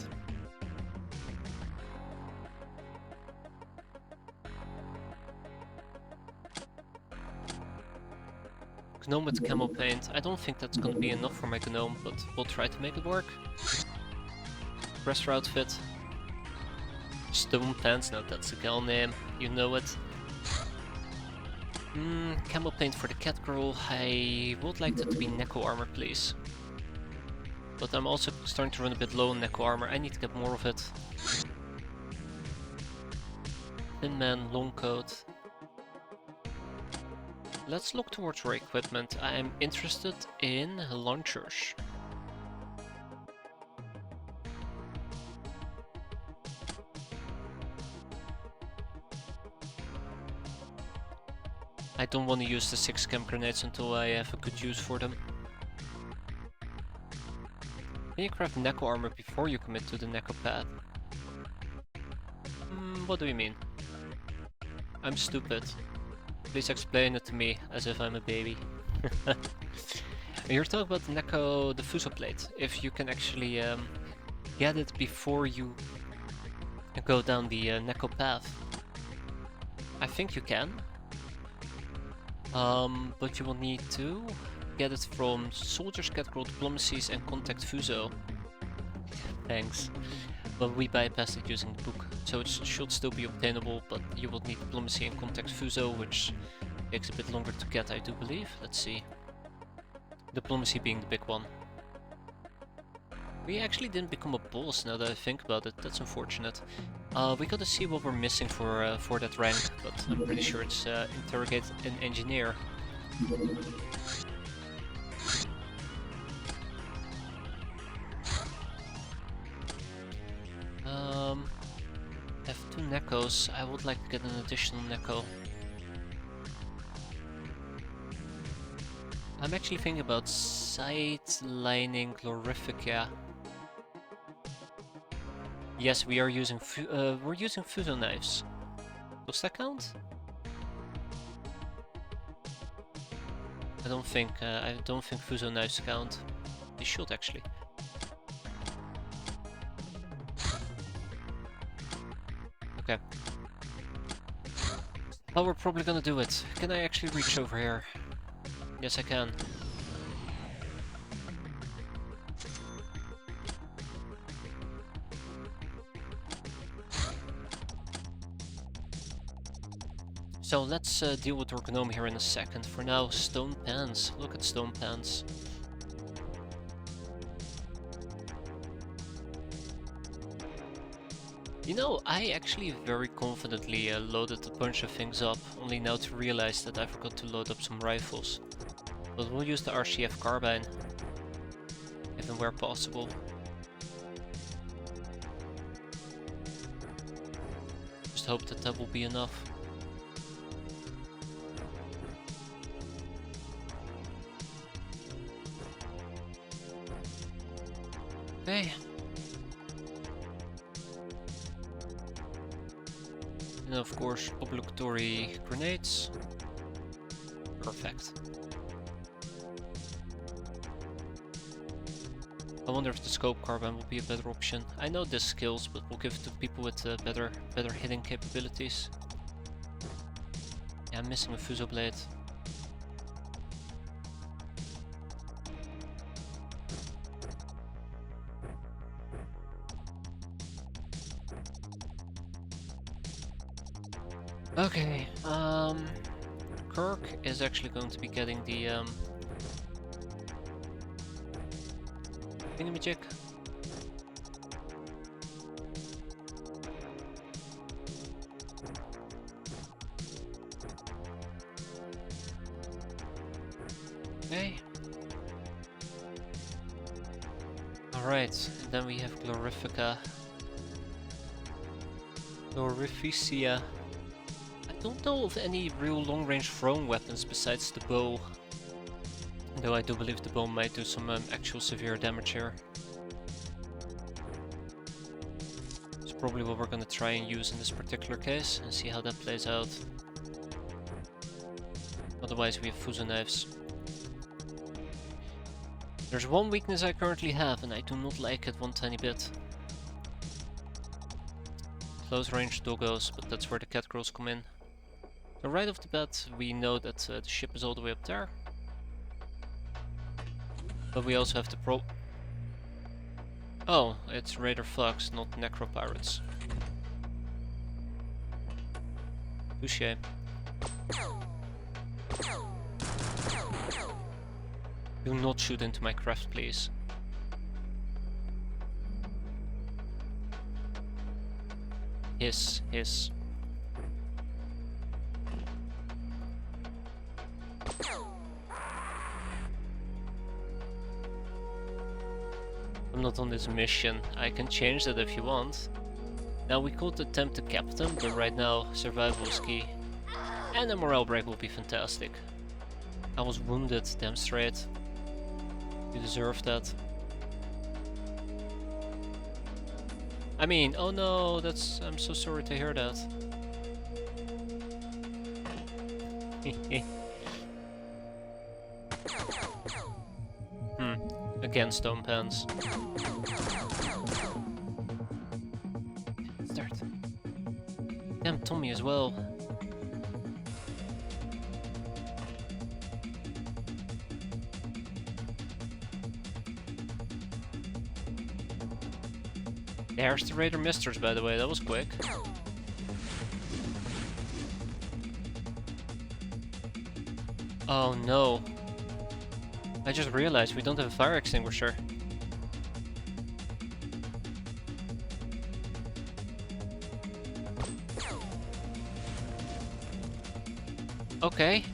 A: Gnome with camel paint. I don't think that's gonna be enough for my gnome, but we'll try to make it work. Dresser outfit. Stone pants, now that's a gal name, you know it. Camel paint for the cat girl. I would like that to be Neko armor, please. But I'm also starting to run a bit low on Neko armor. I need to get more of it. Thin man, long coat. Let's look towards our equipment. I'm interested in launchers. I don't want to use the 6 chem grenades until I have a good use for them. Can you craft Neko armor before you commit to the Neko path? What do you mean? I'm stupid. Please explain it to me as if I'm a baby. You're talking about the Neko diffuser plate. If you can actually get it before you go down the Neko path. I think you can. But you will need to get it from Soldiers, Catgirl, Diplomacies, and Contact Fuso. Thanks. But we bypassed it using the book, so it should still be obtainable, but you will need Diplomacy and Contact Fuso, which takes a bit longer to get, I do believe. Let's see. Diplomacy being the big one. We actually didn't become a boss, now that I think about it. That's unfortunate. We gotta see what we're missing for that rank, but I'm pretty sure it's Interrogate an Engineer. I have 2 Nekos. I would like to get an additional Neko. I'm actually thinking about sidelining Glorifica. Yes, we are using we're using Fuso knives. Does that count? I don't think Fuso knives count. They should actually. Okay. Well, we're probably gonna do it. Can I actually reach over here? Yes, I can. So let's deal with Orgnome here in a second. For now, stone pans. Look at stone pans. You know, I actually very confidently loaded a bunch of things up, only now to realize that I forgot to load up some rifles. But we'll use the RCF carbine, if and where possible. Just hope that that will be enough. Okay. And of course, obligatory grenades. Perfect. I wonder if the scope carbine will be a better option. I know this skills, but we'll give it to people with better hitting capabilities. Yeah, I'm missing a Fuso blade. Okay, Kirk is actually going to be getting the thingamajig. Okay. Alright, and then we have Glorifica. Glorificia. I don't know of any real long-range thrown weapons besides the bow. Though I do believe the bow might do some actual severe damage here. It's probably what we're gonna try and use in this particular case and see how that plays out. Otherwise we have Fuso knives. There's one weakness I currently have and I do not like it one tiny bit. Close range doggos, but that's where the cat girls come in. So right off the bat we know that the ship is all the way up there. But we also have the Oh, it's Raider Flux, not Necro Pirates. Touché. Do not shoot into my craft, please. Hiss, hiss. I'm not on this mission. I can change that if you want. Now we could attempt to cap them, but right now survival is key. And a morale break will be fantastic. I was wounded, damn straight. You deserve that. I mean, oh no, I'm so sorry to hear that. Again, stone pans. Start. Damn, Tommy as well. There's the Raider Misters, by the way, that was quick. Oh no. I just realized we don't have a fire extinguisher. Okay,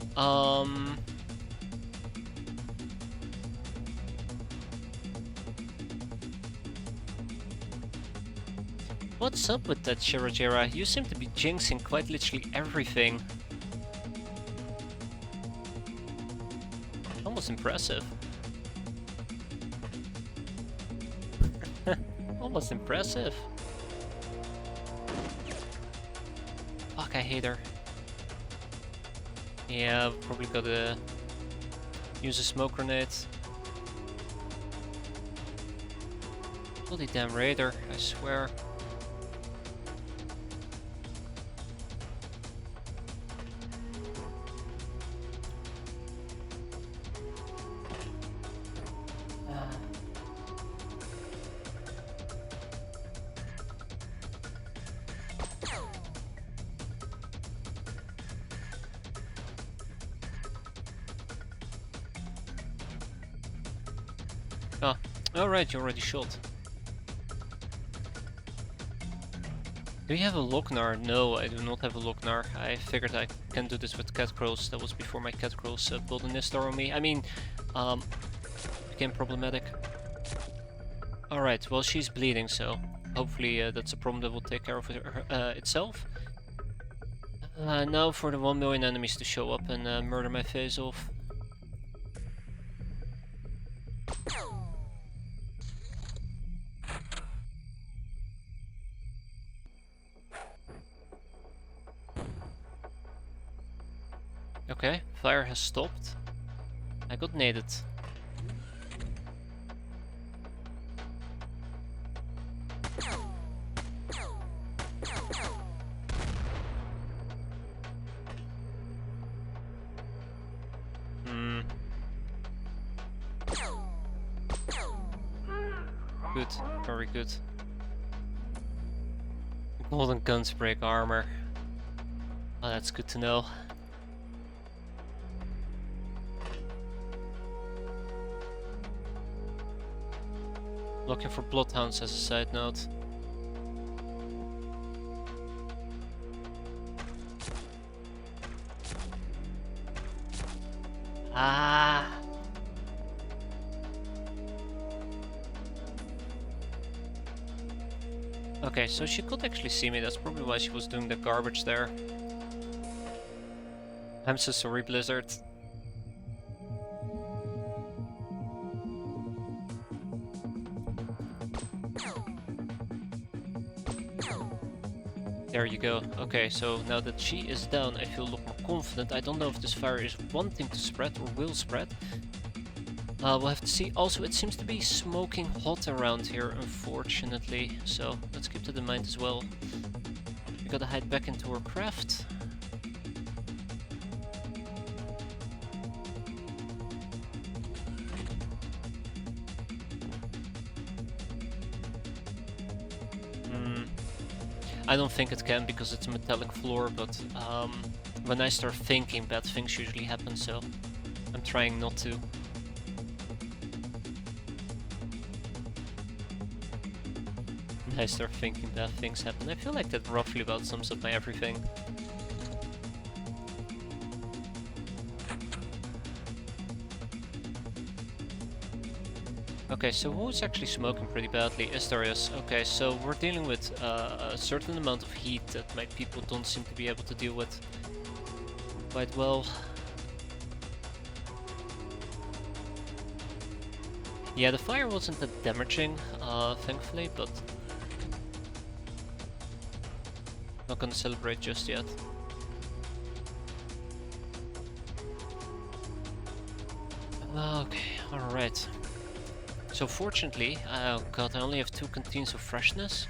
A: what's up with that Shirajira? You seem to be jinxing quite literally everything. Almost impressive. Almost impressive. Fuck, I hate her. Yeah, I've probably gotta use a smoke grenade. Bloody damn Raider, I swear. Oh, alright, you already shot. Do you have a Lochnar? No, I do not have a Lochnar. I figured I can do this with cat crows. That was before my cat crows pulled an Nistar on me. I mean, became problematic. Alright, well she's bleeding, so hopefully that's a problem that will take care of itself. Now for the 1 million enemies to show up and murder my face off. Okay, fire has stopped. I got naded. Good, very good. Golden guns break armor. Oh, that's good to know. Looking for bloodhounds as a side note. Ah! Okay, so she could actually see me, that's probably why she was doing the garbage there. I'm so sorry, Blizzard. There you go. Okay, so now that she is down, I feel a lot more confident. I don't know if this fire is wanting to spread or will spread. We'll have to see. Also, it seems to be smoking hot around here, unfortunately. So let's keep that in mind as well. We gotta hide back into our craft. I don't think it can because it's a metallic floor, but when I start thinking, bad things usually happen, so I'm trying not to. When I start thinking bad things happen, I feel like that roughly about sums up my everything. Okay, so who's actually smoking pretty badly? Astarius. Okay, so we're dealing with a certain amount of heat that my people don't seem to be able to deal with quite well. Yeah, the fire wasn't that damaging, thankfully, but not gonna celebrate just yet. Okay, alright. So fortunately, oh god, I only have 2 canteens of freshness.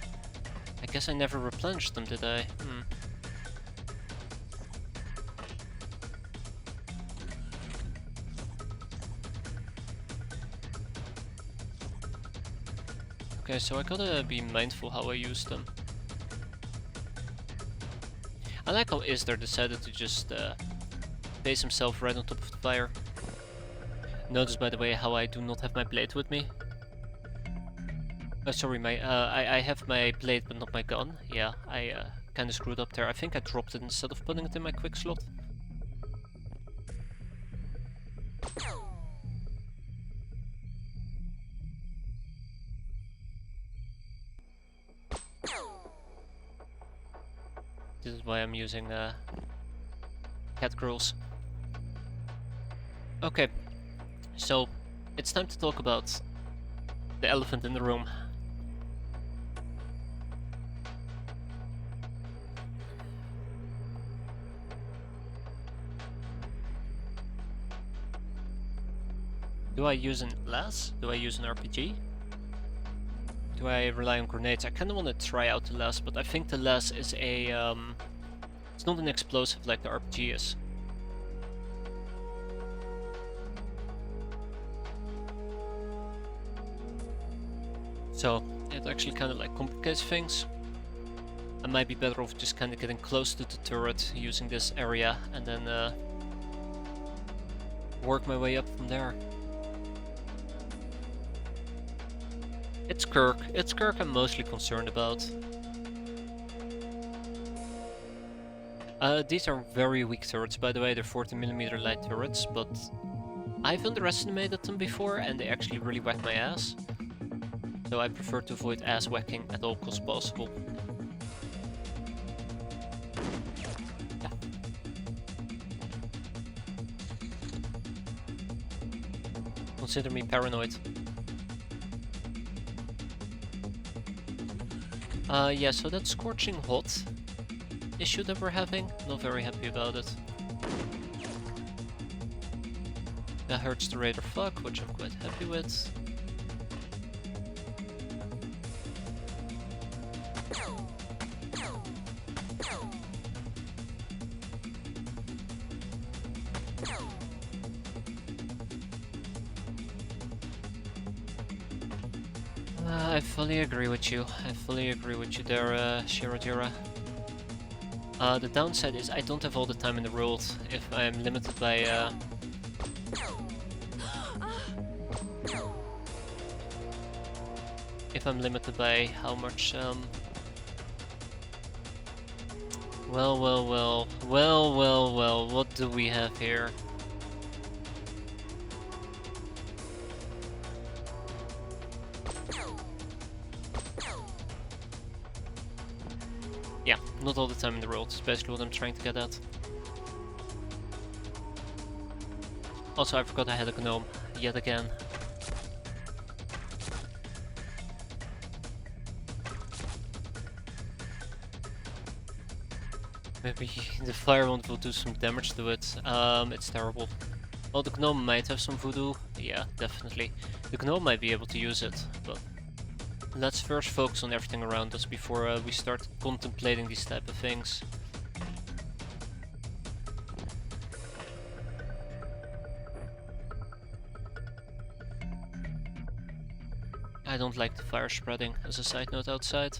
A: I guess I never replenished them, did I? Okay, so I gotta be mindful how I use them. I like how Isdar decided to just place himself right on top of the fire. Notice, by the way, how I do not have my blade with me. Oh, sorry, I have my blade but not my gun. Yeah, I kinda screwed up there. I think I dropped it instead of putting it in my quick slot. This is why I'm using cat girls. Okay, so it's time to talk about the elephant in the room. Do I use an LAS? Do I use an RPG? Do I rely on grenades? I kinda wanna try out the LAS, but I think the LAS is a it's not an explosive like the RPG is. So it actually kind of like complicates things. I might be better off just kind of getting close to the turret using this area and then work my way up from there. It's Kirk. It's Kirk I'm mostly concerned about. These are very weak turrets, by the way. They're 40mm light turrets, but I've underestimated them before and they actually really whack my ass. So I prefer to avoid ass whacking at all costs possible. Yeah. Consider me paranoid. Yeah, so that scorching hot issue that we're having, not very happy about it. That hurts the rate of fuck, which I'm quite happy with. I fully agree with you. I fully agree with you there, Shirodira. The downside is I don't have all the time in the world if I'm limited by if I'm limited by how much well, what do we have here? Yeah, not all the time in the world, is basically what I'm trying to get at. Also, I forgot I had a gnome, yet again. Maybe the fire wand will do some damage to it. It's terrible. Well, the gnome might have some voodoo. Yeah, definitely. The gnome might be able to use it, but let's first focus on everything around us before we start contemplating these type of things. I don't like the fire spreading, as a side note outside.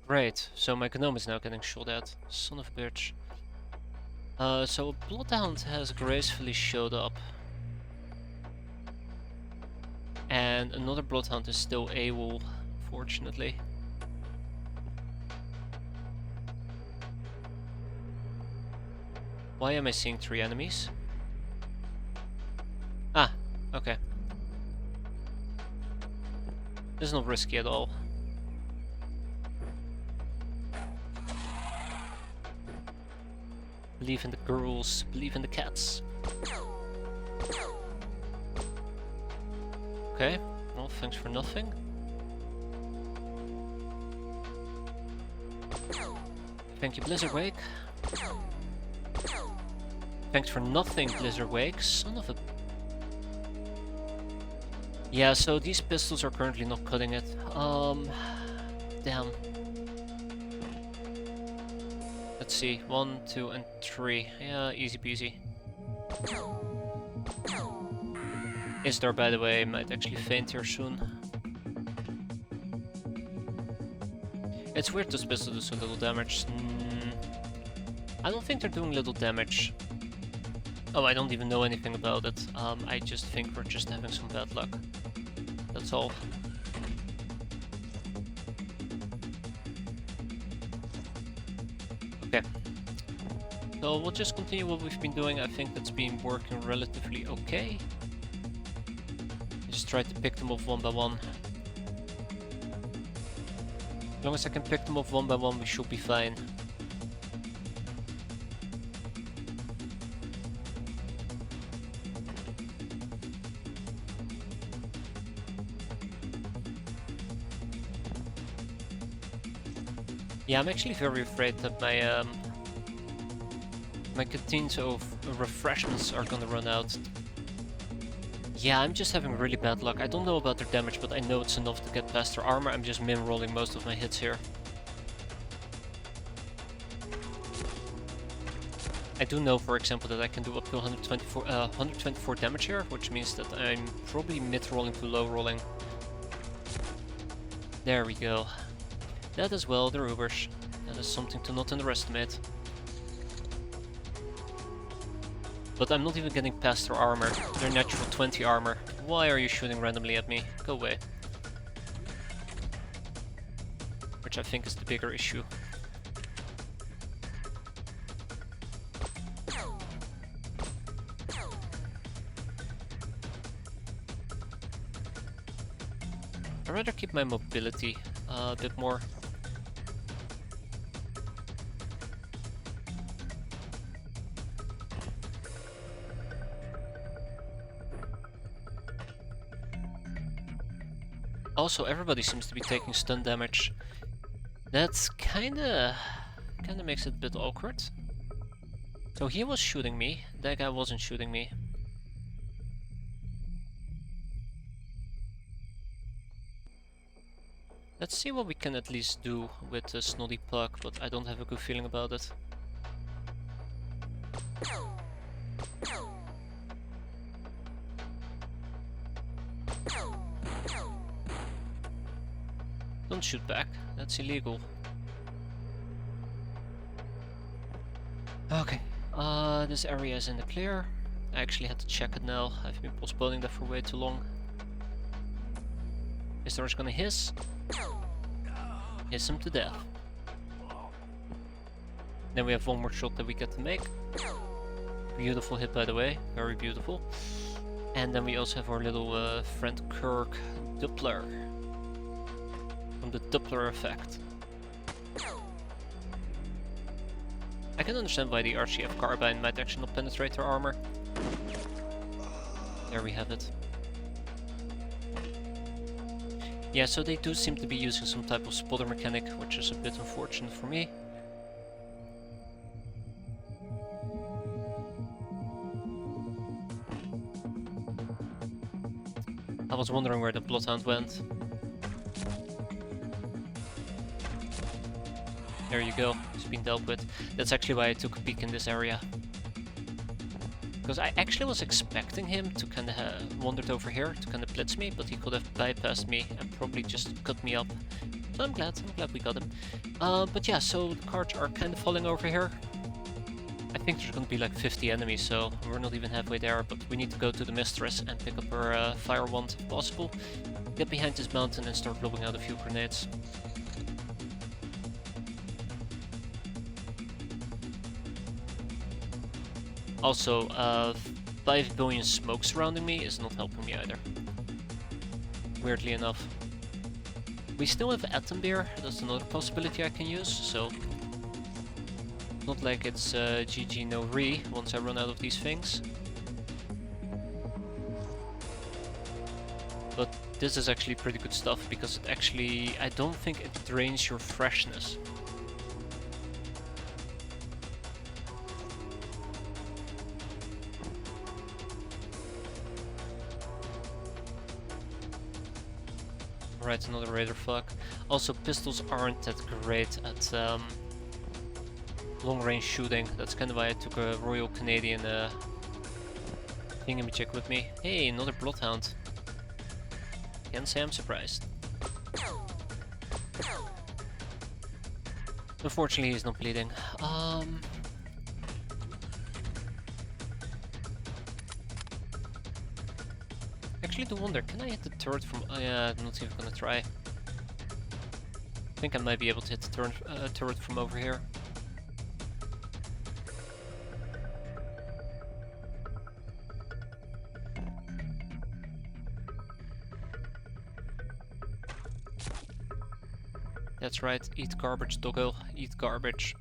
A: Great, so my gnome is now getting shot at. Son of a bitch. So a bloodhound has gracefully showed up. And another bloodhound is still AWOL, fortunately. Why am I seeing 3 enemies? Ah, okay. This is not risky at all. Believe in the girls, believe in the cats. Okay, well, thanks for nothing. Thank you, Blizzard Wake. Thanks for nothing, Blizzard Wake. Son of a... Yeah, so these pistols are currently not cutting it. Damn. let's see. 1, 2, and 3. Yeah, easy peasy. Istar, by the way, might actually faint here soon. It's weird this pistol does so little damage. I don't think they're doing little damage. Oh, I don't even know anything about it. I just think we're just having some bad luck. That's all. Okay. So we'll just continue what we've been doing. I think that's been working relatively okay. Just try to pick them off one by one. As long as I can pick them off one by one, we should be fine. Yeah, I'm actually very afraid that my canteens of refreshments are gonna run out. Yeah, I'm just having really bad luck. I don't know about their damage, but I know it's enough to get past their armor. I'm just min-rolling most of my hits here. I do know, for example, that I can do up to 124 damage here, which means that I'm probably mid-rolling to low-rolling. There we go. That as well, the Ubers. That is something to not underestimate. But I'm not even getting past their armor. Their natural 20 armor. Why are you shooting randomly at me? Go away. Which I think is the bigger issue. I'd rather keep my mobility a bit more. Also, everybody seems to be taking stun damage. That's kinda makes it a bit awkward. So he was shooting me, that guy wasn't shooting me. Let's see what we can at least do with the Snotty Puck, but I don't have a good feeling about it. Don't shoot back, that's illegal. Okay, this area is in the clear. I actually had to check it now, I've been postponing that for way too long. Istar's gonna hiss. Hiss him to death. Then we have one more shot that we get to make. Beautiful hit, by the way, very beautiful. And then we also have our little friend Kirk Doppler. From the Doppler effect. I can understand why the RCF carbine might actually not penetrate their armor. There we have it. Yeah, so they do seem to be using some type of spotter mechanic, which is a bit unfortunate for me. I was wondering where the Bloodhound went. There you go, it's been dealt with. That's actually why I took a peek in this area. Because I actually was expecting him to kind of wandered over here to kind of blitz me, but he could have bypassed me and probably just cut me up. So I'm glad we got him. But yeah, so the cards are kind of falling over here. I think there's going to be like 50 enemies, so we're not even halfway there, but we need to go to the Mistress and pick up her fire wand if possible. Get behind this mountain and start blowing out a few grenades. Also, 5 billion smoke surrounding me is not helping me either. Weirdly enough. We still have Atom Beer, that's another possibility I can use, so... Not like it's GG no re once I run out of these things. But this is actually pretty good stuff, because it actually... I don't think it drains your freshness. Right, another Raider fuck. Also, pistols aren't that great at long range shooting. That's kind of why I took a Royal Canadian thingamajig with me. Hey, another Bloodhound. Can't say I'm surprised. Unfortunately, he's not bleeding. Actually, do wonder, can I hit the turret from... Oh yeah, I'm not even gonna try. I think I might be able to hit the turret from over here. That's right, eat garbage, doggo, eat garbage.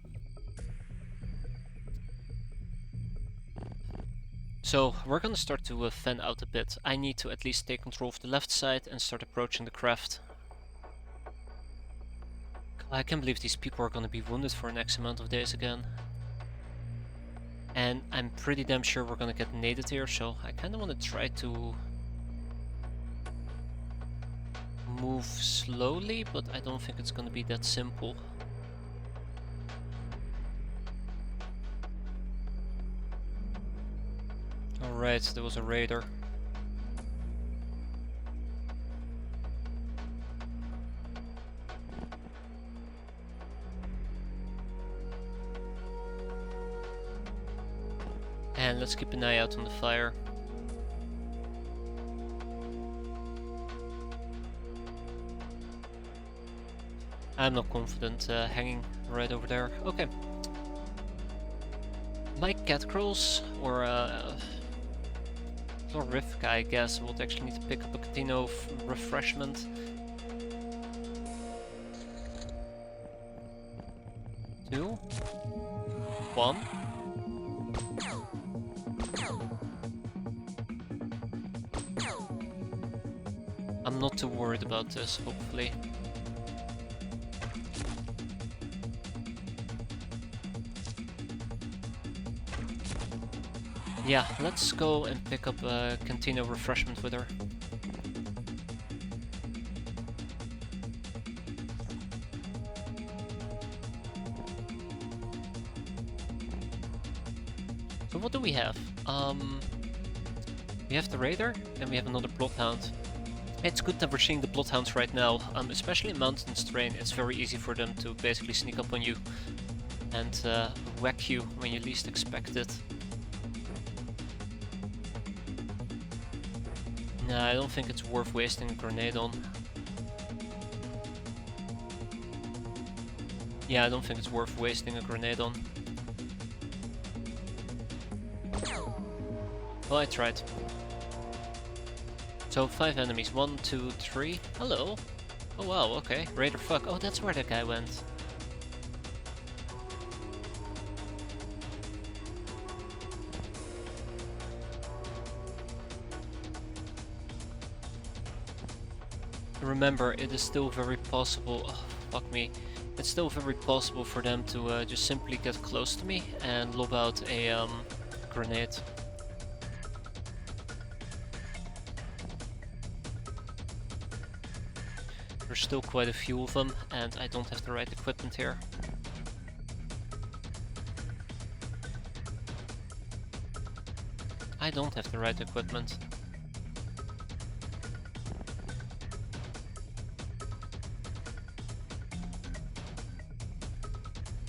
A: So, we're gonna start to fan out a bit. I need to at least take control of the left side and start approaching the craft. I can't believe these people are gonna be wounded for an X amount of days again. And I'm pretty damn sure we're gonna get naded here, so I kinda wanna try to move slowly, but I don't think it's gonna be that simple. Alright, there was a raider. And let's keep an eye out on the fire. I'm not confident hanging right over there. Okay. My cat crawls, or Rivka, I guess, would actually need to pick up a canteen of refreshment. Two. One. I'm not too worried about this, hopefully. Yeah, let's go and pick up a canteen of refreshment with her. So what do we have? We have the Raider, and we have another Bloodhound. It's good that we're seeing the Bloodhounds right now, especially in Mountains terrain. It's very easy for them to basically sneak up on you and whack you when you least expect it. Nah, I don't think it's worth wasting a grenade on. Yeah, I don't think it's worth wasting a grenade on. Well, I tried. So 5 enemies, 1, 2, 3. Hello. Oh wow, okay. Raider fuck. Oh, that's where that guy went. Remember, it is still very possible. Oh, fuck me. It's still very possible for them to just simply get close to me and lob out a grenade. There's still quite a few of them, and I don't have the right equipment here. I don't have the right equipment.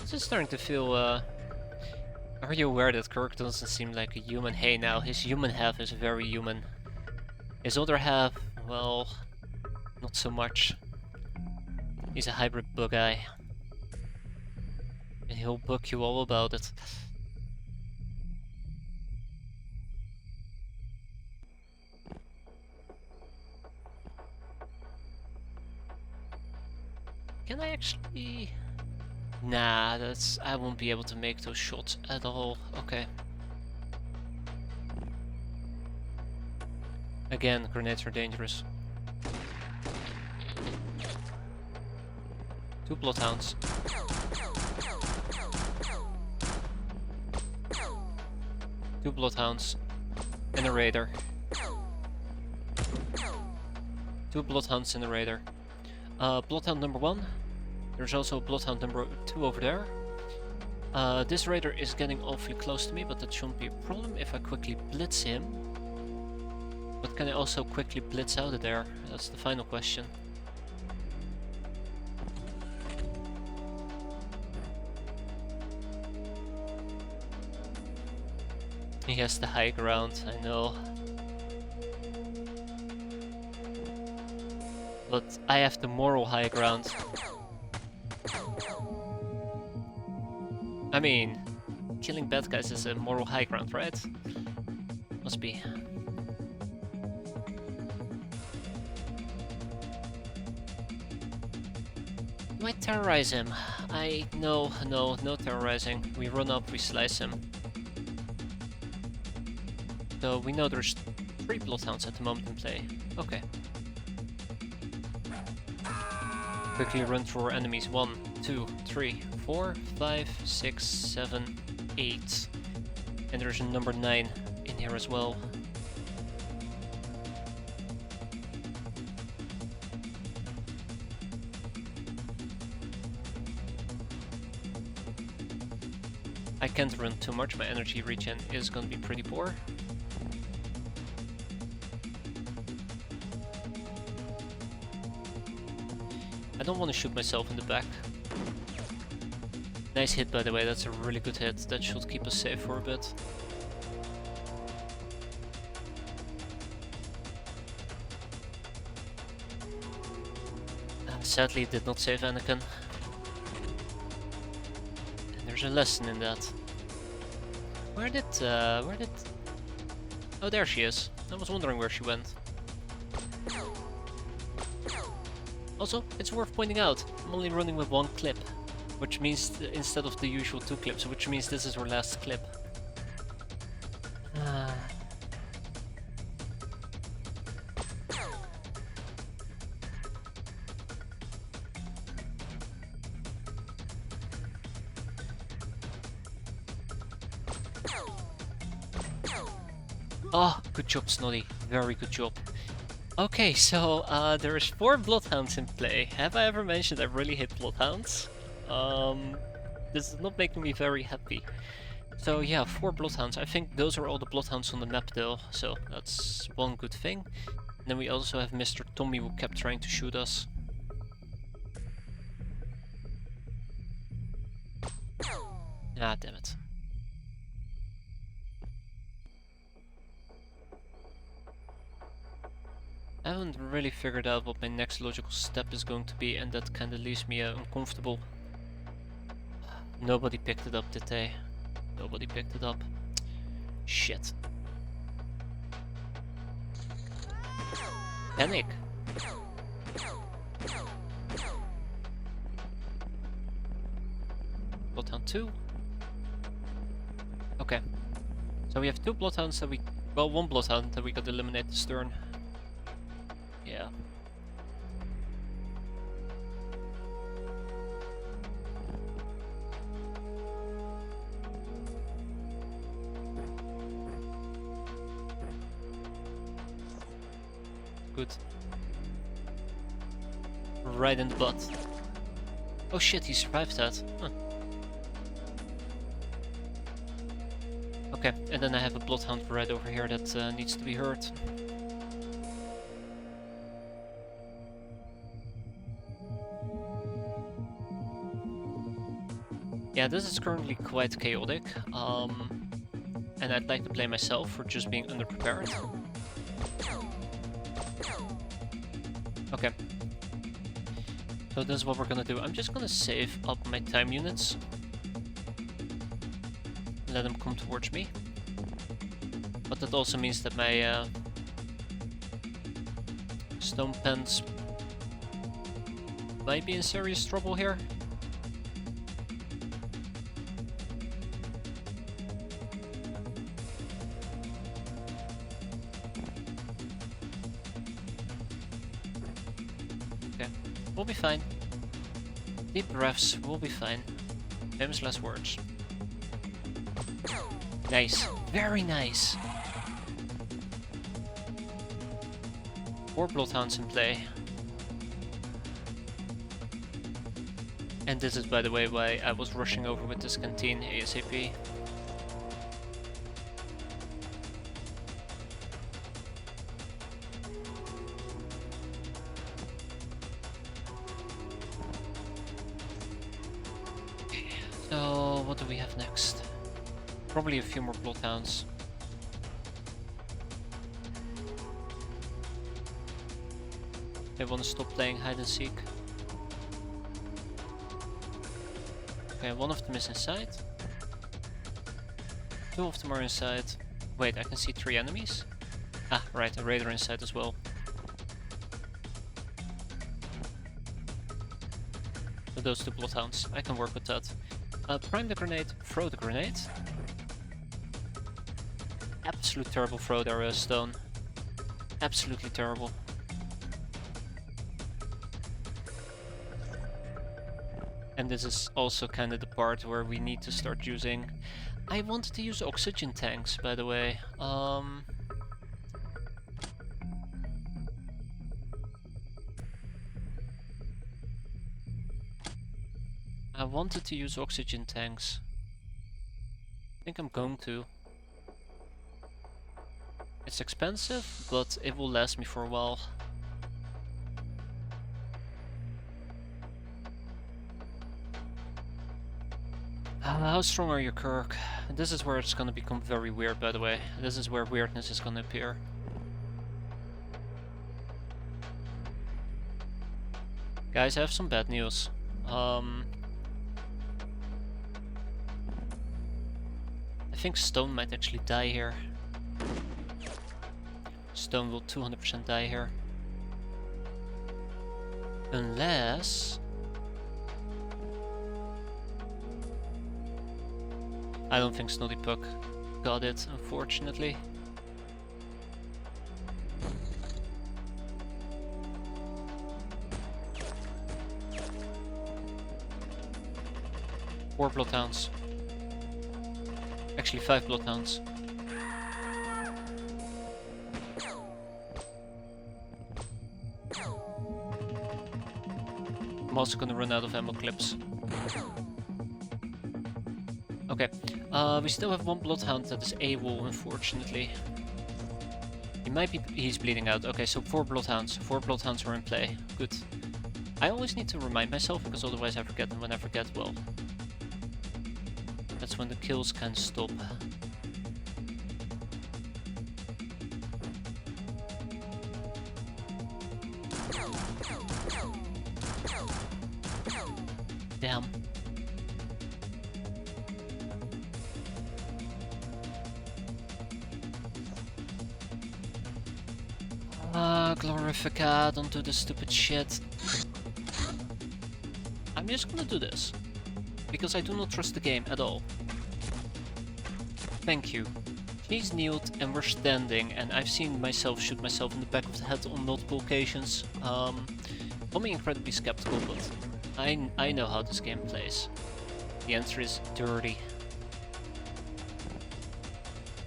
A: It's just starting to feel, Are you aware that Kirk doesn't seem like a human? Hey now, his human half is very human. His other half, well, not so much. He's a hybrid bug guy. And he'll bug you all about it. Can I actually... Nah, I won't be able to make those shots at all. Okay. Again, grenades are dangerous. 2 Bloodhounds. 2 Bloodhounds. And a Raider. 2 Bloodhounds and a Raider. Bloodhound number 1. There's also Bloodhound number 2 over there. This raider is getting awfully close to me, but that shouldn't be a problem if I quickly blitz him. But can I also quickly blitz out of there? That's the final question. He has the high ground, I know. But I have the moral high ground. I mean, killing bad guys is a moral high ground, right? Must be. Do I terrorize him? No terrorizing. We run up, we slice him. So we know there's 3 bloodhounds at the moment in play. Okay. Quickly run through our enemies. 1, 2, 3, 4, 5, 6, 7, 8. And there's a number 9 in here as well. I can't run too much, my energy regen is gonna be pretty poor. I don't want to shoot myself in the back. Nice hit, by the way, that's a really good hit. That should keep us safe for a bit. Sadly, it did not save Anakin. And there's a lesson in that. Where did... Oh, there she is. I was wondering where she went. Also, it's worth pointing out, I'm only running with 1 clip, which means instead of the usual 2 clips, which means this is our last clip. Oh, good job, Snoddy. Very good job. Okay, so there is 4 bloodhounds in play. Have I ever mentioned I really hate bloodhounds? This is not making me very happy. So yeah, 4 bloodhounds. I think those are all the bloodhounds on the map though, so that's one good thing. And then we also have Mr. Tommy who kept trying to shoot us. Ah, damn it. I haven't really figured out what my next logical step is going to be, and that kinda leaves me uncomfortable. Nobody picked it up, did they? Nobody picked it up. Shit. Panic! Bloodhound 2. Okay. So we have 2 bloodhounds that we... Well, 1 bloodhound that we got eliminated stern. Yeah. Good. Right in the butt. Oh shit, he survived that. Huh. Okay, and then I have a bloodhound right over here that needs to be hurt. Yeah, this is currently quite chaotic, and I'd like to blame myself for just being underprepared. Okay. So this is what we're gonna do. I'm just gonna save up my time units. Let them come towards me. But that also means that my stone pens might be in serious trouble here. We'll be fine. Deep breaths, we'll be fine. Famous last words. Nice. Very nice. 4 bloodhounds in play. And this is, by the way, why I was rushing over with this canteen ASAP. So, what do we have next? Probably a few more bloodhounds. They want to stop playing hide and seek. Okay, one of them is inside. Two of them are inside. Wait, I can see 3 enemies? Ah, right, a raider inside as well. So those 2 bloodhounds, I can work with that. Prime the grenade, throw the grenade. Absolute terrible throw there, Stone. Absolutely terrible. And this is also kind of the part where we need to start using... I wanted to use oxygen tanks, by the way. I wanted to use oxygen tanks. I think I'm going to. It's expensive, but it will last me for a while. How strong are you, Kirk? This is where it's gonna become very weird, by the way. This is where weirdness is gonna appear. Guys, I have some bad news. I think Stone might actually die here. Stone will 200% die here. Unless... I don't think Snotty Puck got it, unfortunately. Four bloodhounds. Actually 5 bloodhounds. I'm also gonna run out of ammo clips. Okay, we still have 1 bloodhound that is AWOL, unfortunately. He's bleeding out. Okay, so 4 bloodhounds. 4 bloodhounds are in play. Good. I always need to remind myself, because otherwise I forget, and when I forget, well... that's when the kills can stop. Damn. Glorifica, don't do this stupid shit. I'm just gonna do this. Because I do not trust the game at all. Thank you. She's kneeled and we're standing, and I've seen myself shoot myself in the back of the head on multiple occasions. I'm incredibly skeptical, but I know how this game plays. The answer is dirty.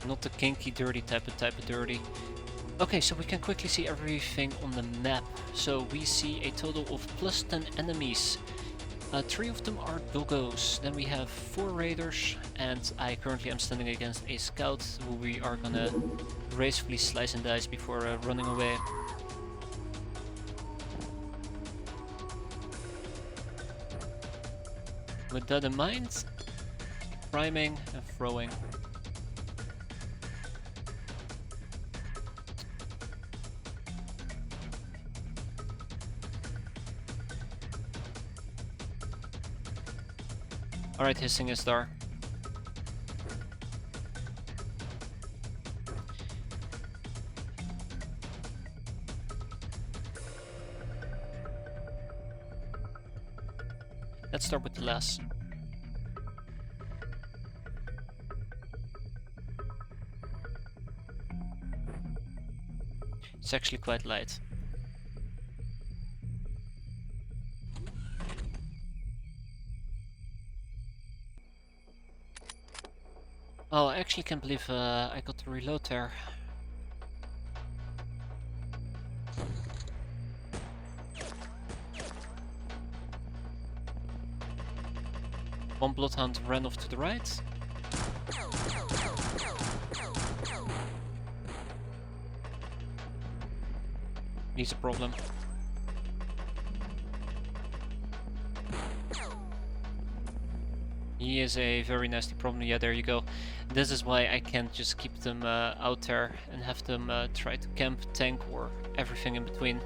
A: Not the kinky dirty type of dirty. Okay, so we can quickly see everything on the map. So we see a total of plus 10 enemies. 3 of them are doggos. Then we have 4 raiders, and I currently am standing against a scout who we are gonna gracefully slice and dice before running away. With that in mind, priming and throwing. Alright, hissing is there. Let's start with the last. It's actually quite light. Oh, I actually can't believe I got to reload there. One bloodhound ran off to the right. He's a problem. He is a very nasty problem. Yeah, there you go. This is why I can't just keep them out there and have them try to camp, tank, or everything in between.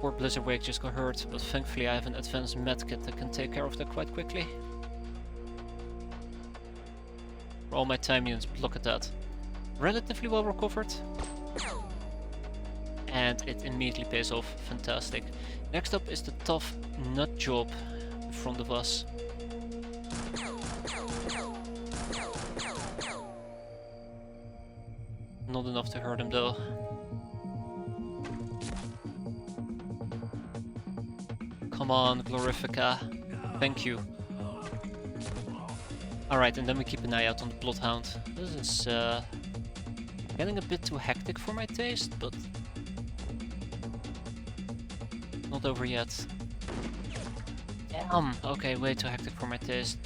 A: Poor Blizzard Wake just got hurt, but thankfully I have an advanced medkit that can take care of that quite quickly. For all my time units, but look at that. Relatively well recovered. And it immediately pays off. Fantastic. Next up is the tough nut job in front of us. Not enough to hurt him though. Come on, Glorifica. Thank you. Alright, and then we keep an eye out on the Bloodhound. This is getting a bit too hectic for my taste, but not over yet. Damn! Okay, way too hectic for my taste.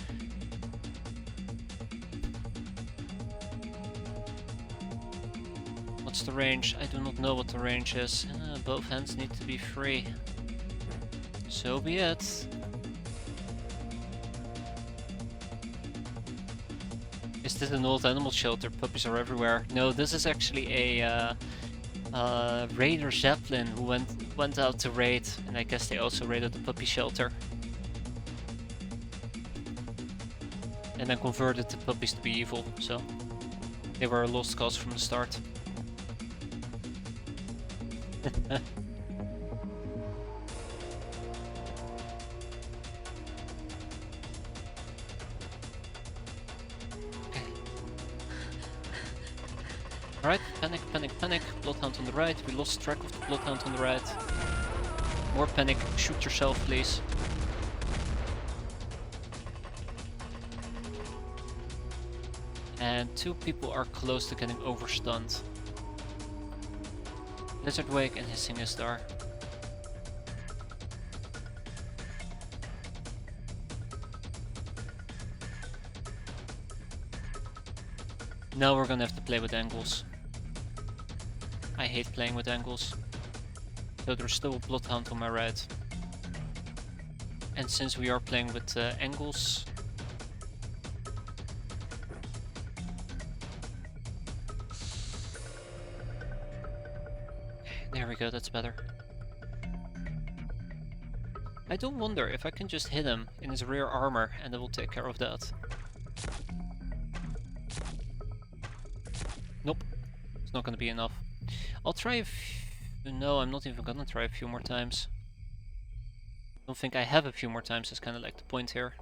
A: What's the range? I do not know what the range is. Both hands need to be free. So be it. Is this an old animal shelter? Puppies are everywhere. No, this is actually a raider Zeppelin who went out to raid, and I guess they also raided the puppy shelter. And then converted the puppies to be evil, so they were a lost cause from the start. Alright, panic, panic, panic. Bloodhound on the right. We lost track of the Bloodhound on the right. More panic. Shoot yourself, please. And 2 people are close to getting overstunned. Lizard Wake and Hissing Istar. Now we're gonna have to play with angles. I hate playing with angles. So there's still a Bloodhound on my right. And since we are playing with angles... There we go, that's better. I do wonder if I can just hit him in his rear armor and it will take care of that. Nope, it's not gonna be enough. I'll try no, I'm not even gonna try a few more times. I don't think I have a few more times, that's kinda like the point here.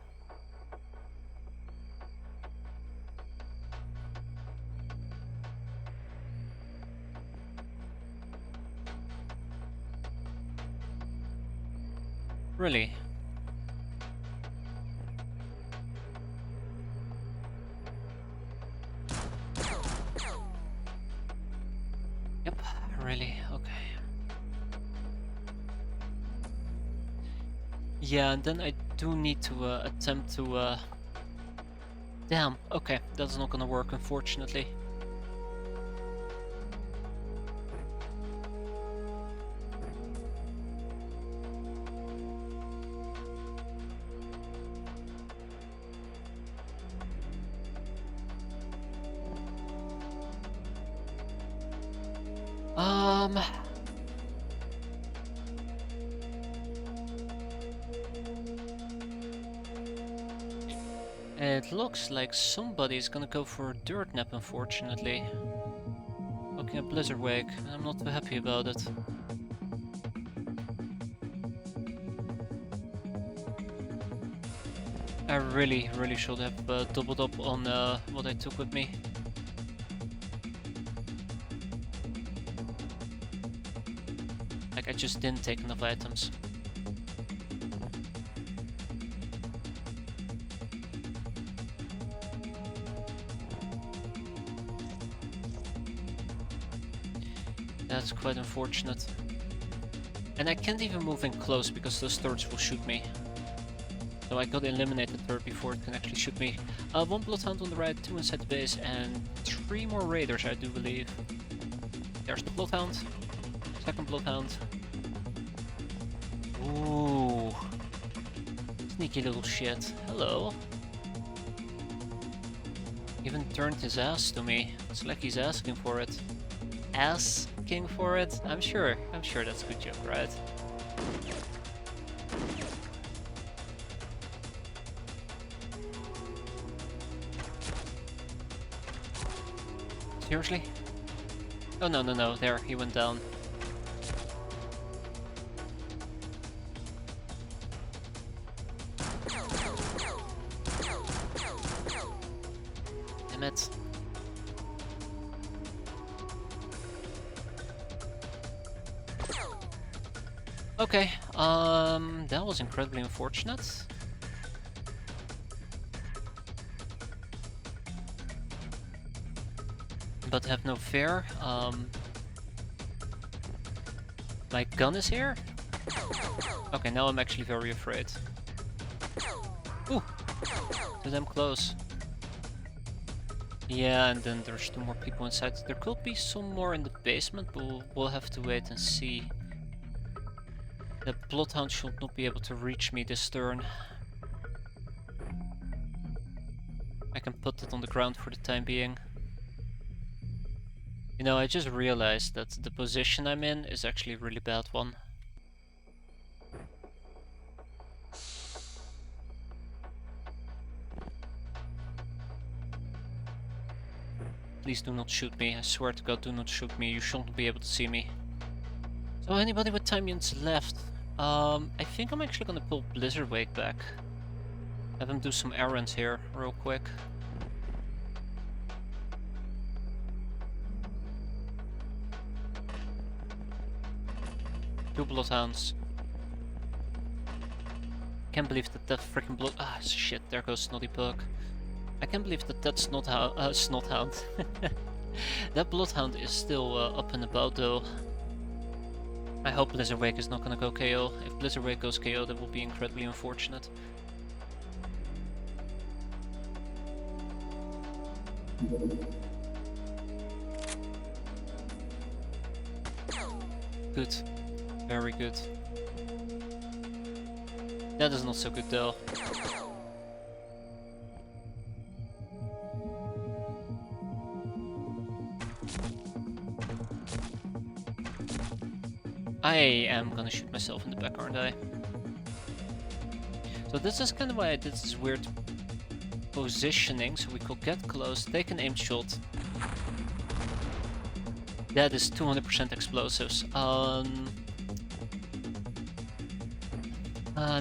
A: Really? Yep, really, okay. Yeah, and then I do need to attempt to damn, okay, that's not gonna work unfortunately. It looks like somebody's gonna go for a dirt nap, unfortunately. Looking at Blizzard Wake, and I'm not too happy about it. I really should have doubled up on what I took with me. Like, I just didn't take enough items. That's quite unfortunate. And I can't even move in close because those turrets will shoot me. So I gotta eliminate the turret before it can actually shoot me. One bloodhound on the right, 2 inside the base, and 3 more raiders, I do believe. There's the bloodhound. Second bloodhound. Ooh. Sneaky little shit. Hello. Even turned his ass to me. It's like he's asking for it. Asking for it? I'm sure that's a good joke, right? Seriously? Oh no, there, he went down. Damn it. Okay, that was incredibly unfortunate. But have no fear, my gun is here? Okay, now I'm actually very afraid. Ooh! Too damn close. Yeah, and then there's 2 more people inside. There could be some more in the basement, but we'll have to wait and see. The bloodhound should not be able to reach me this turn. I can put it on the ground for the time being. You know, I just realized that the position I'm in is actually a really bad one. Please do not shoot me. I swear to God, do not shoot me. You shouldn't be able to see me. So anybody with time units left? I think I'm actually gonna pull Blizzard Wake back. Have him do some errands here, real quick. Two bloodhounds. Can't believe that freaking blood. Ah, shit! There goes Snotty Bug. I can't believe that Snothound. That bloodhound is still up and about though. I hope Blizzard Wake is not gonna go KO. If Blizzard Wake goes KO, that will be incredibly unfortunate. Good. Very good. That is not so good though. I am gonna shoot myself in the back, aren't I? So this is kind of why I did this weird positioning, so we could get close, take an aimed shot. That is 200% explosives.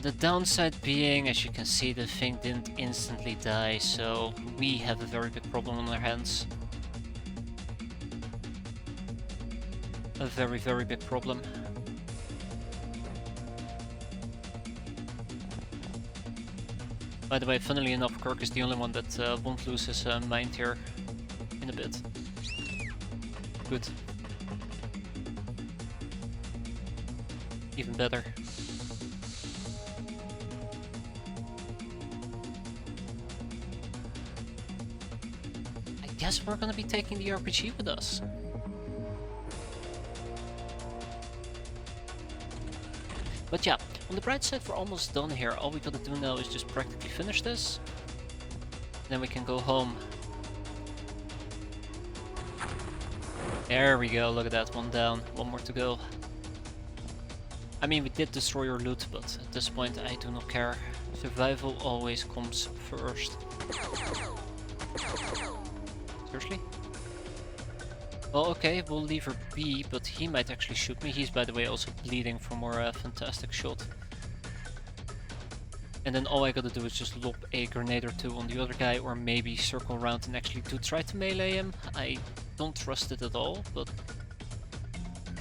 A: The downside being, as you can see, the thing didn't instantly die, so we have a very big problem on our hands. A very, very big problem. By the way, funnily enough, Kirk is the only one that won't lose his mind here in a bit. Good. Even better. I guess we're gonna be taking the RPG with us. But yeah, on the bright side, we're almost done here. All we gotta do now is just practically finish this. Then we can go home. There we go, look at that, one down, one more to go. I mean, we did destroy our loot, but at this point I do not care. Survival always comes first. Seriously? Well, okay, we'll leave her be, but he might actually shoot me. He's, by the way, also bleeding from our fantastic shot. And then all I gotta do is just lob a grenade or two on the other guy, or maybe circle around and actually do try to melee him. I don't trust it at all, but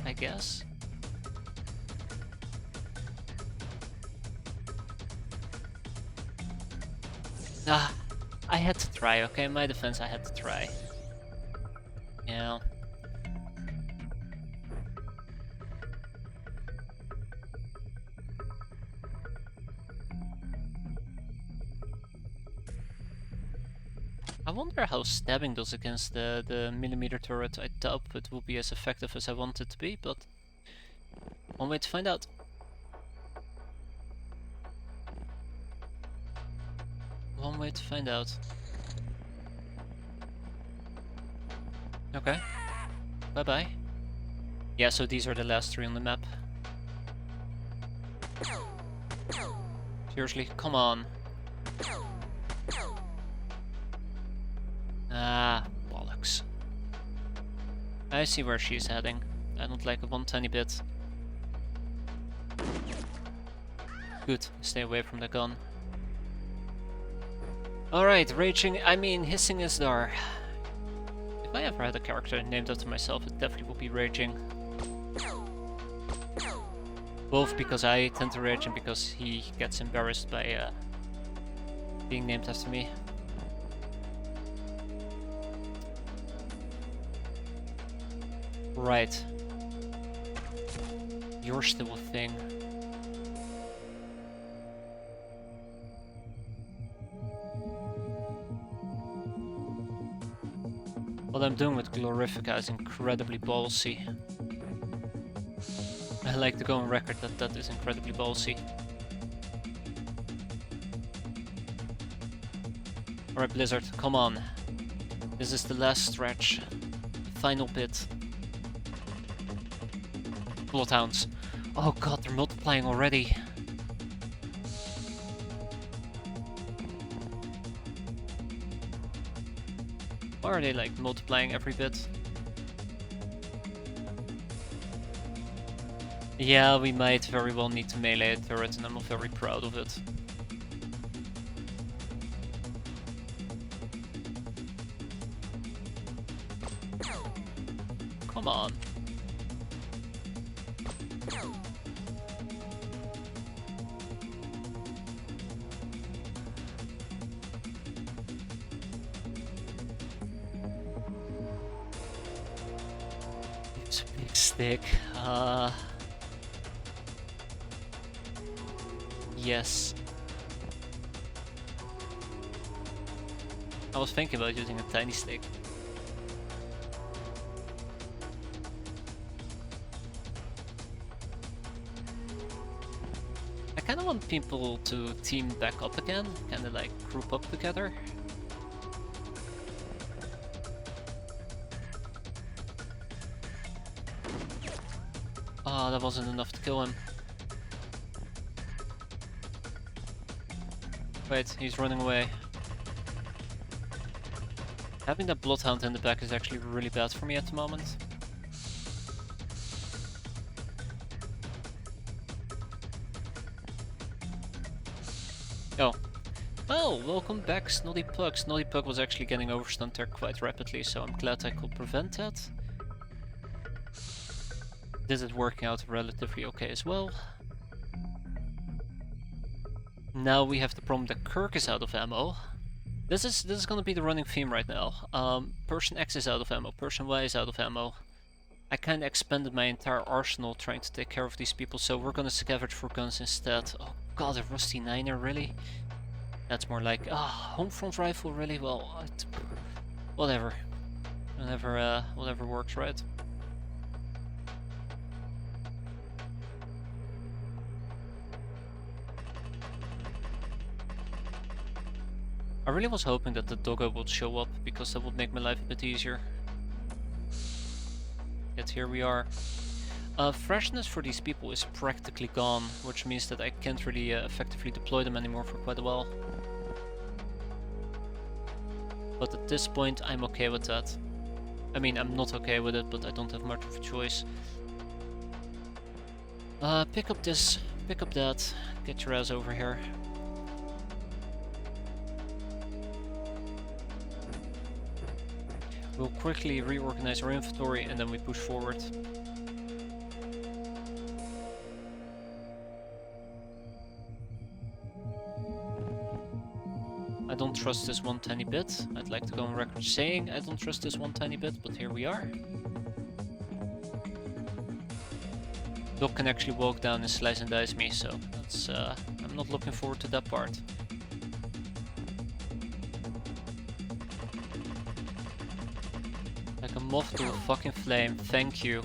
A: I guess. Ah, I had to try, okay? In my defense, I had to try. Yeah. wonder how stabbing does against the millimeter turret. I doubt it will be as effective as I want it to be, but one way to find out. One way to find out. Okay. Bye-bye. Yeah, so these are the last 3 on the map. Seriously, come on. Ah, bollocks. I see where she's heading. I don't like it one tiny bit. Good, stay away from the gun. Alright, raging, I mean hissing is there. If I ever had a character named after myself, it definitely would be raging. Both because I tend to rage and because he gets embarrassed by being named after me. Right. You're still a thing. What I'm doing with Glorifica is incredibly ballsy. I like to go on record that that is incredibly ballsy. Alright Blizzard, come on. This is the last stretch. Final bit. Bloodhounds. Oh god, they're multiplying already. Why are they like multiplying every bit? Yeah, we might very well need to melee a turret and I'm not very proud of it. Come on. It's a big stick. Yes. I was thinking about using a tiny stick. I kinda want people to team back up again, kinda like group up together. Ah, that wasn't enough to kill him. Wait, he's running away. Having that Bloodhound in the back is actually really bad for me at the moment. Oh. Well, welcome back, Snotty Pug. Snotty Pug was actually getting overstunned there quite rapidly, so I'm glad I could prevent that. This is working out relatively okay as well. Now we have the problem that Kirk is out of ammo. This is gonna be the running theme right now. Person X is out of ammo, Person Y is out of ammo. I kinda expended my entire arsenal trying to take care of these people, so we're gonna scavenge for guns instead. Oh god, a rusty niner, really? That's more like, home front rifle, really? Well, whatever. Whatever works, right? I really was hoping that the doggo would show up, because that would make my life a bit easier. Yet here we are. Freshness for these people is practically gone, which means that I can't really effectively deploy them anymore for quite a while. But at this point I'm okay with that. I mean, I'm not okay with it, but I don't have much of a choice. Pick up this, pick up that, get your ass over here. We'll quickly reorganize our inventory and then we push forward. I don't trust this one tiny bit. I'd like to go on record saying I don't trust this one tiny bit, but here we are. Dog can actually walk down and slice and dice me, so that's I'm not looking forward to that part. moth to a fucking flame. Thank you.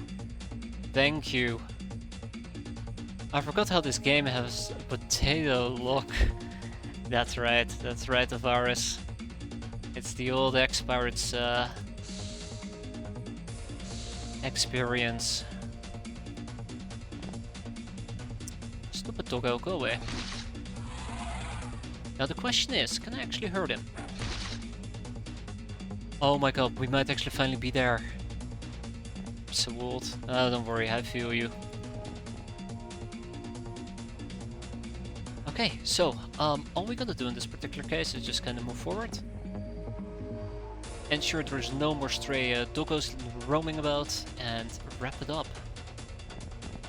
A: Thank you. I forgot how this game has potato look. That's right, Avaris. It's the old X-piratez experience. Stupid doggo, go away. Now the question is, can I actually hurt him? Oh my god, we might actually finally be there. So old. Oh, don't worry, I feel you. Okay, so, all we gotta do in this particular case is just kind of move forward. Ensure there's no more stray doggos roaming about, and wrap it up.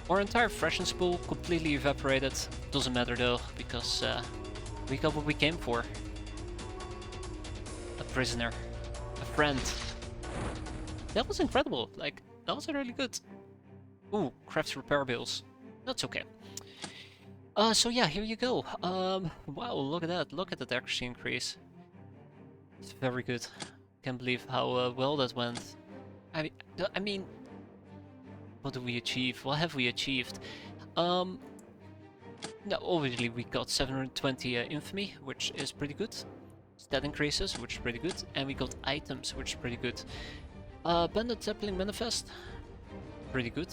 A: Our entire freshness pool completely evaporated. Doesn't matter though, because we got what we came for. A prisoner. A friend. That was incredible. Like, that was really good. Ooh, crafts repair bills. That's okay. So yeah, here you go. Wow, look at that. Look at that accuracy increase. It's very good. Can't believe how well that went. I mean, what do we achieve? What have we achieved? No, obviously we got 720 infamy, which is pretty good. Stat increases, which is pretty good, and we got items, which is pretty good. Bandit Zeppelin Manifest, pretty good.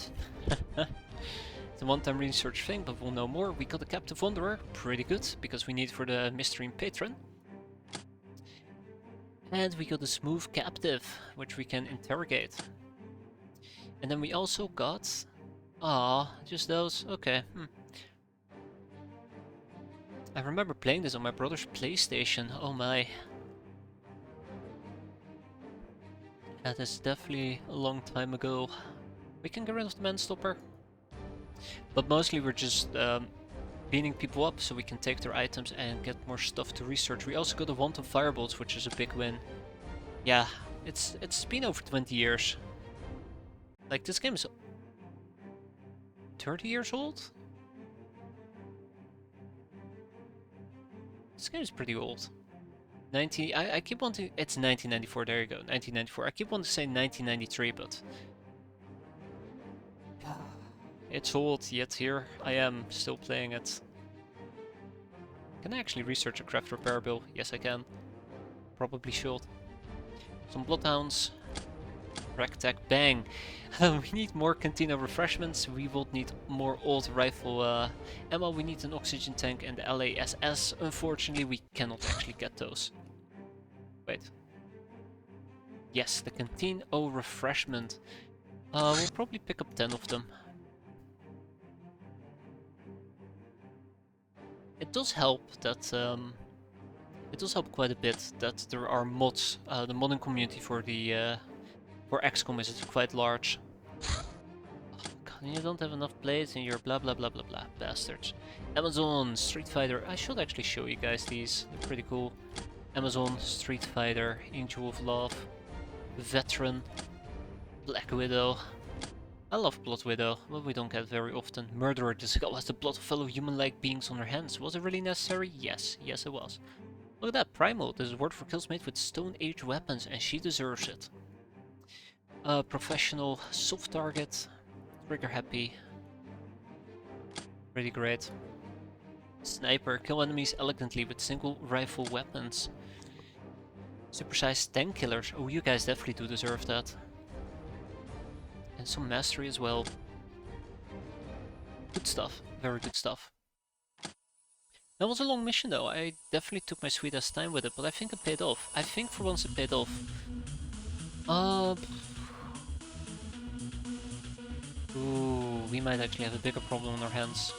A: It's a one-time research thing, but we'll know more. We got a Captive Wanderer, pretty good, because we need for the Mystery Patron. And we got a Smooth Captive, which we can interrogate. And then we also got... Ah, just those? Okay. I remember playing this on my brother's PlayStation, oh my. That is definitely a long time ago. We can get rid of the Manstopper. But mostly we're just beating people up so we can take their items and get more stuff to research. We also got a Wand of Firebolts, which is a big win. Yeah, it's been over 20 years. Like, this game is 30 years old? This game is pretty old. I keep wanting... It's 1994, there you go, 1994. I keep wanting to say 1993, but... It's old, yet here I am, still playing it. Can I actually research a craft repair bill? Yes, I can. Probably should. Some bloodhounds. Ragtag, bang! We need more cantina refreshments. We will need more old rifle ammo. We need an oxygen tank and the LASS. Unfortunately, we cannot actually get those. Wait. Yes, the canteen refreshment. We'll probably pick up 10 of them. It does help that it does help quite a bit that there are mods. The modding community for the for XCOM is quite large. Oh, God, you don't have enough blades and you're blah blah blah blah blah, bastards. Amazon, Street Fighter. I should actually show you guys these. They're pretty cool. Amazon, Street Fighter, Angel of Love, Veteran, Black Widow. I love Blood Widow, but we don't get it very often. Murderer, the skull has the blood of fellow human-like beings on her hands. Was it really necessary? Yes, yes it was. Look at that, Primal. This is word for kills made with Stone Age weapons, and she deserves it. Professional, soft target, trigger happy. Pretty great. Sniper, kill enemies elegantly with single rifle weapons. Supersized tank killers. Oh, you guys definitely do deserve that. And some mastery as well. Good stuff. Very good stuff. That was a long mission though. I definitely took my sweet ass time with it, but I think it paid off. I think for once it paid off. Ooh, we might actually have a bigger problem on our hands.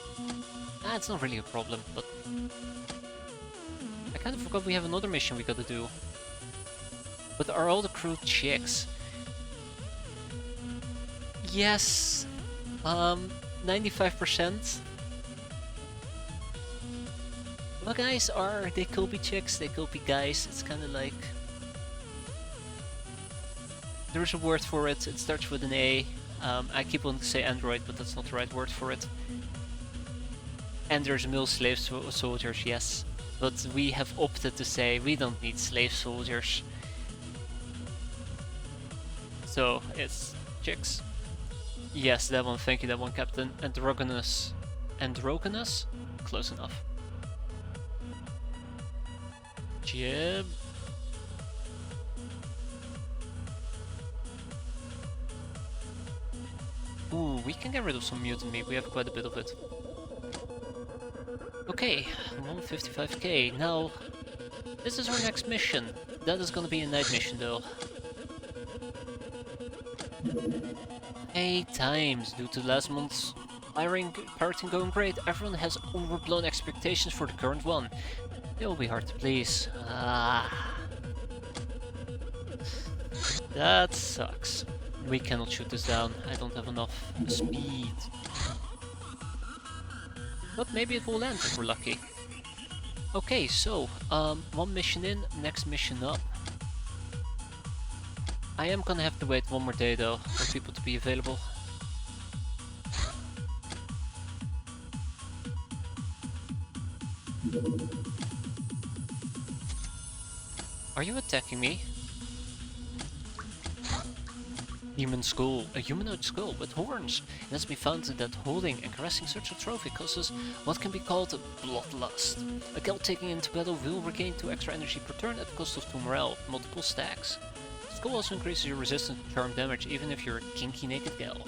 A: Ah, it's not really a problem, but... I kind of forgot we have another mission we gotta do. But are all the crew chicks? Yes! 95%. Well, guys they could be chicks, they could be guys, it's kinda like... There's a word for it, it starts with an A. I keep wanting to say android, but that's not the right word for it. And there's male slave soldiers, yes. But we have opted to say we don't need slave soldiers. So it's chicks. Yes, that one. Thank you, that one, Captain. Androgynous. Androgynous? Close enough. Jib. Ooh, we can get rid of some mutant meat. We have quite a bit of it. Okay, 155k. Now, this is our next mission. That is gonna be a night mission though. 8 times due to last month's pirating going great. Everyone has overblown expectations for the current one. It will be hard to please. That sucks. We cannot shoot this down. I don't have enough speed. But maybe it will land if we're lucky. Okay, so, one mission in, next mission up. I am gonna have to wait one more day though, for people to be available. Are you attacking me? Human skull, a humanoid skull with horns. It has been found that holding and caressing such a trophy causes what can be called bloodlust. A girl taking into battle will regain 2 extra energy per turn at the cost of 2 morale, multiple stacks. The skull also increases your resistance to charm damage even if you're a kinky naked gal.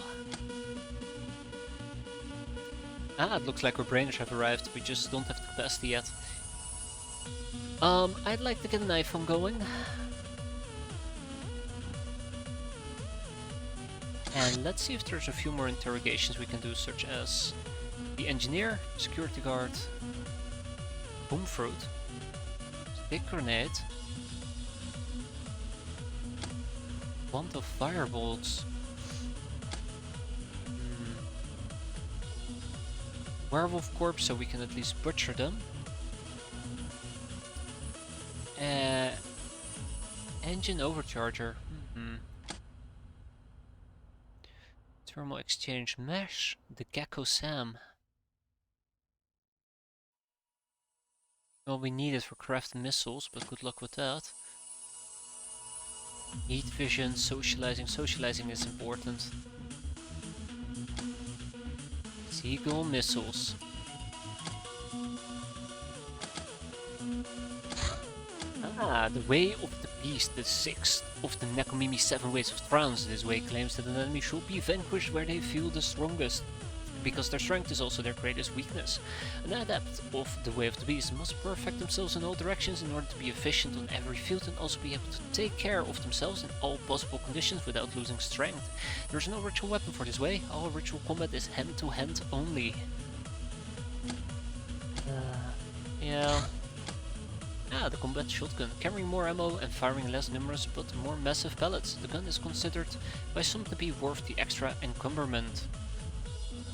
A: Ah, it looks like our brainers have arrived, we just don't have the capacity yet. I'd like to get an iPhone going. And let's see if there's a few more interrogations we can do, such as the engineer, security guard, boom fruit, stick grenade, wand of firebolts, werewolf corpse so we can at least butcher them, engine overcharger. Thermal exchange mesh, the Gecko Sam. Well, we need it for crafting missiles, but good luck with that. Heat vision, socializing. Socializing is important. Seagull missiles. Ah, the Way of the Beast, the 6th of the Nekomimi 7 Ways of Trance. This way claims that an enemy should be vanquished where they feel the strongest, because their strength is also their greatest weakness. An adept of the Way of the Beast must perfect themselves in all directions in order to be efficient on every field and also be able to take care of themselves in all possible conditions without losing strength. There is no ritual weapon for this way, all ritual combat is hand to hand only. Yeah. Ah, the combat shotgun, carrying more ammo and firing less numerous but more massive pellets. The gun is considered by some to be worth the extra encumberment,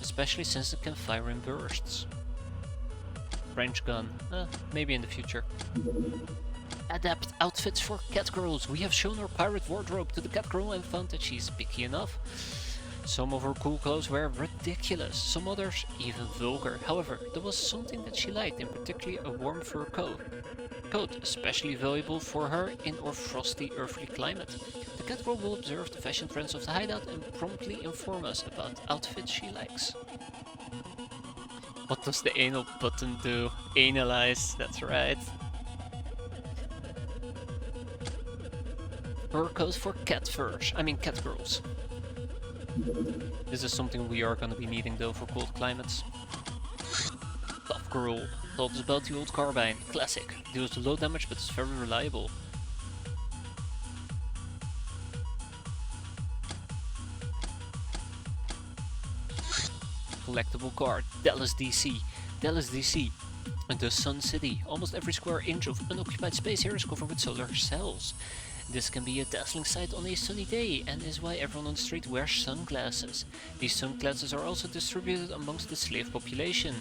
A: especially since it can fire in bursts. French gun, maybe in the future. Adept outfits for cat girls. We have shown our pirate wardrobe to the cat girl and found that she's picky enough. Some of her cool clothes were ridiculous, some others even vulgar. However, there was something that she liked, in particular a warm fur coat, especially valuable for her in our frosty earthly climate. The cat girl will observe the fashion trends of the hideout and promptly inform us about outfits she likes. What does the anal button do? Analyze, that's right. Fur coat for cat girls. This is something we are gonna be needing though for cold climates. Tough girl. Told us about the old carbine. Classic. Deals low damage but is very reliable. Collectible card. Dallas DC. Dallas DC. The Sun City. Almost every square inch of unoccupied space here is covered with solar cells. This can be a dazzling sight on a sunny day and is why everyone on the street wears sunglasses. These sunglasses are also distributed amongst the slave population,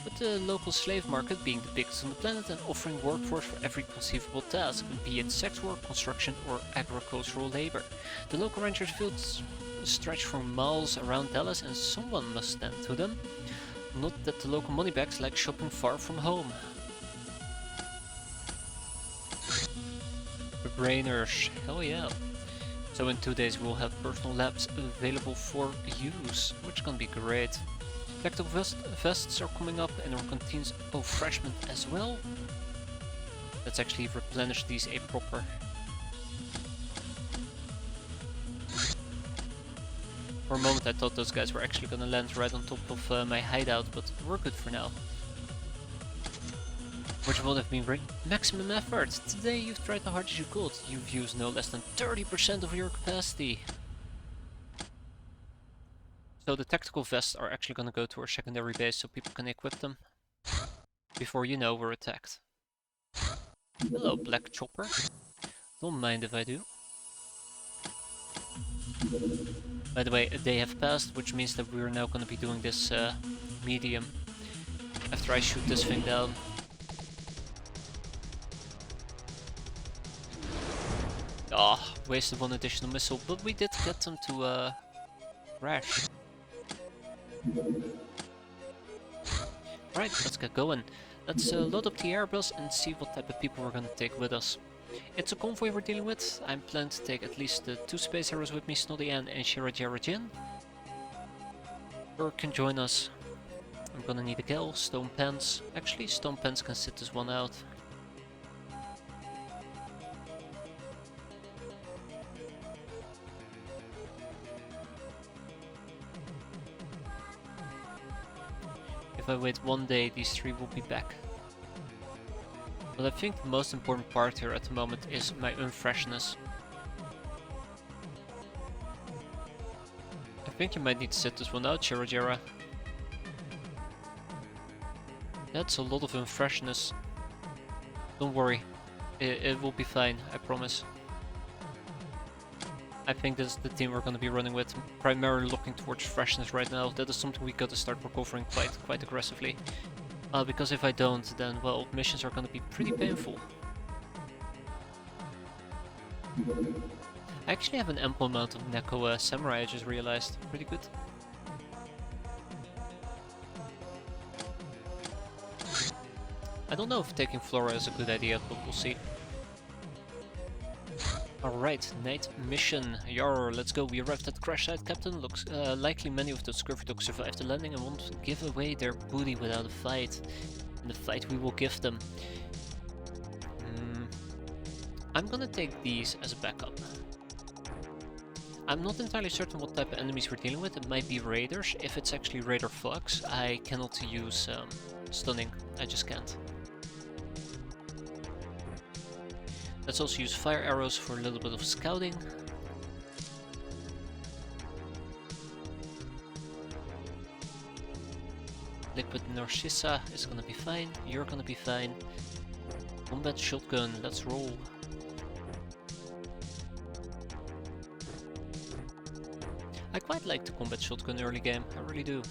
A: with the local slave market being the biggest on the planet and offering workforce for every conceivable task, be it sex work, construction or agricultural labor. The local ranchers' fields stretch for miles around Dallas and someone must tend to them. Not that the local moneybags like shopping far from home. Brainers, hell yeah. So in 2 days we'll have personal labs available for use, which is gonna be great. Tactical vests are coming up and our contains refreshment as well. Let's actually replenish these a proper. For a moment I thought those guys were actually gonna land right on top of my hideout, but we're good for now. Which would have been maximum effort. Today you've tried the hardest you could. You've used no less than 30% of your capacity. So the tactical vests are actually gonna go to our secondary base so people can equip them. Before you know we're attacked. Hello, Black Chopper. Don't mind if I do. By the way, a day have passed, which means that we're now gonna be doing this medium. After I shoot this thing down. Ah, wasted one additional missile, but we did get them to crash. Right, let's get going. Let's load up the airbus and see what type of people we're gonna take with us. It's a convoy we're dealing with. I'm planning to take at least 2 space heroes with me, Snoddy Ann and Shirajara Jin. Or can join us. I'm gonna need a Gel, Stone Pens. Actually, Stone Pens can sit this one out. If I wait 1 day, these 3 will be back. But I think the most important part here at the moment is my unfreshness. I think you might need to sit this one out, Shirajara. That's a lot of unfreshness. Don't worry, it will be fine, I promise. I think this is the team we're going to be running with, primarily looking towards freshness right now. That is something we got to start recovering quite aggressively. Because if I don't, then, well, missions are going to be pretty painful. I actually have an ample amount of Neko Samurai, I just realized. Pretty good. I don't know if taking Flora is a good idea, but we'll see. Alright, night mission. Yarr, let's go. We arrived at the crash site, Captain. Looks likely many of the scurvy dogs survived the landing and won't give away their booty without a fight. In the fight we will give them. I'm gonna take these as a backup. I'm not entirely certain what type of enemies we're dealing with. It might be raiders. If it's actually raider flux, I cannot use stunning. I just can't. Let's also use fire arrows for a little bit of scouting. Liquid Narcissa is gonna be fine. You're gonna be fine. Combat shotgun, let's roll. I quite like the combat shotgun early game, I really do.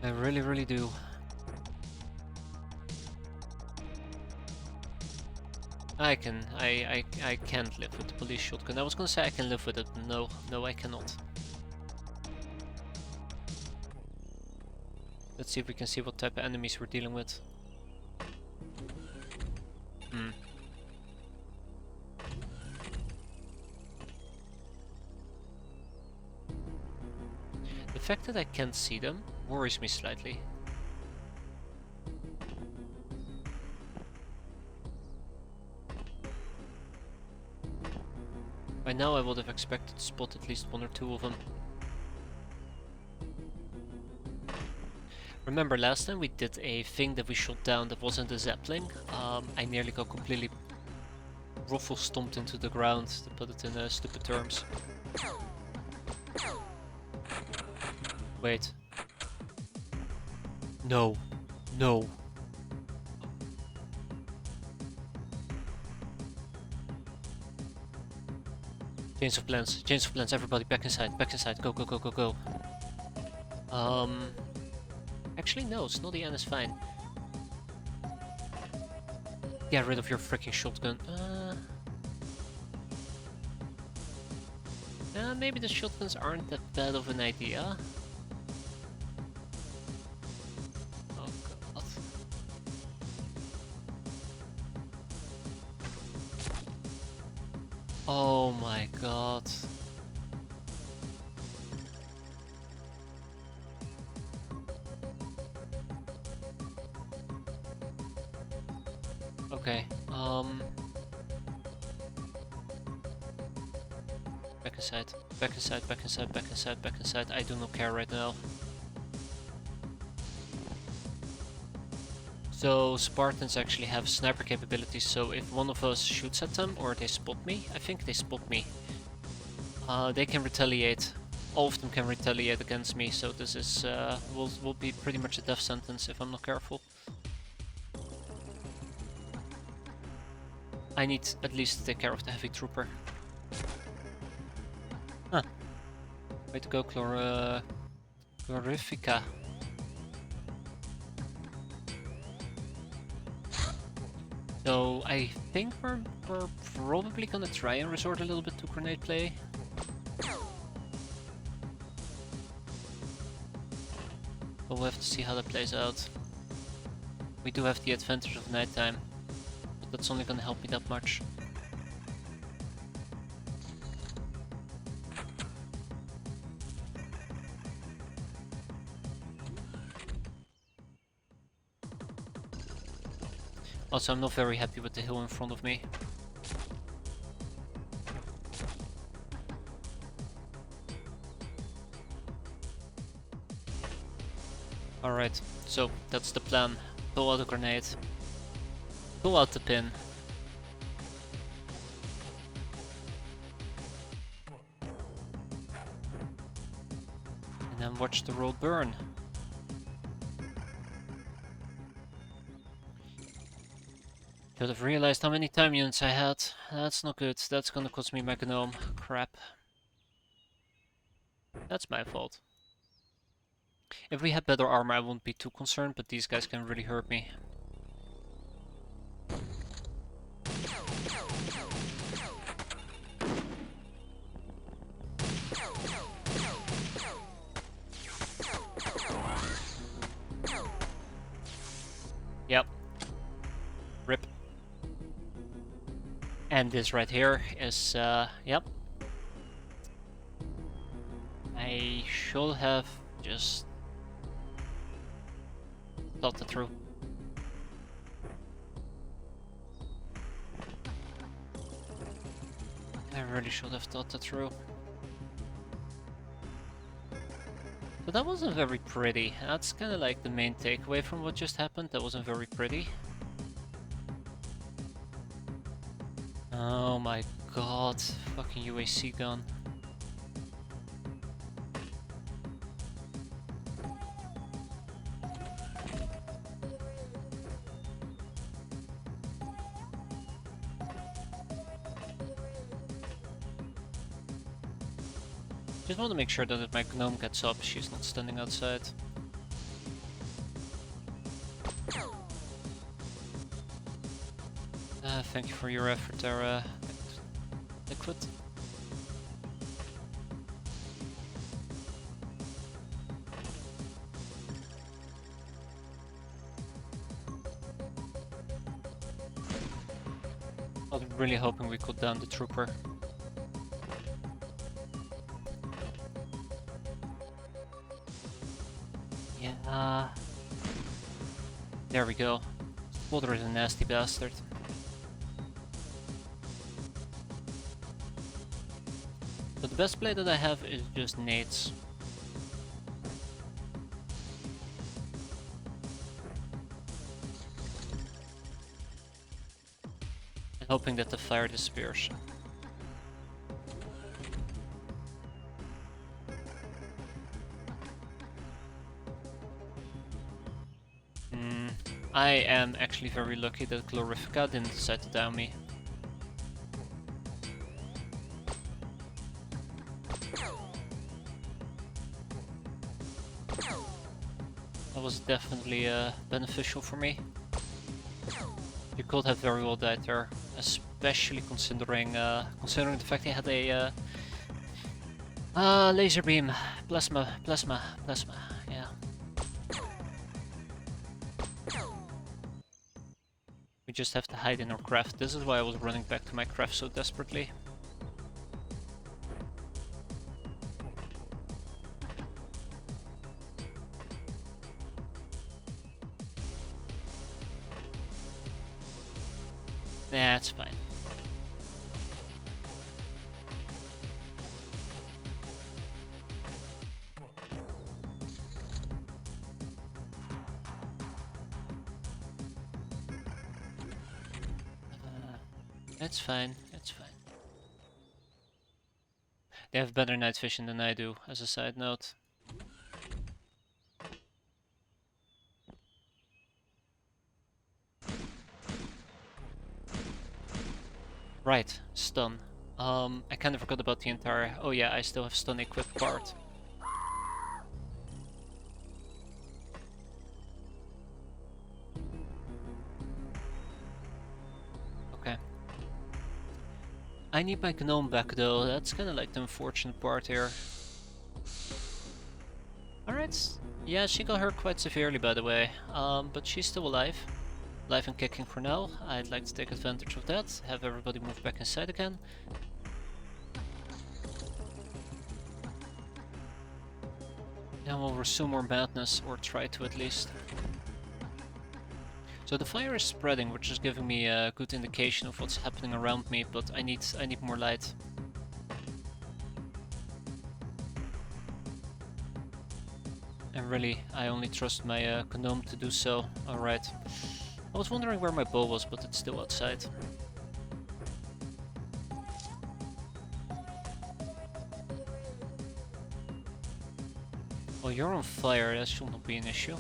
A: I really do. I can't live with the police shotgun. I was gonna say I can live with it, but no I cannot. Let's see if we can see what type of enemies we're dealing with. The fact that I can't see them worries me slightly. By now I would have expected to spot at least 1 or 2 of them. Remember last time we did a thing that we shot down that wasn't a Zeppelin? I nearly got completely ruffle stomped into the ground, to put it in stupid terms. Wait. No. No. Chains of plans, everybody back inside, go, go, go, go, go. Actually no, Snoddy Ann is fine. Get rid of your freaking shotgun. Maybe the shotguns aren't that bad of an idea. Oh god. Oh my god. Okay, back inside, back inside, back inside, back inside, back inside. I do not care right now. So Spartans actually have sniper capabilities, so if one of us shoots at them or they spot me, I think they spot me, they can retaliate. All of them can retaliate against me, so this is will be pretty much a death sentence if I'm not careful. I need at least to take care of the heavy trooper. Huh. Way to go, Glorifica. So I think we're probably gonna try and resort a little bit to grenade play. But we'll have to see how that plays out. We do have the advantage of nighttime, but that's only gonna help me that much. Also, I'm not very happy with the hill in front of me. Alright, so that's the plan. Pull out a grenade. Pull out the pin. And then watch the road burn. Should have realized how many time units I had. That's not good. That's gonna cost me my gnome. Crap. That's my fault. If we had better armor, I wouldn't be too concerned, but these guys can really hurt me. Yep. Rip. And this right here is, yep. I should have just thought it through. I really should have thought it through. But that wasn't very pretty. That's kind of like the main takeaway from what just happened. That wasn't very pretty. Oh my god. Fucking UAC gun. Just want to make sure that if my gnome gets up, she's not standing outside. Thank you for your effort there, Liquid. I was really hoping we could down the trooper. Yeah. There we go. Water is a nasty bastard. But the best play that I have is just nades. And hoping that the fire disappears. I am actually very lucky that Glorifica didn't decide to down me. That was definitely beneficial for me. You could have very well died there, especially considering the fact he had a laser beam, plasma, yeah. We just have to hide in our craft. This is why I was running back to my craft so desperately. It's fine, it's fine. They have better night vision than I do, as a side note. Right, stun. I kind of forgot about the entire... Oh yeah, I still have stun equipped part. Okay. I need my gnome back though, that's kind of like the unfortunate part here. Alright, yeah, she got hurt quite severely by the way, but she's still alive. Alive and kicking for now. I'd like to take advantage of that, have everybody move back inside again. Then we'll resume our madness, or try to at least. So the fire is spreading, which is giving me a good indication of what's happening around me, but I need more light. And really, I only trust my gnome to do so. Alright. I was wondering where my bow was, but it's still outside. Well, you're on fire, that should not be an issue.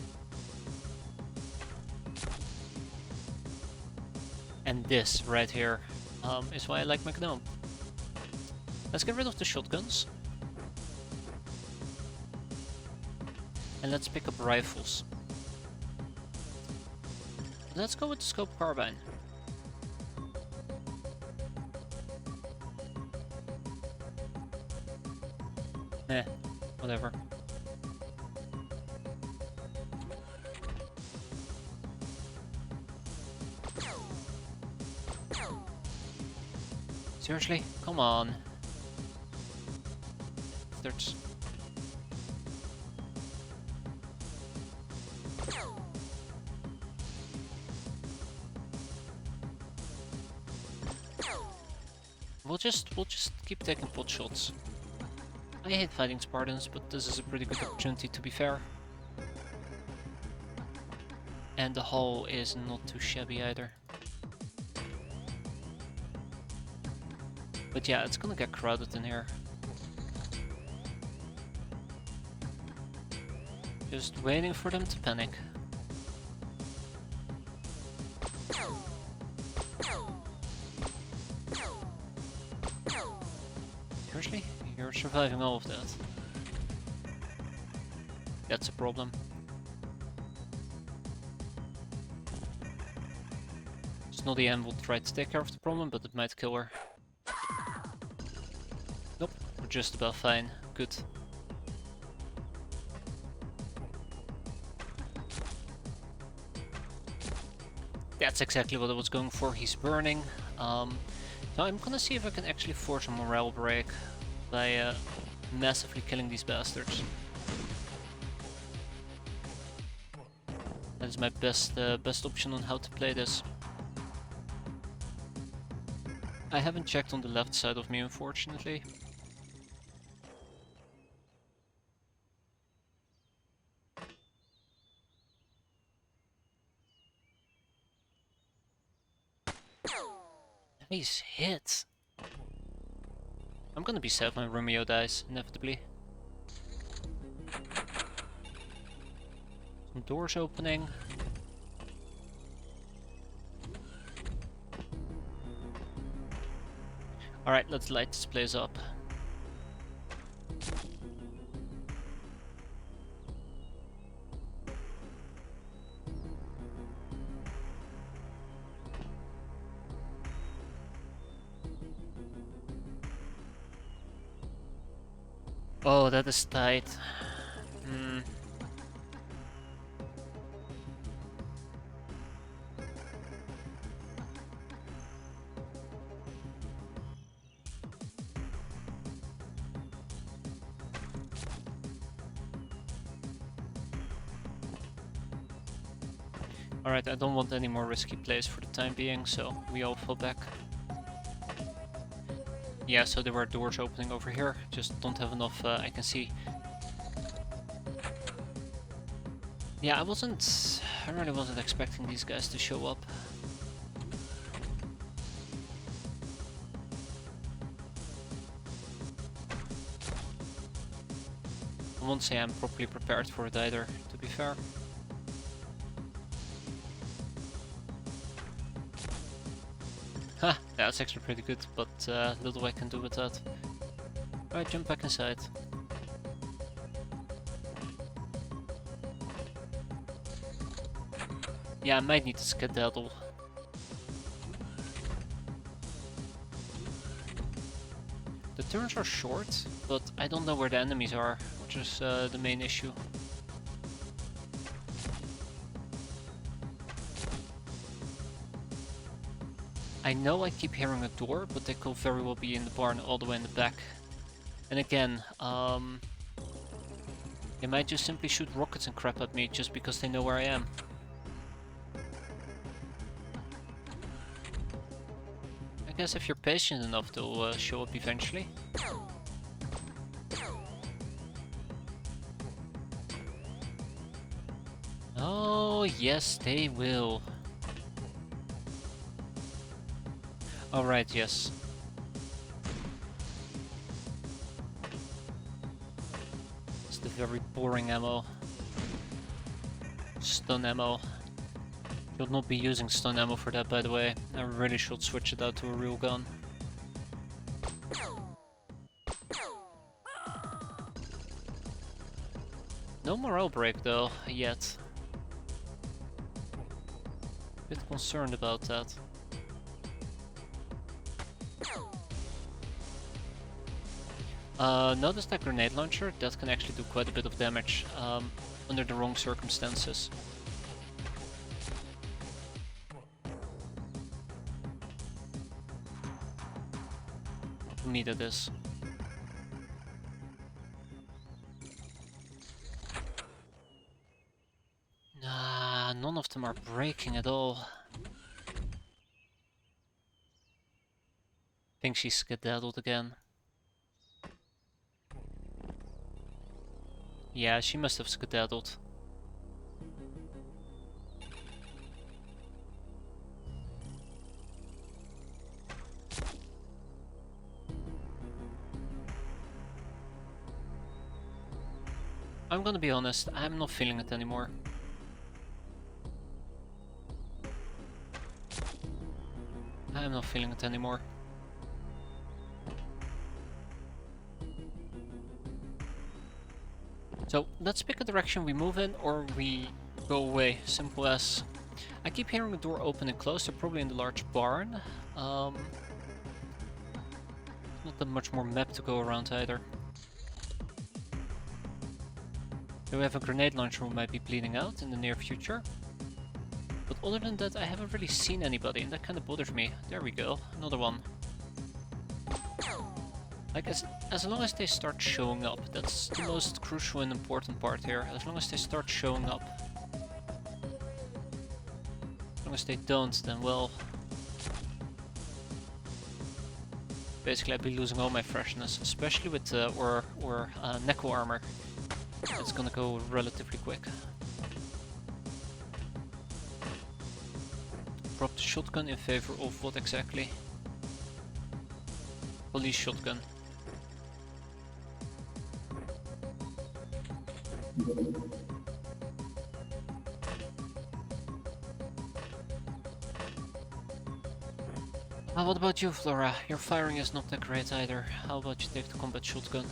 A: And this right here is why I like my gnome. Let's get rid of the shotguns. And let's pick up rifles. Let's go with the scope carbine. Eh, whatever. Seriously? Come on. There's... We'll just keep taking pot shots. I hate fighting Spartans, but this is a pretty good opportunity to be fair. And the hull is not too shabby either. But yeah, it's gonna get crowded in here. Just waiting for them to panic. Seriously? You're surviving all of that? That's a problem. Snoddy Ann will try to take care of the problem, but it might kill her. Nope, we're just about fine. Good. That's exactly what I was going for. He's burning. So I'm gonna see if I can actually force a morale break by massively killing these bastards. That is my best option on how to play this. I haven't checked on the left side of me, unfortunately. Nice hit. I'm gonna be sad when Romeo dies, inevitably. Some doors opening. Alright, let's light this place up. Oh, that is tight. Alright, I don't want any more risky plays for the time being, so we all fall back. Yeah, so there were doors opening over here, just don't have enough I can see. Yeah, I really wasn't expecting these guys to show up. won't say I'm properly prepared for it either, to be fair. Ha! That's actually pretty good, but little I can do with that. Alright, jump back inside. Yeah, I might need to skedaddle. The turns are short, but I don't know where the enemies are, which is the main issue. I know I keep hearing a door, but they could very well be in the barn all the way in the back. And again, they might just simply shoot rockets and crap at me just because they know where I am. I guess if you're patient enough, they'll show up eventually. Oh, yes, they will. Alright, yes. It's the very boring ammo. Stun ammo. Should not be using stun ammo for that, by the way. I really should switch it out to a real gun. No morale break though, yet. Bit concerned about that. Notice that grenade launcher, that can actually do quite a bit of damage under the wrong circumstances. To me that is. Nah, none of them are breaking at all. Think she's skedaddled again. Yeah, she must have skedaddled. I'm gonna be honest, I'm not feeling it anymore. I'm not feeling it anymore. So let's pick a direction we move in or we go away. Simple as. I keep hearing the door open and close. They're probably in the large barn. Not that much more map to go around either. Do we have a grenade launcher who might be bleeding out in the near future? But other than that, I haven't really seen anybody, and that kind of bothers me. There we go, another one. Like, as long as they start showing up, that's the most crucial and important part here. As long as they start showing up. As long as they don't, then well... basically I'd be losing all my freshness, especially with Neko armor. It's gonna go relatively quick. Drop the shotgun in favor of what exactly? Police shotgun. What about you, Flora? Your firing is not that great either. How about you take the combat shotgun?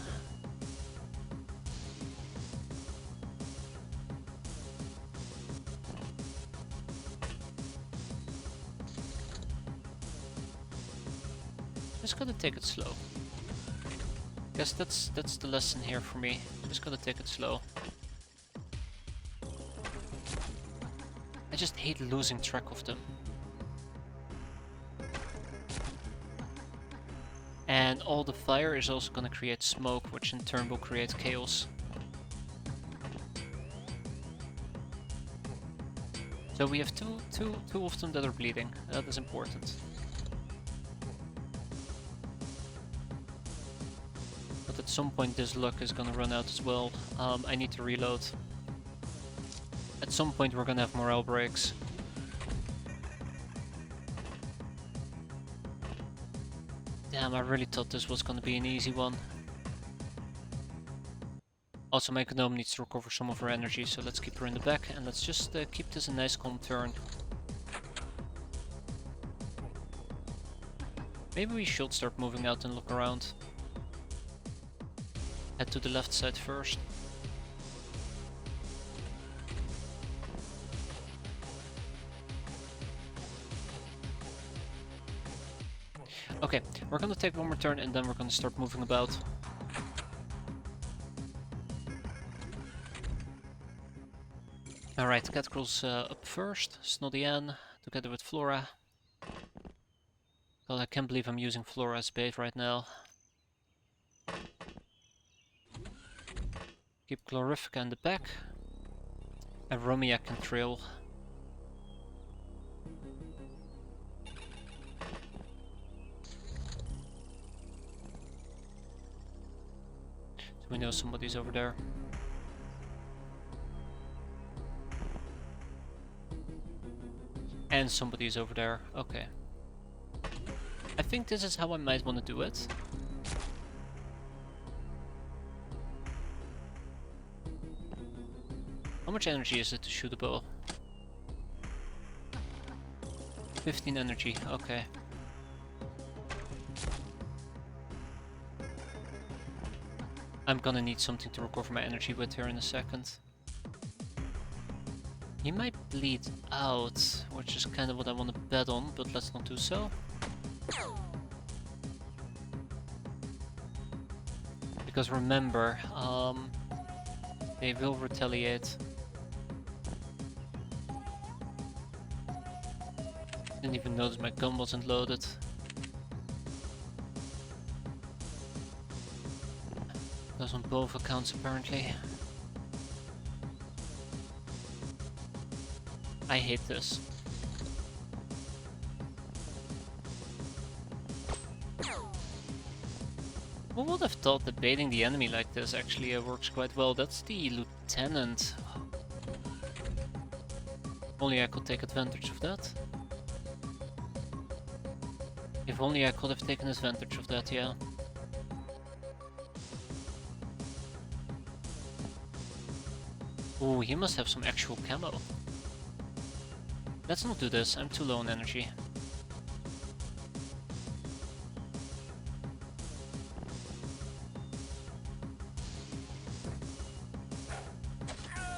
A: Just gotta take it slow. Guess that's the lesson here for me. Just gotta take it slow. I just hate losing track of them. And all the fire is also gonna create smoke, which in turn will create chaos. So we have two of them that are bleeding. That is important. But at some point this luck is gonna run out as well. I need to reload. At some point we're gonna have morale breaks. Damn, I really thought this was gonna be an easy one. Also, my gnome needs to recover some of her energy, so let's keep her in the back, and let's just keep this a nice calm turn. Maybe we should start moving out and look around. Head to the left side first. Okay, we're gonna take one more turn and then we're gonna start moving about. Alright, Catgirl's up first, Snoddy Ann, together with Flora. God, I can't believe I'm using Flora as bait right now. Keep Glorifica in the back. And Romia can trail. So we know somebody's over there. And somebody's over there. Okay. I think this is how I might want to do it. How much energy is it to shoot a bow? 15 energy, okay. I'm gonna need something to recover my energy with here in a second. He might bleed out, which is kind of what I want to bet on, but let's not do so. Because remember, they will retaliate. Didn't even notice my gun wasn't loaded. That's on both accounts apparently. I hate this. Who would have thought that baiting the enemy like this actually works quite well? That's the lieutenant. Only I could take advantage of that. If only I could have taken advantage of that, yeah. Ooh, he must have some actual camo. Let's not do this, I'm too low on energy.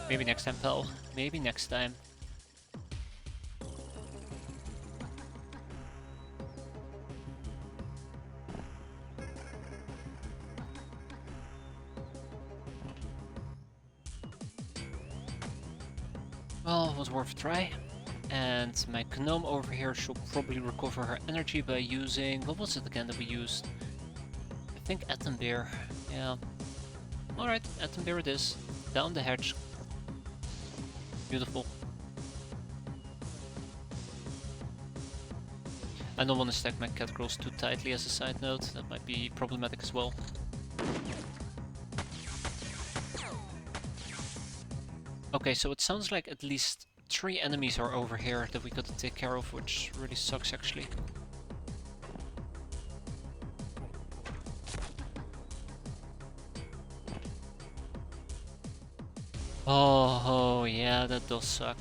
A: Maybe next time, pal. Maybe next time. Well, it was worth a try. And my gnome over here should probably recover her energy by using... What was it again that we used? I think Atom Bear. Yeah. Alright, Atom Bear it is. Down the hatch. Beautiful. I don't want to stack my Catgirls too tightly as a side note. That might be problematic as well. Okay, so it sounds like at least 3 enemies are over here that we gotta take care of, which really sucks actually. Oh, yeah, that does suck.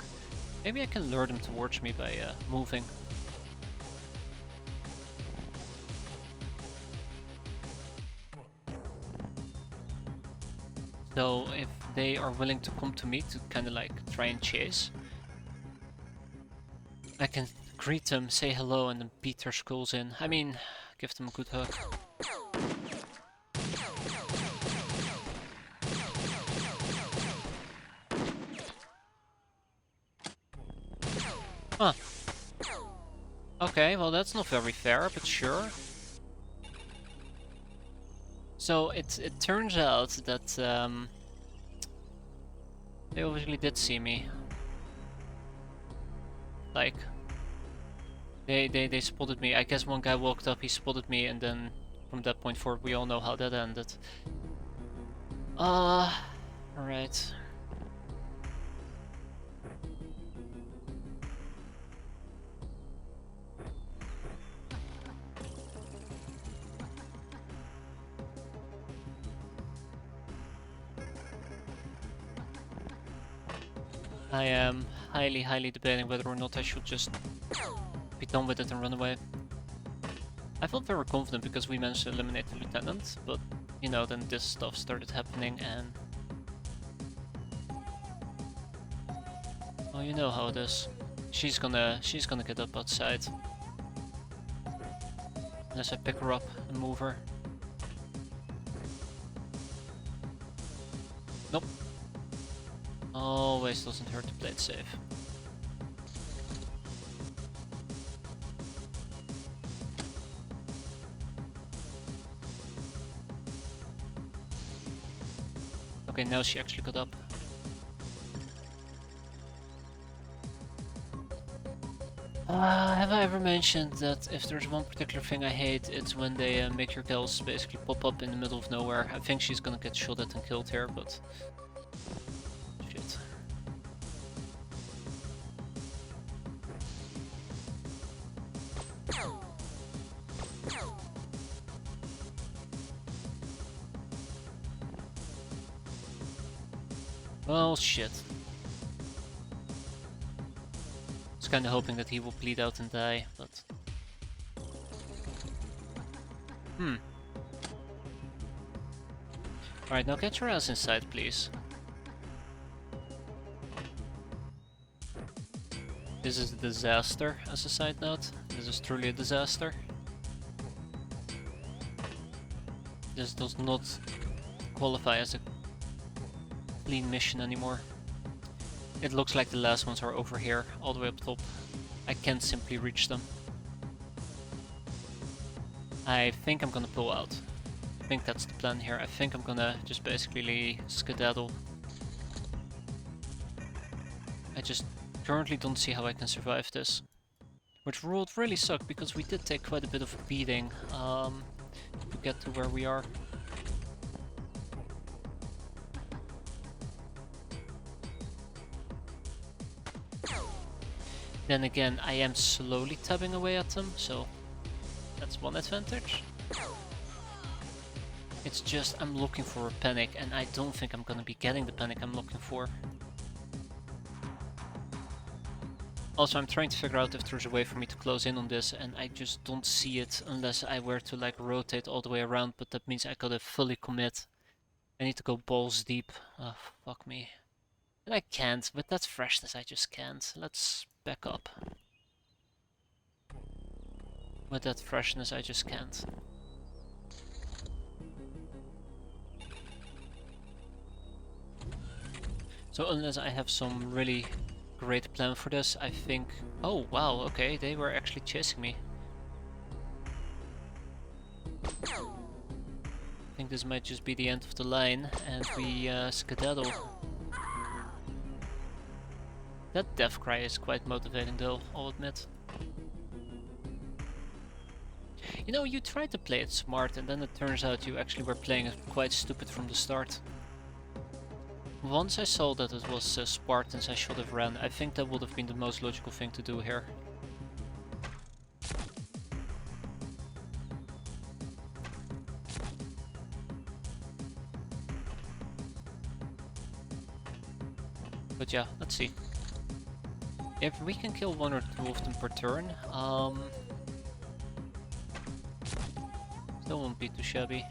A: Maybe I can lure them towards me by moving. So if they are willing to come to me to kind of like try and chase, I can greet them, say hello, and then beat their skulls in. I mean, give them a good hug. Huh. Okay, well that's not very fair, but sure. So it turns out that they obviously did see me. Like they spotted me. I guess one guy walked up, he spotted me, and then from that point forward we all know how that ended. Alright. I am highly debating whether or not I should just be done with it and run away. I felt very confident because we managed to eliminate the lieutenant, but you know, then this stuff started happening and... well, you know how it is. She's gonna get up outside. Unless I pick her up and move her. Nope. Always doesn't hurt to play it safe. Okay, now she actually got up. Have I ever mentioned that if there's one particular thing I hate, it's when they make your kills basically pop up in the middle of nowhere. I think she's gonna get shot at and killed here, but... shit. Well, shit. I was kinda hoping that he will bleed out and die, but... Alright, now get your ass inside, please. This is a disaster, as a side note. This is truly a disaster. This does not qualify as a clean mission anymore. It looks like the last ones are over here, all the way up top. I can't simply reach them. I think I'm gonna pull out. I think that's the plan here. I think I'm gonna just basically skedaddle. I just currently don't see how I can survive this. Which would really suck, because we did take quite a bit of a beating to get to where we are. Then again, I am slowly tabbing away at them, so that's one advantage. It's just I'm looking for a panic, and I don't think I'm gonna be getting the panic I'm looking for. Also, I'm trying to figure out if there's a way for me to close in on this, and I just don't see it unless I were to like rotate all the way around, but that means I gotta fully commit. I need to go balls deep. Oh, fuck me. And I can't, with that freshness I just can't. Let's back up. With that freshness I just can't. So unless I have some really great plan for this, I think... oh wow, okay, they were actually chasing me. I think this might just be the end of the line, and we skedaddle. That death cry is quite motivating though, I'll admit. You know, you try to play it smart, and then it turns out you actually were playing it quite stupid from the start. Once I saw that it was Spartans I should have ran, I think that would have been the most logical thing to do here. But yeah, let's see. If we can kill one or two of them per turn, that won't be too shabby.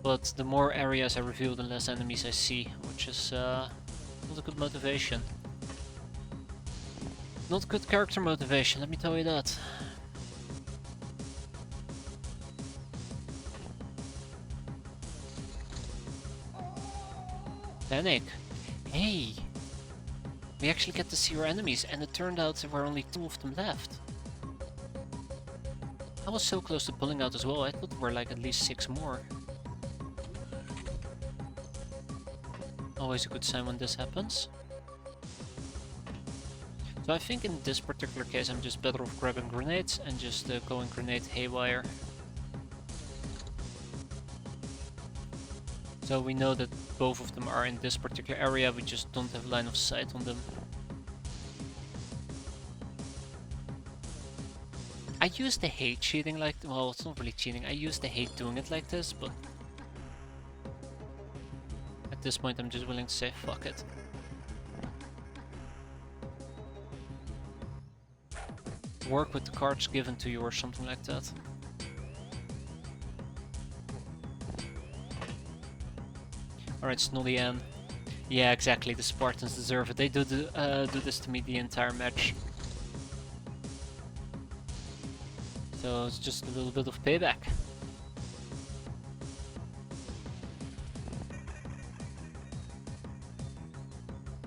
A: But the more areas I reveal, the less enemies I see, which is not a good motivation. Not good character motivation, let me tell you that. Panic! Hey! We actually get to see our enemies, and it turned out there were only 2 of them left. I was so close to pulling out as well, I thought there were like at least 6 more. Always a good sign when this happens. So I think in this particular case I'm just better off grabbing grenades and just going grenade haywire. So we know that both of them are in this particular area, we just don't have line of sight on them. I used to hate cheating like... well, it's not really cheating, I used to hate doing it like this, but... at this point I'm just willing to say fuck it. work with the cards given to you or something like that. Alright, Snolly Ann. Yeah, exactly, the Spartans deserve it. They do this to me the entire match. So it's just a little bit of payback.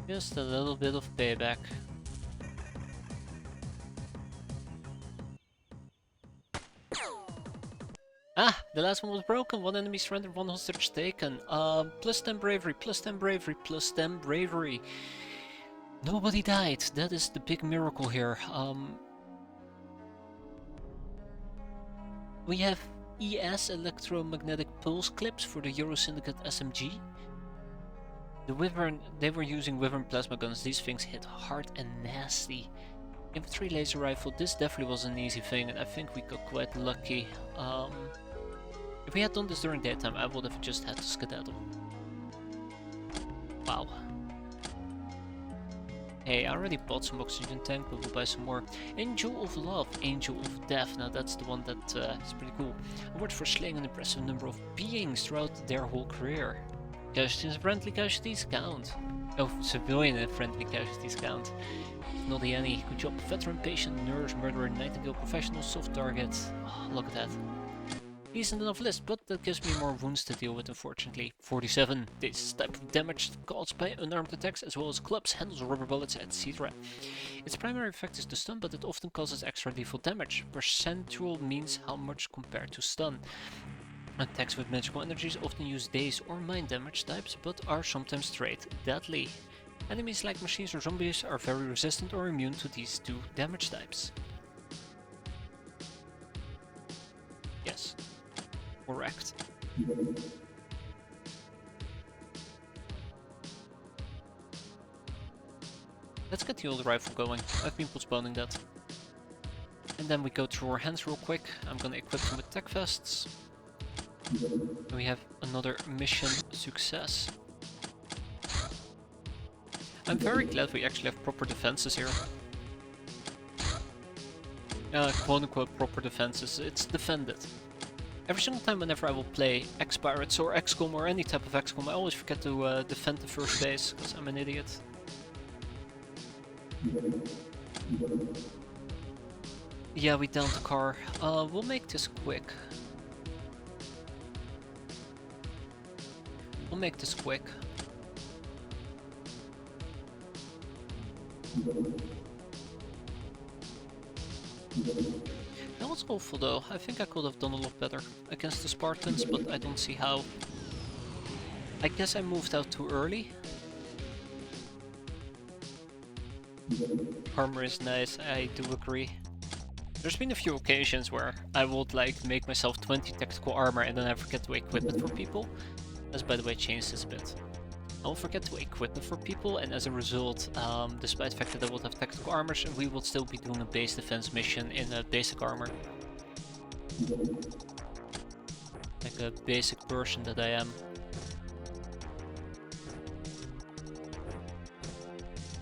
A: Just a little bit of payback. Ah, the last one was broken. One enemy surrendered, one hostage taken. Plus 10 bravery, plus 10 bravery, plus 10 bravery. Nobody died. That is the big miracle here. We have ES, electromagnetic pulse clips, for the Euro Syndicate SMG. The Wyvern, they were using Wyvern plasma guns. These things hit hard and nasty. Infantry laser rifle, this definitely was an easy thing, and I think we got quite lucky. If we had done this during daytime, I would have just had to skedaddle. Wow. Hey, I already bought some oxygen tank, but we'll buy some more. Angel of Love, Angel of Death. Now that's the one that is pretty cool. Award for slaying an impressive number of beings throughout their whole career. Casualties and friendly casualties count. Oh, civilian and friendly casualties count. Not the any. Good job. Veteran, patient, nurse, murderer, nightingale, professional, soft target. Oh, look at that. Decent enough list, but that gives me more wounds to deal with, unfortunately. 47. This type of damage caused by unarmed attacks, as well as clubs, handles, rubber bullets, etc. Its primary effect is to stun, but it often causes extra lethal damage. Percentual means how much compared to stun. Attacks with magical energies often use daze or mind damage types, but are sometimes straight deadly. Enemies like machines or zombies are very resistant or immune to these two damage types. Yes. Correct. Let's get the old rifle going. I've been postponing that. And then we go through our hands real quick. I'm gonna equip them with tech vests. And we have another mission success. I'm very glad we actually have proper defenses here. Quote unquote proper defenses. It's defended. Every single time whenever I will play X-Pirates or XCOM or any type of XCOM, I always forget to defend the first base, because I'm an idiot. Yeah, we downed the car. We'll make this quick. We'll make this quick. That was awful though. I think I could have done a lot better against the Spartans, but I don't see how. I guess I moved out too early. Armor is nice, I do agree. There's been a few occasions where I would like make myself 20 tactical armor and then I forget to equip it for people. That's by the way changed this a bit. I will forget to equip it for people, and as a result, despite the fact that I will have tactical armors, we will still be doing a base defense mission in a basic armor. Like a basic person that I am.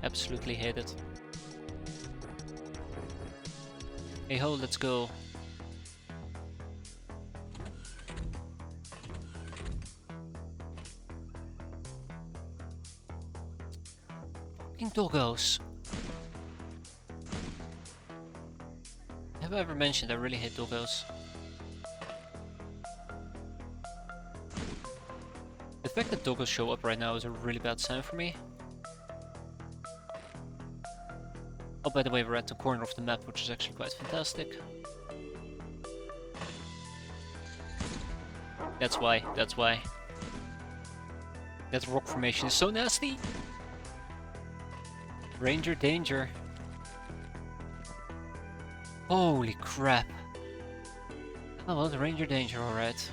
A: Absolutely hate it. Hey ho, let's go. Fucking doggos. Have I ever mentioned I really hate doggos? The fact that doggos show up right now is a really bad sign for me. Oh, by the way, we're at the corner of the map, which is actually quite fantastic. That's why, that's why. That rock formation is so nasty! Ranger danger. Holy crap. Oh well, the ranger danger, alright.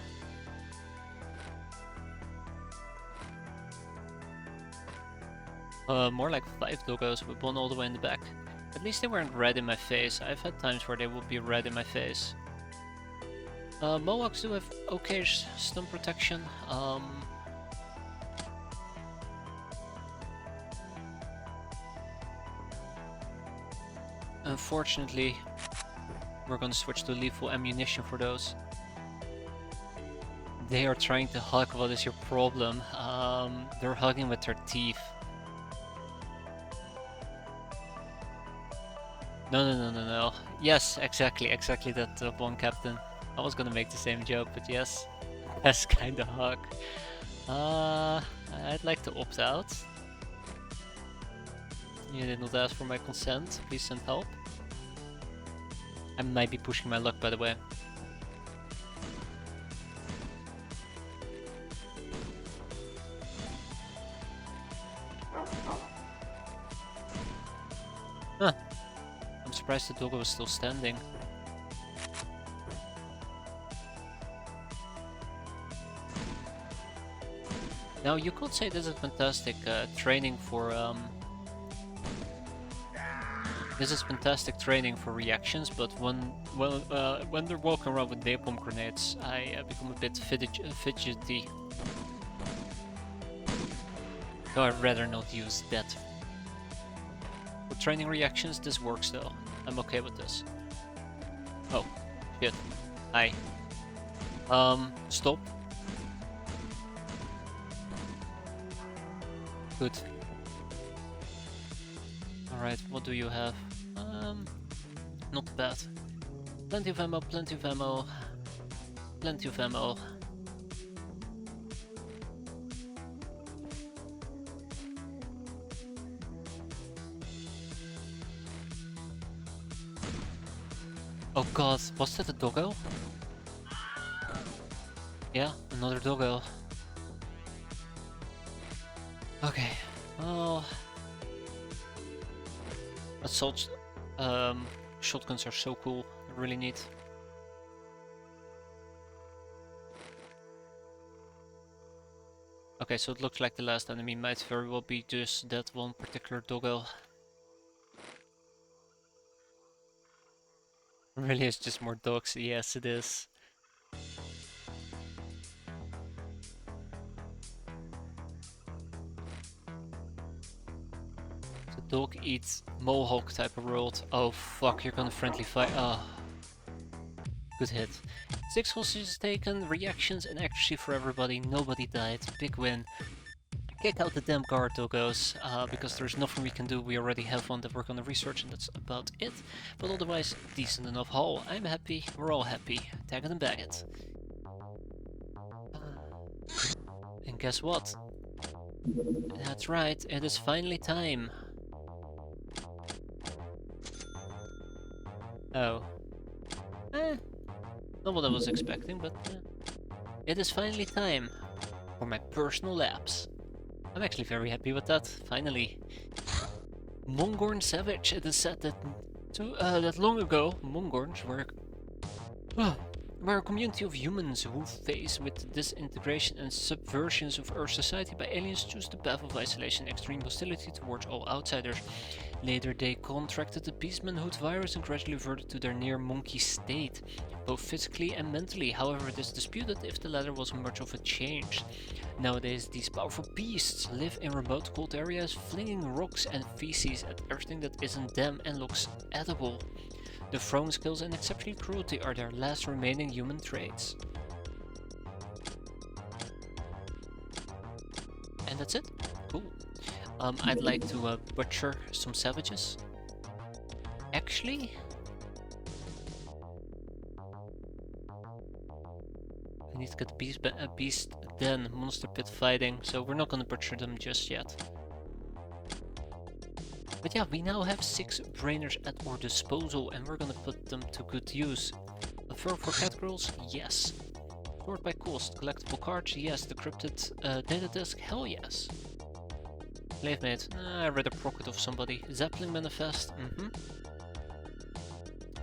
A: More like 5 doggos with one all the way in the back. At least they weren't red in my face. I've had times where they would be red in my face. Mohawks do have okay stun protection. Unfortunately, We're gonna switch to lethal ammunition for those. They are trying to hug. What is your problem? They're hugging with their teeth. No. Yes, exactly that one captain. I was gonna make the same joke, but yes. That's kinda hug. I'd like to opt out. You did not ask for my consent. Please send help. I might be pushing my luck, by the way. Huh. I'm surprised the doggo was still standing. Now you could say this is fantastic training for this is fantastic training for reactions, but when they're walking around with napalm grenades, I become a bit fidgety. So I'd rather not use that. For training reactions, this works though. I'm okay with this. Oh, shit. Hi. Stop. Good. Alright, what do you have? Not bad. Plenty of ammo, plenty of ammo. Plenty of ammo. Oh god, was that a doggo? Yeah, another doggo. Okay, well... Assault shotguns are so cool, they're really neat. Okay, so it looks like the last enemy might very well be just that one particular doggo. Really, it's just more dogs. Yes, it is. The dog eats mohawk type of world. Oh fuck, you're gonna friendly fire. Oh. Good hit. 6 hostages taken, reactions and accuracy for everybody. Nobody died. Big win. Kick out the damn guard doggos, because there's nothing we can do. We already have one that we're gonna research and that's about it. But otherwise, decent enough haul. I'm happy, we're all happy. Tag it and bag it. And guess what? That's right, it is finally time. Oh. Not what I was expecting, but it is finally time for my personal labs. I'm actually very happy with that, finally. Mongorn Savage, it is said that that long ago, Mongorns were a community of humans who, faced with disintegration and subversions of Earth society by aliens, chose the path of isolation and extreme hostility towards all outsiders. Later they contracted the beastmanhood virus and gradually reverted to their near monkey state, both physically and mentally. However, it is disputed if the latter was much of a change. Nowadays, these powerful beasts live in remote cold areas, flinging rocks and feces at everything that isn't them and looks edible. The throwing skills and exceptional cruelty are their last remaining human traits. And that's it? Cool. I'd like to butcher some savages. Actually... I need to get beast den monster pit fighting, so we're not gonna butcher them just yet. But yeah, we now have 6 brainers at our disposal and we're gonna put them to good use. A fur for cat girls? Yes. Sort by cost. Collectible cards? Yes. Decrypted data disk? Hell yes. Slave mate? I read a pocket of somebody. Zeppelin manifest?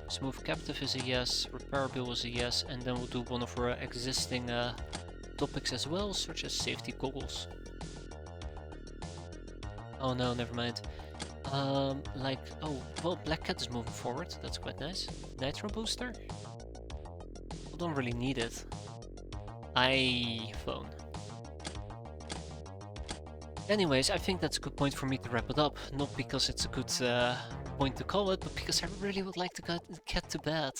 A: Smooth captive is a yes. Repair bill is a yes. And then we'll do one of our existing topics as well, such as safety goggles. Oh no, never mind. Oh, well, Black Cat is moving forward, that's quite nice. Nitro booster? I don't really need it. iPhone. Anyways, I think that's a good point for me to wrap it up. Not because it's a good point to call it, but because I really would like to get to bed.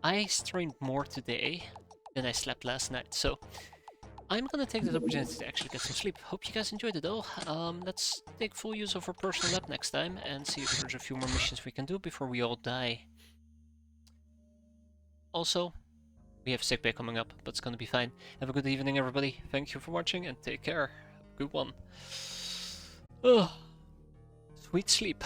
A: I streamed more today than I slept last night, so I'm gonna take that opportunity to actually get some sleep. Hope you guys enjoyed it though. Let's take full use of our personal lab next time and see if there's a few more missions we can do before we all die. Also, we have sickbay coming up, but it's gonna be fine. Have a good evening, everybody. Thank you for watching and take care. Good one. Oh, sweet sleep.